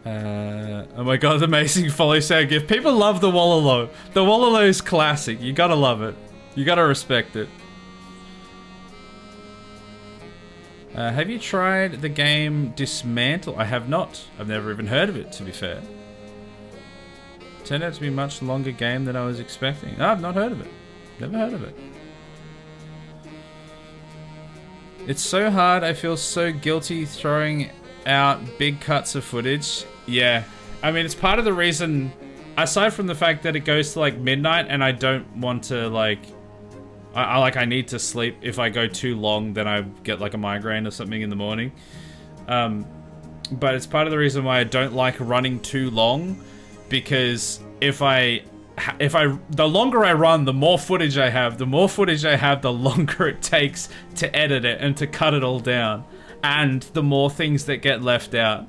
oh my god, amazing follow sound gift. People love the Wololo. The Wololo is classic. You gotta love it. You gotta respect it. Have you tried the game Dismantle? I have not. I've never even heard of it, to be fair. Turned out to be a much longer game than I was expecting. No, I've not heard of it. Never heard of it. It's so hard. I feel so guilty throwing out big cuts of footage. Yeah. I mean, it's part of the reason, aside from the fact that it goes to like midnight and I don't want to like, I need to sleep. If I go too long, then I get like a migraine or something in the morning. But it's part of the reason why I don't like running too long, because if the longer I run, the more footage I have. The more footage I have, the longer it takes to edit it and to cut it all down, and the more things that get left out.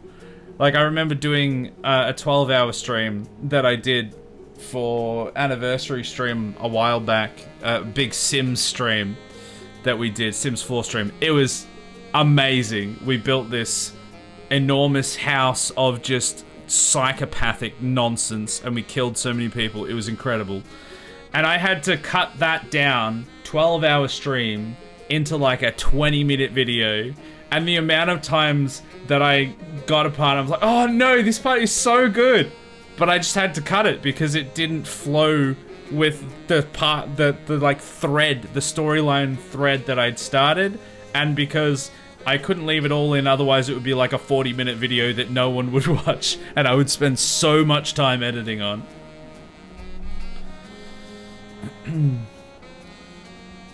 Like, I remember doing a 12-hour stream that I did for anniversary stream a while back. A big Sims stream that we did, Sims 4 stream. It was amazing. We built this enormous house of just psychopathic nonsense, and we killed so many people. It was incredible. And I had to cut that down, 12-hour stream, into like a 20-minute video. And the amount of times that I got a part, I was like, oh no, this part is so good. But I just had to cut it because it didn't flow with the part, the like thread, the storyline thread that I'd started. And because I couldn't leave it all in, otherwise it would be like a 40-minute video that no one would watch. And I would spend so much time editing on.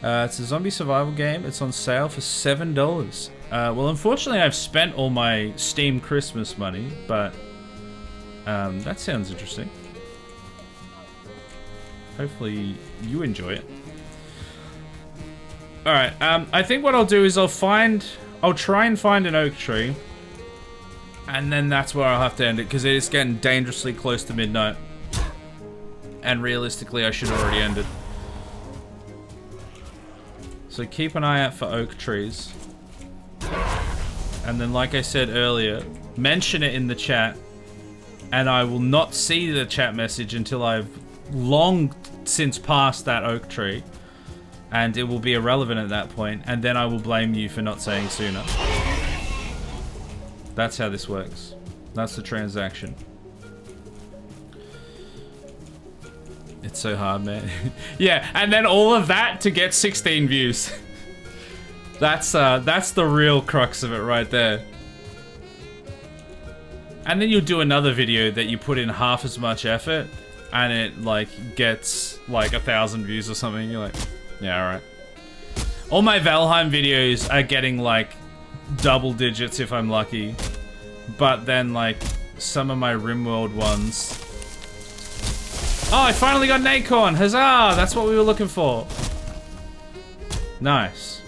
It's a zombie survival game. It's on sale for $7. Well, unfortunately, I've spent all my Steam Christmas money, but that sounds interesting. Hopefully, you enjoy it. All right. I think what I'll do is I'll try and find an oak tree, and then that's where I'll have to end it because it is getting dangerously close to midnight, and realistically, I should already end it. So keep an eye out for oak trees. And then, like I said earlier, mention it in the chat, and I will not see the chat message until I've long since passed that oak tree, and it will be irrelevant at that point, and then I will blame you for not saying sooner. That's how this works. That's the transaction. It's so hard, man. Yeah, and then all of that to get 16 views. That's the real crux of it right there. And then you'll do another video that you put in half as much effort, and it like gets like 1,000 views or something. You're like, yeah, all right. All my Valheim videos are getting like double digits if I'm lucky, but then like some of my RimWorld ones. Oh, I finally got an acorn! Huzzah! That's what we were looking for. Nice.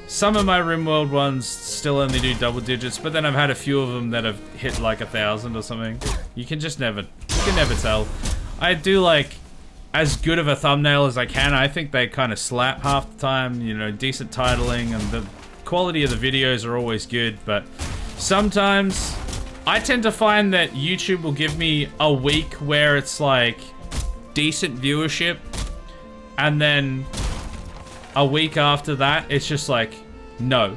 Some of my RimWorld ones still only do double digits, but then I've had a few of them that have hit like 1,000 or something. You can never tell. I do like as good of a thumbnail as I can. I think they kind of slap half the time, you know, decent titling, and the quality of the videos are always good, but sometimes I tend to find that YouTube will give me a week where it's like decent viewership, and then a week after that, it's just like, no,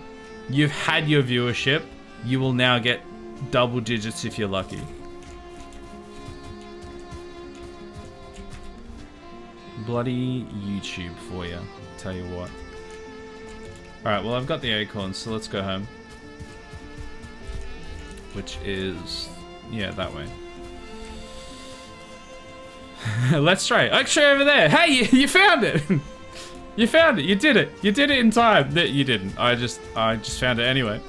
you've had your viewership. You will now get double digits if you're lucky. Bloody YouTube for you, tell you what. All right, well, I've got the acorns, so let's go home. Which is, yeah, that way. Let's try. Oak tree over there. Hey, you found it. You found it. You did it. You did it in time. You didn't. I just found it anyway.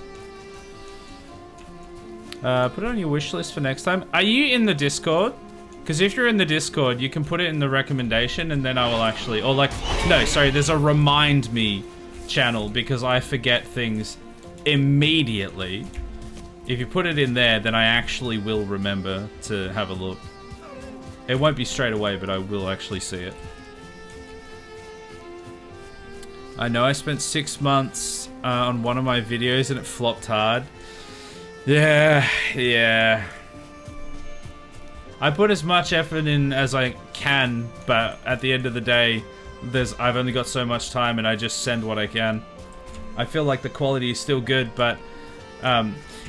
Put it on your wish list for next time. Are you in the Discord? Because if you're in the Discord, you can put it in the recommendation, and then I will actually, or like, no, sorry, there's a remind me channel because I forget things immediately. If you put it in there, then I actually will remember to have a look. It won't be straight away, but I will actually see it. I know I spent 6 months on one of my videos and it flopped hard. Yeah. I put as much effort in as I can, but at the end of the day, I've only got so much time and I just send what I can. I feel like the quality is still good, but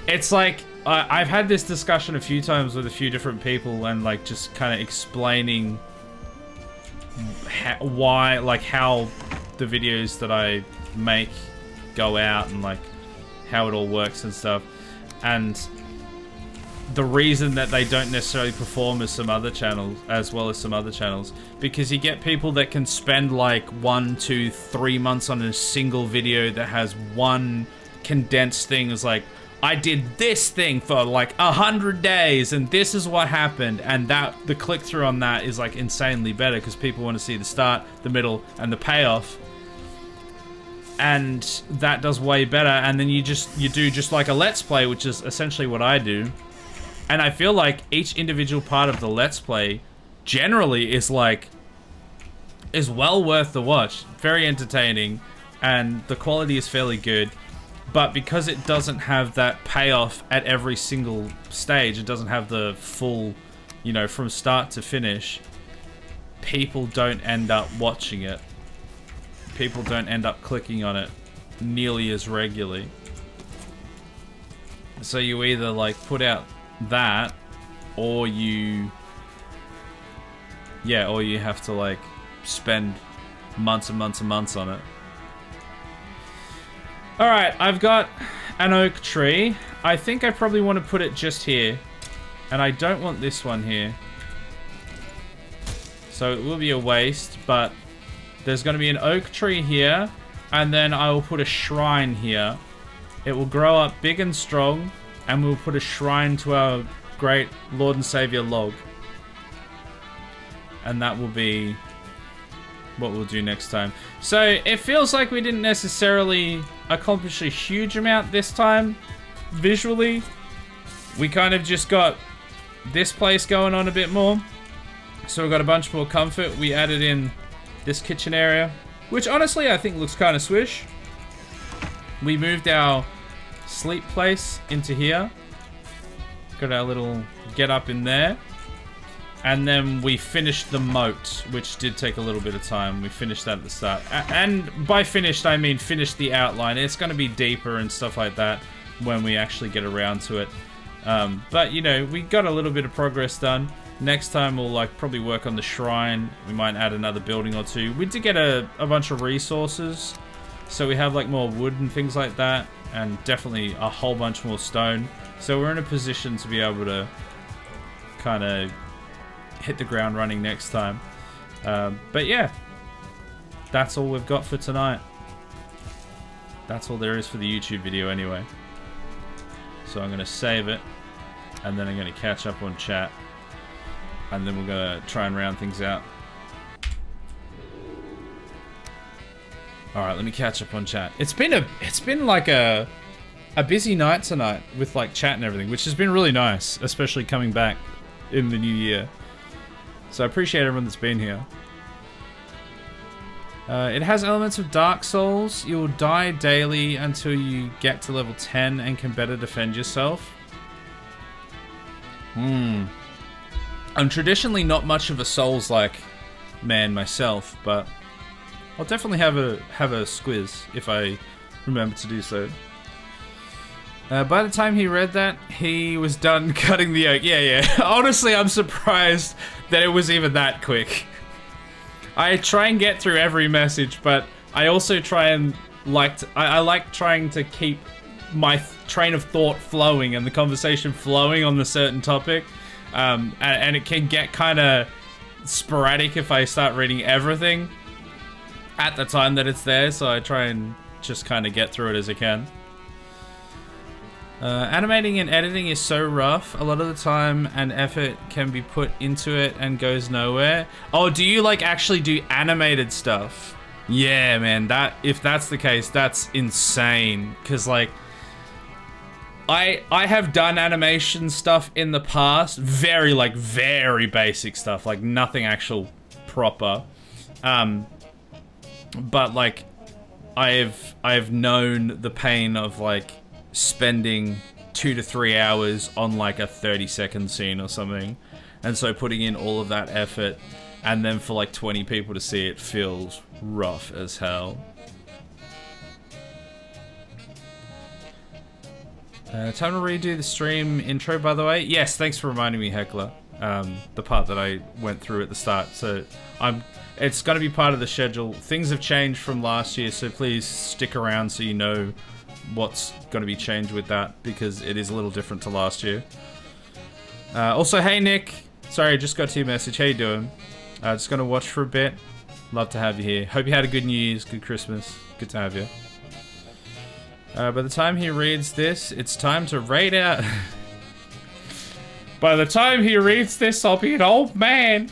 it's like I've had this discussion a few times with a few different people, and like just kind of explaining why, like how the videos that I make go out and like how it all works and stuff, and the reason that they don't necessarily perform as some other channels, as well as some other channels, because you get people that can spend like 1, 2, 3 months on a single video that has one condensed thing. Is like, I did this thing for like 100 days and this is what happened, and that the click-through on that is like insanely better because people want to see the start, the middle, and the payoff. and that does way better. And then you do just like a let's play, which is essentially what I do. And I feel like each individual part of the let's play generally is well worth the watch. Very entertaining, and the quality is fairly good. But because it doesn't have that payoff at every single stage, it doesn't have the full, you know, from start to finish, people don't end up watching it. People don't end up clicking on it nearly as regularly. So you either like put out that, or you have to like spend months and months and months on it. Alright, I've got an oak tree. I think I probably want to put it just here. And I don't want this one here. So it will be a waste, but there's going to be an oak tree here. And then I will put a shrine here. It will grow up big and strong. And we'll put a shrine to our great Lord and Savior log. And that will be what we'll do next time. So it feels like we didn't necessarily accomplish a huge amount this time visually. We kind of just got this place going on a bit more, so we got a bunch more comfort. We added in this kitchen area, which honestly I think looks kind of swish. We moved our sleep place into here, got our little get up in there. And then we finished the moat, which did take a little bit of time. We finished that at the start. And by finished, I mean finished the outline. It's going to be deeper and stuff like that when we actually get around to it. But, you know, we got a little bit of progress done. Next time, we'll like probably work on the shrine. We might add another building or two. We did get a bunch of resources. So we have like more wood and things like that. And definitely a whole bunch more stone. So we're in a position to be able to kind of hit the ground running next time. But yeah, that's all we've got for tonight. That's all there is for the YouTube video anyway. So I'm going to save it, and then I'm going to catch up on chat, and then we're going to try and round things out. Alright, let me catch up on chat. It's been like a busy night tonight with like chat and everything, which has been really nice, especially coming back in the new year. So I appreciate everyone that's been here. It has elements of Dark Souls. You will die daily until you get to level 10 and can better defend yourself. I'm traditionally not much of a Souls-like man myself, but I'll definitely have a squiz if I remember to do so. By the time he read that, he was done cutting the oak. Yeah. Honestly, I'm surprised that it was even that quick. I try and get through every message, but I also try and I like trying to keep my train of thought flowing and the conversation flowing on the certain topic. And it can get kind of sporadic if I start reading everything at the time that it's there, so I try and just kind of get through it as I can. Animating and editing is so rough. A lot of the time and effort can be put into it and goes nowhere. Oh, do you like actually do animated stuff? Yeah, man, if that's the case, that's insane. Cause like, I have done animation stuff in the past, very basic stuff, like nothing actual proper. But like, I've known the pain of like spending 2 to 3 hours on like a 30-second scene or something, and so putting in all of that effort and then for like 20 people to see it feels rough as hell. Time to redo the stream intro, by the way. Yes, thanks for reminding me, Heckler. The part that I went through at the start, so it's going to be part of the schedule. Things have changed from last year, so please stick around so you know what's going to be changed with that, because it is a little different to last year. Also, hey Nick, sorry, I just got to your message. How you doing? Just going to watch for a bit. Love to have you here. Hope you had a good New Year's, good Christmas. Good to have you. By the time he reads this, it's time to raid out. By the time he reads this, I'll be an old man.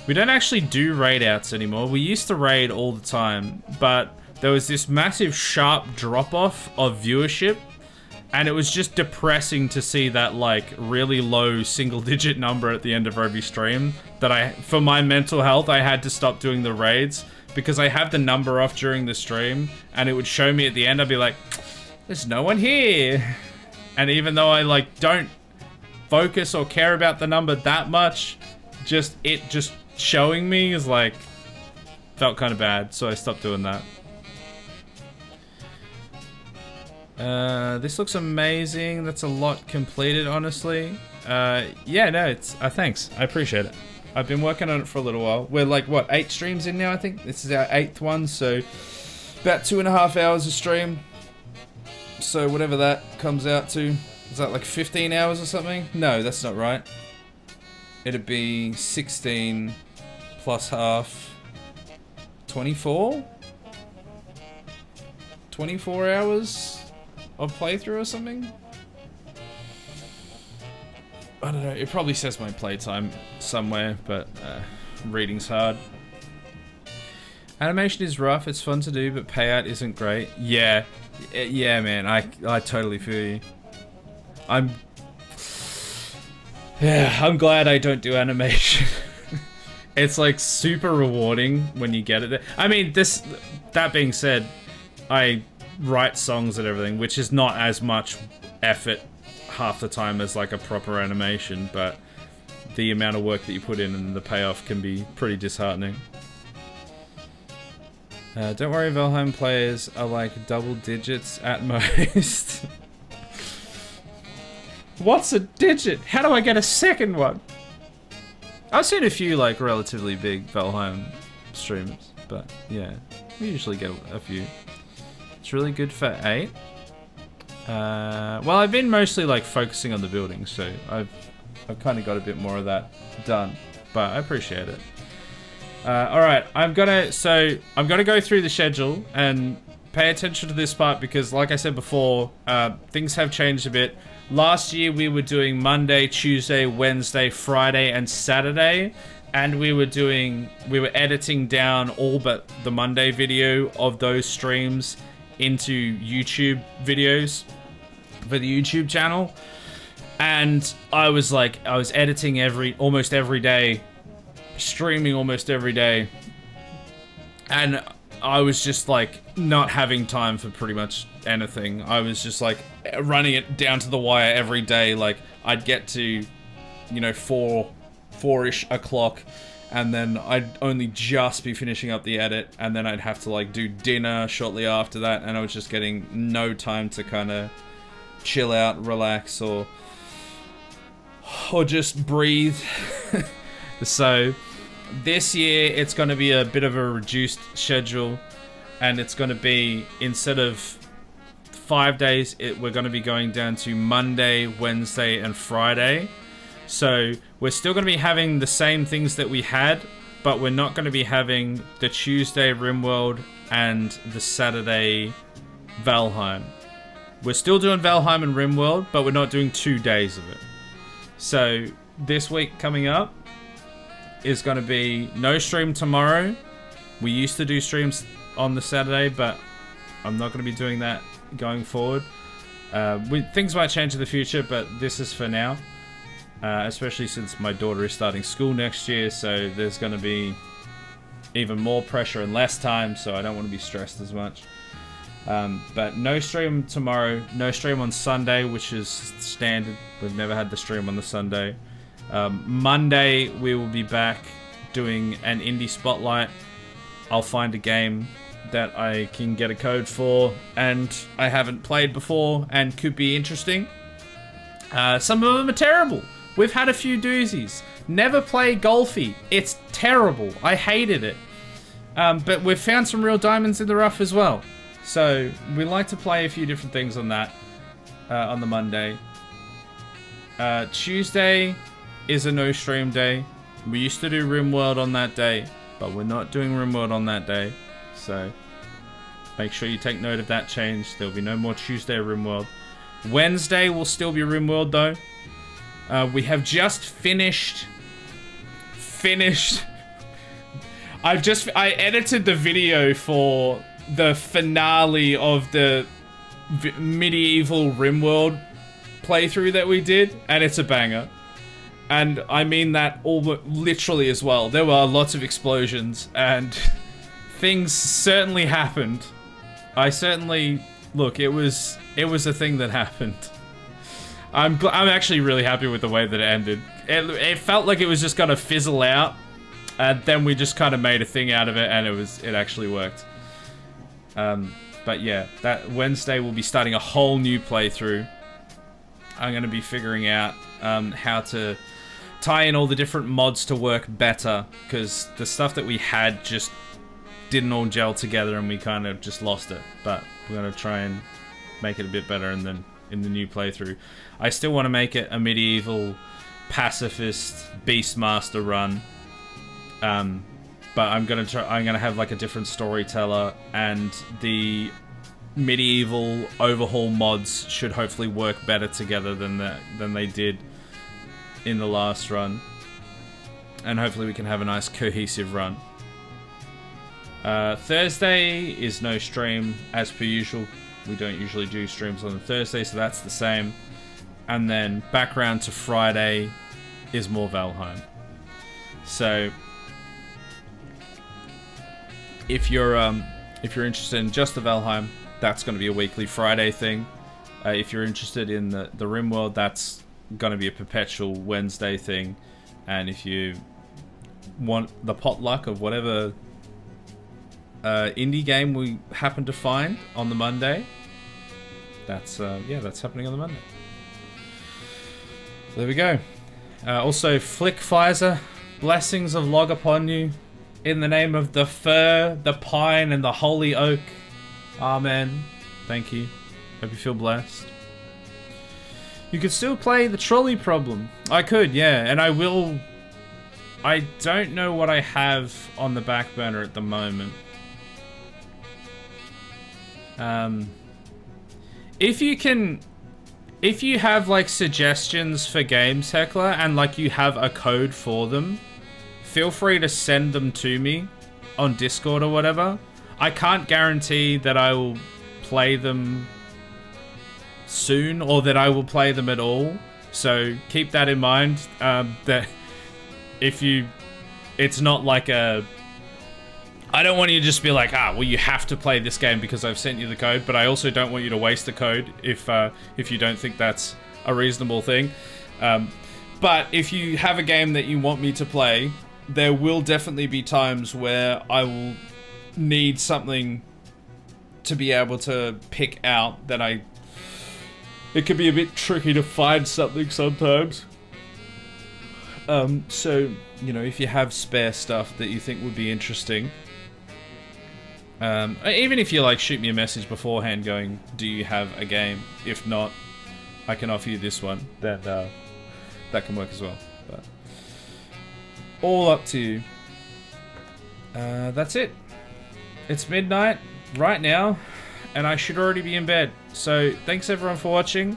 We don't actually do raid outs anymore. We used to raid all the time, but there was this massive sharp drop-off of viewership, and it was just depressing to see that like really low single-digit number at the end of every stream. That for my mental health, I had to stop doing the raids because I have the number off during the stream, and it would show me at the end. I'd be like, "There's no one here," and even though I like don't focus or care about the number that much, just showing me is like felt kind of bad, so I stopped doing that. This looks amazing. That's a lot completed, honestly. Yeah, no, it's thanks. I appreciate it. I've been working on it for a little while. We're like, what, 8 streams in now, I think? This is our 8th one, so about 2.5 hours a stream. So whatever that comes out to. Is that like 15 hours or something? No, that's not right. It'd be 16 plus half. 24? 24 hours of playthrough or something? I don't know, it probably says my playtime somewhere, but reading's hard. Animation is rough, it's fun to do, but payout isn't great. Yeah, man, I totally feel you. I'm glad I don't do animation. It's like super rewarding when you get it there. I mean, that being said, I write songs and everything, which is not as much effort half the time as like a proper animation, but the amount of work that you put in and the payoff can be pretty disheartening. Don't worry, Valheim players are like double digits at most. What's a digit? How do I get a second one? I've seen a few like relatively big Valheim streams, but yeah, we usually get a few. It's really good for 8. Well, I've been mostly like focusing on the buildings, so I've kind of got a bit more of that done, but I appreciate it. All right, I'm gonna go through the schedule and pay attention to this part because, like I said before, things have changed a bit. Last year we were doing Monday, Tuesday, Wednesday, Friday, and Saturday, and we were editing down all but the Monday video of those streams into YouTube videos for the YouTube channel. And I was editing almost every day, streaming almost every day, and I was just like not having time for pretty much anything. I was just like running it down to the wire every day. Like I'd get to, you know, 4-ish o'clock, and then I'd only just be finishing up the edit, and then I'd have to like do dinner shortly after that, and I was just getting no time to kind of chill out, relax, or just breathe. So this year it's going to be a bit of a reduced schedule, and it's going to be, instead of 5 days, we're going to be going down to Monday, Wednesday, and Friday. So we're still going to be having the same things that we had, but we're not going to be having the Tuesday RimWorld and the Saturday Valheim. We're still doing Valheim and RimWorld, but we're not doing 2 days of it. So this week coming up is going to be no stream tomorrow. We used to do streams on the Saturday, but I'm not going to be doing that going forward. Things might change in the future, but this is for now. Especially since my daughter is starting school next year, so there's going to be even more pressure and less time, so I don't want to be stressed as much. But no stream tomorrow, no stream on Sunday, which is standard. We've never had the stream on the Sunday. Monday we will be back doing an indie spotlight. I'll find a game that I can get a code for and I haven't played before and could be interesting. Some of them are terrible. We've had a few doozies. Never play Golfy. It's terrible. I hated it. But we've found some real diamonds in the rough as well. So we like to play a few different things on that on the Monday. Tuesday is a no stream day. We used to do RimWorld on that day, but we're not doing RimWorld on that day. So make sure you take note of that change. There'll be no more Tuesday RimWorld. Wednesday will still be RimWorld though. We have just finished. I edited the video for the finale of the medieval RimWorld playthrough that we did, and it's a banger. And I mean that literally as well. There were lots of explosions, and things certainly happened. Look, it was a thing that happened. I'm actually really happy with the way that it ended. It felt like it was just gonna fizzle out, and then we just kind of made a thing out of it, and it actually worked. But yeah, that Wednesday we'll be starting a whole new playthrough. I'm gonna be figuring out how to tie in all the different mods to work better, because the stuff that we had just didn't all gel together, and we kind of just lost it. But we're gonna try and make it a bit better, and then in the new playthrough, I still want to make it a medieval pacifist Beastmaster run. But I'm gonna have like a different storyteller, and the medieval overhaul mods should hopefully work better together than they did in the last run, and hopefully we can have a nice cohesive run. Thursday is no stream as per usual. We don't usually do streams on a Thursday, so that's the same. And then background to Friday is more Valheim. So if you're interested in just the Valheim, that's going to be a weekly Friday thing. If you're interested in the RimWorld, that's going to be a perpetual Wednesday thing. And if you want the potluck of whatever indie game we happen to find on the Monday, that's happening on the Monday. So there we go. Also, Flick Pfizer, blessings of log upon you, in the name of the fir, the pine, and the holy oak. Amen. Thank you. Hope you feel blessed. You could still play the trolley problem. I could, yeah, and I will. I don't know what I have on the back burner at the moment. If you have like suggestions for games, Heckler, and like you have a code for them, feel free to send them to me on Discord or whatever. I can't guarantee that I will play them soon or that I will play them at all. So keep that in mind. That it's not like a. I don't want you to just be like, well, you have to play this game because I've sent you the code, but I also don't want you to waste the code if you don't think that's a reasonable thing. But if you have a game that you want me to play, there will definitely be times where I will need something to be able to pick out that it can be a bit tricky to find something sometimes. So, you know, if you have spare stuff that you think would be interesting, even if you like shoot me a message beforehand going, do you have a game? If not, I can offer you this one. Then that can work as well. But all up to you. That's it. It's midnight right now, and I should already be in bed. So thanks everyone for watching.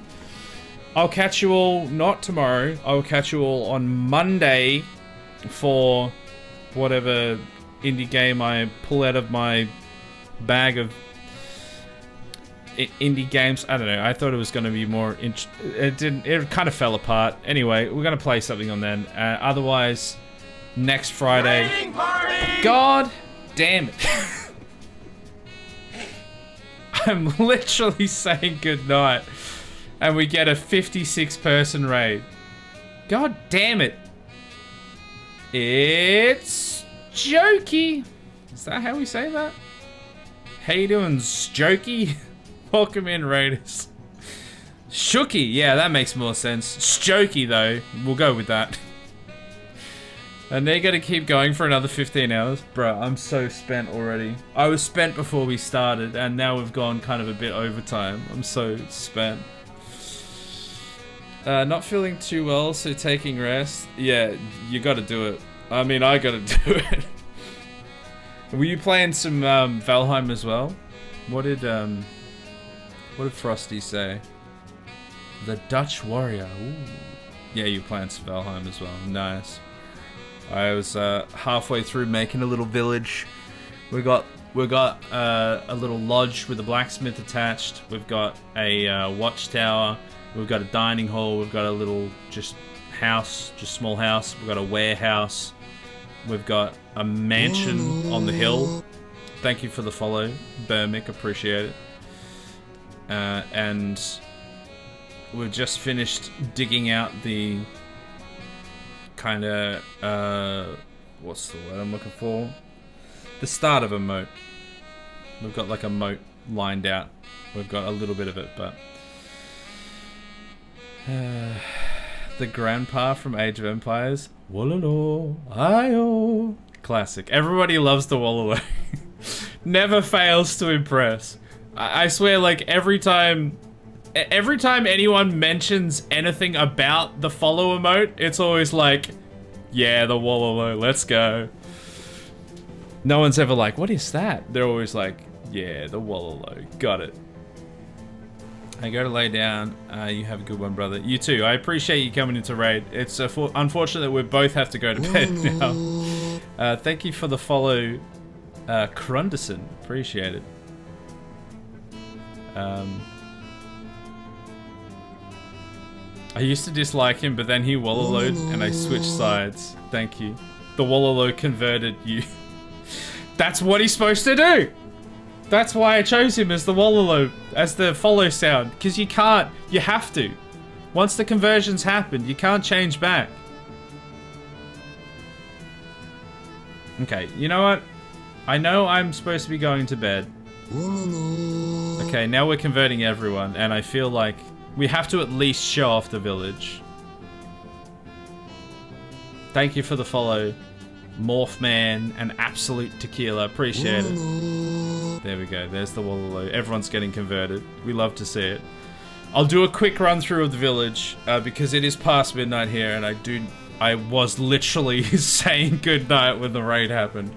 I'll catch you all not tomorrow. I'll catch you all on Monday for whatever indie game I pull out of my bag of indie games. I don't know. I thought it was going to be more. It didn't. It kind of fell apart. Anyway, we're going to play something on then. Otherwise, next Friday. God damn it! I'm literally saying goodnight, and we get a 56-person raid. God damn it! It's Jokey. Is that how we say that? How you doing, Jokey? Welcome in, Raiders. Shooky, yeah, that makes more sense. Stokey, though, we'll go with that. And they're gonna keep going for another 15 hours. Bro, I'm so spent already. I was spent before we started, and now we've gone kind of a bit overtime. I'm so spent. Not feeling too well, so taking rest. Yeah, you gotta do it. I mean, I gotta do it. Were you playing some Valheim as well? What did Frosty say? The Dutch Warrior. Ooh. Yeah, you playing some Valheim as well. Nice. I was halfway through making a little village. We got We've got a little lodge with a blacksmith attached. We've got a watchtower. We've got a dining hall. We've got a little just house, just small house. We've got a warehouse. We've got a mansion on the hill. Thank you for the follow, Burmick. Appreciate it. And we've just finished digging out the kind of what's the word I'm looking for? The start of a moat. We've got like a moat lined out. We've got a little bit of it, but the grandpa from Age of Empires. Wololo, ayo. Classic. Everybody loves the Wololo. Never fails to impress. I swear, like every time anyone mentions anything about the follow emote, it's always like, yeah, the Wololo, let's go. No one's ever like, what is that? They're always like, yeah, the Wololo, got it. I go to lay down. You have a good one, brother. You too. I appreciate you coming into raid. It's unfortunate that we both have to go to bed now. Thank you for the follow, Crunderson. Appreciate it. I used to dislike him, but then he Wololo'd and I switched sides. Thank you. The Wololo converted you. That's what he's supposed to do. That's why I chose him as the Wololo, as the follow sound. Because you can't, you have to. Once the conversion's happened, you can't change back. Okay, you know what? I know I'm supposed to be going to bed. Okay, now we're converting everyone, and I feel like we have to at least show off the village. Thank you for the follow, Morphman and Absolute Tequila. Appreciate it. There we go. There's the Wololo. Everyone's getting converted. We love to see it. I'll do a quick run through of the village because it is past midnight here, and I was literally saying goodnight when the raid happened.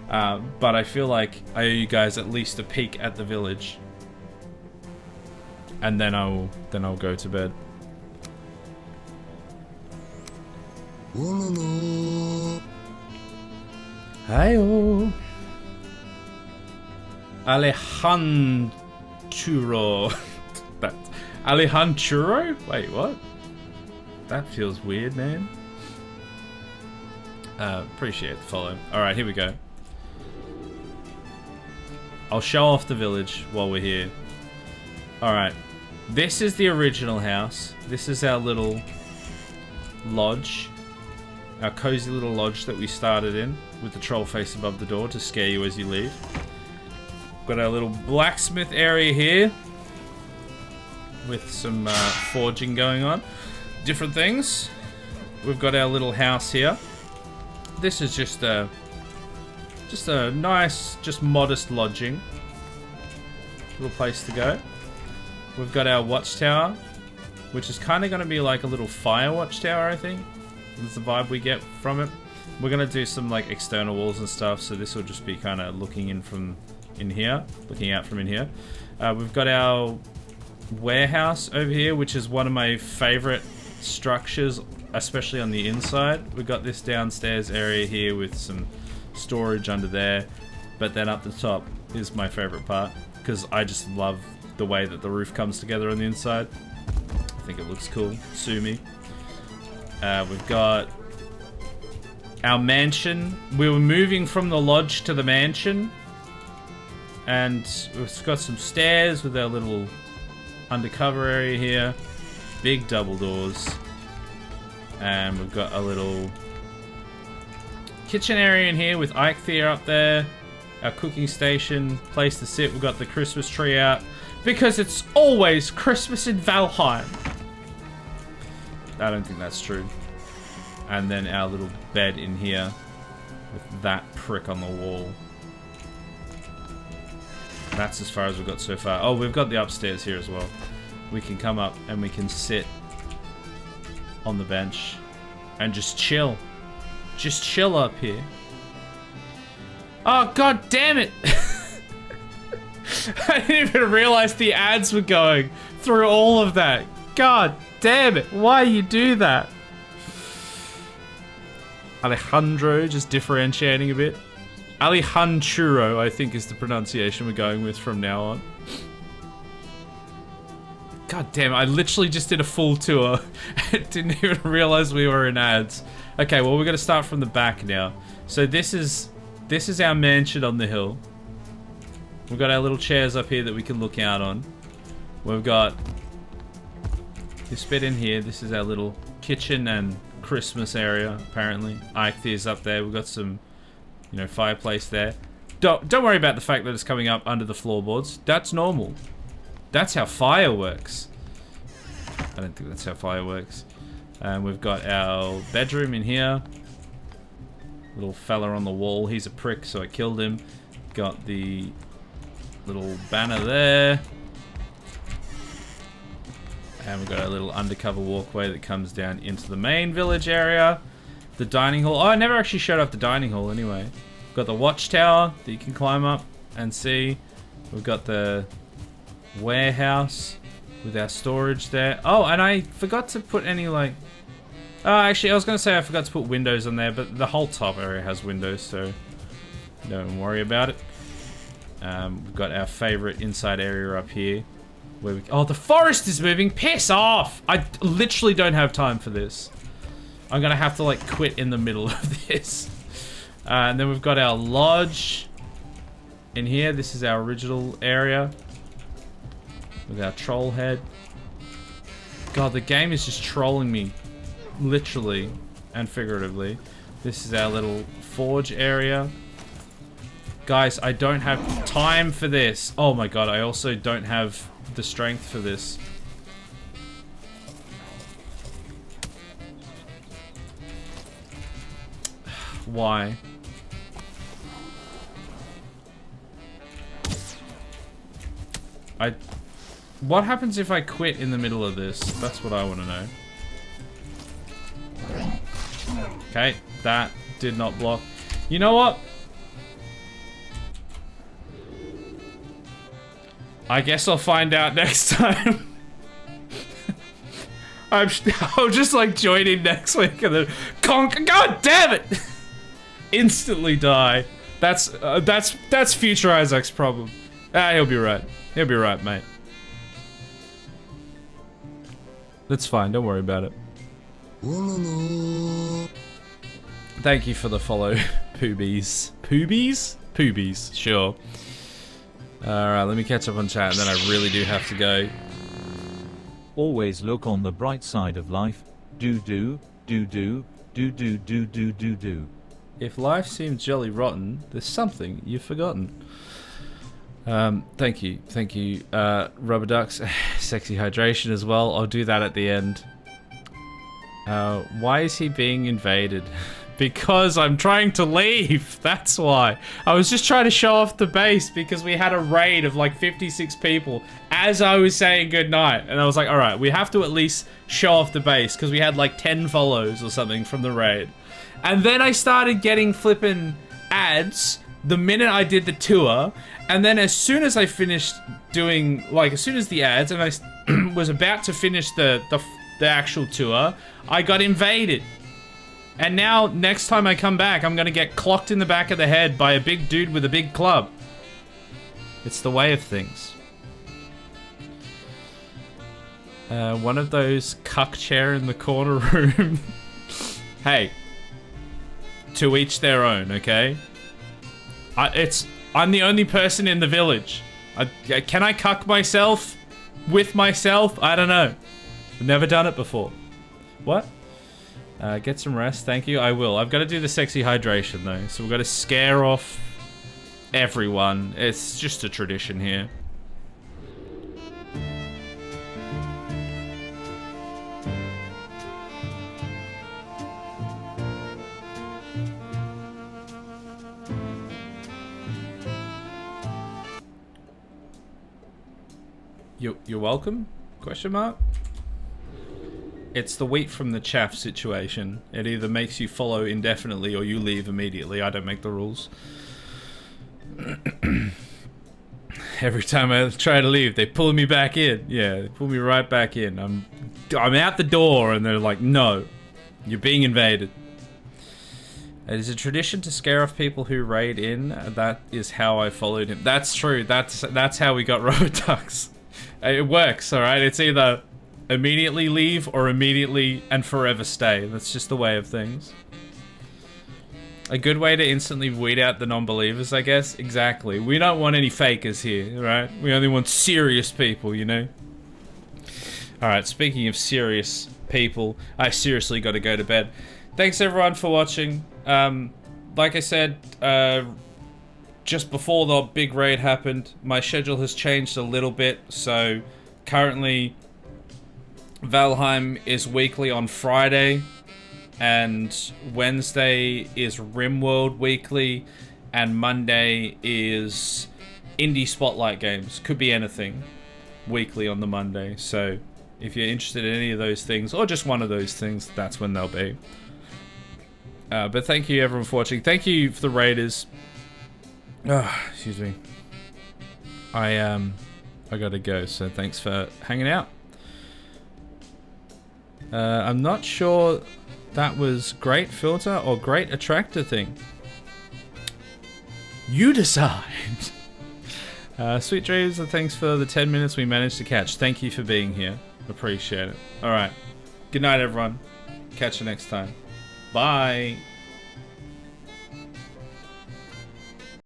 But I feel like I owe you guys at least a peek at the village, and then I'll go to bed. Hi-oh. Alejandro. That Alejandro? Wait, what? That feels weird, man. Appreciate the follow. Alright, here we go. I'll show off the village while we're here. Alright. This is the original house. This is our little lodge. Our cozy little lodge that we started in with the troll face above the door to scare you as you leave. Got our little blacksmith area here with some forging going on. Different things. We've got our little house here. This is just a nice, just modest lodging. Little place to go. We've got our watchtower, which is kind of going to be like a little fire watchtower, I think. That's the vibe we get from it. We're going to do some like external walls and stuff, so this will just be kind of looking in from in here, looking out from in here. We've got our warehouse over here, which is one of my favorite structures, especially on the inside. We've got this downstairs area here with some storage under there, but then up the top is my favorite part because I just love the way that the roof comes together on the inside. I think it looks cool. Sue me. We've got our mansion. We were moving from the lodge to the mansion, and we've got some stairs with our little undercover area here, big double doors, and we've got a little kitchen area in here with Eichthea up there, our cooking station, place to sit. We've got the Christmas tree out because it's always Christmas in Valheim. I don't think that's true. And then our little bed in here with that prick on the wall. That's as far as we've got so far. Oh, we've got the upstairs here as well. We can come up and we can sit on the bench and just chill. Just chill up here. Oh, god damn it! I didn't even realize the ads were going through all of that. God damn it, why you do that? Alejandro just differentiating a bit. Alejandro, I think, is the pronunciation we're going with from now on. God damn it, I literally just did a full tour. I didn't even realize we were in ads. Okay, well, we're gonna start from the back now. So this is our mansion on the hill. We've got our little chairs up here that we can look out on. We've got this bit in here. This is our little kitchen and Christmas area, apparently. Ike's up there. We've got some, you know, fireplace there. Don't worry about the fact that it's coming up under the floorboards. That's normal. That's how fire works. I don't think that's how fire works. And we've got our bedroom in here. Little fella on the wall. He's a prick, so I killed him. Got the little banner there. And we've got a little undercover walkway that comes down into the main village area. The dining hall. Oh, I never actually showed off the dining hall anyway. We've got the watchtower that you can climb up and see. We've got the warehouse with our storage there. Oh, and I forgot to put any, like... actually, I was going to say I forgot to put windows on there, but the whole top area has windows, so don't worry about it. We've got our favorite inside area up here. Where we... Oh, the forest is moving! Piss off! I literally don't have time for this. I'm going to have to, like, quit in the middle of this. And then we've got our lodge in here. This is our original area with our troll head. God, the game is just trolling me, literally and figuratively. This is our little forge area. Guys, I don't have time for this. Oh my god, I also don't have the strength for this. Why? What happens if I quit in the middle of this? That's what I want to know. Okay, that did not block. You know what? I guess I'll find out next time. I'll just like join in next week and then conk. God damn it! Instantly die. That's future Isaac's problem. He'll be right. He'll be right, mate. That's fine, don't worry about it. Thank you for the follow, Poobies. Poobies? Poobies, sure. Alright, let me catch up on chat and then I really do have to go. Always look on the bright side of life. Do. If life seems jolly rotten, there's something you've forgotten. Thank you, Rubber Ducks. Sexy hydration as well. I'll do that at the end. Why is he being invaded? Because I'm trying to leave. That's why. I was just trying to show off the base because we had a raid of like 56 people as I was saying goodnight. And I was like, all right, we have to at least show off the base because we had like 10 follows or something from the raid. And then I started getting flippin' ads the minute I did the tour. And then as soon as I finished doing, like, as soon as the ads and I was about to finish the actual tour, I got invaded. And now, next time I come back, I'm gonna get clocked in the back of the head by a big dude with a big club. It's the way of things. One of those cuck chair in the corner room. Hey. To each their own, okay? I'm the only person in the village. Can I cuck myself? With myself? I don't know. I've never done it before. What? Get some rest, thank you. I will. I've got to do the sexy hydration though. So we've got to scare off everyone. It's just a tradition here. You're welcome? Question mark? It's the wheat from the chaff situation. It either makes you follow indefinitely or you leave immediately. I don't make the rules. Every time I try to leave, they pull me back in. Yeah, they pull me right back in. I'm out the door and they're like, no, you're being invaded. It is a tradition to scare off people who raid in. That is how I followed him. That's true. That's how we got Roboducks. It works, alright? It's either immediately leave or immediately and forever stay. That's just the way of things. A good way to instantly weed out the non-believers, I guess. Exactly. We don't want any fakers here, right? We only want serious people, you know? Alright, speaking of serious people, I seriously got to go to bed. Thanks everyone for watching. Like I said, just before the big raid happened, my schedule has changed a little bit. So currently, Valheim is weekly on Friday, and Wednesday is RimWorld weekly, and Monday is Indie Spotlight Games. Could be anything. Weekly on the Monday. So if you're interested in any of those things, or just one of those things, that's when they'll be. But thank you everyone for watching. Thank you for the raiders. Excuse me. I gotta go, so thanks for hanging out. I'm not sure that was great filter or great attractor thing. You decide. Sweet dreams, and thanks for the 10 minutes we managed to catch. Thank you for being here. Appreciate it. Alright. Good night everyone. Catch you next time. Bye.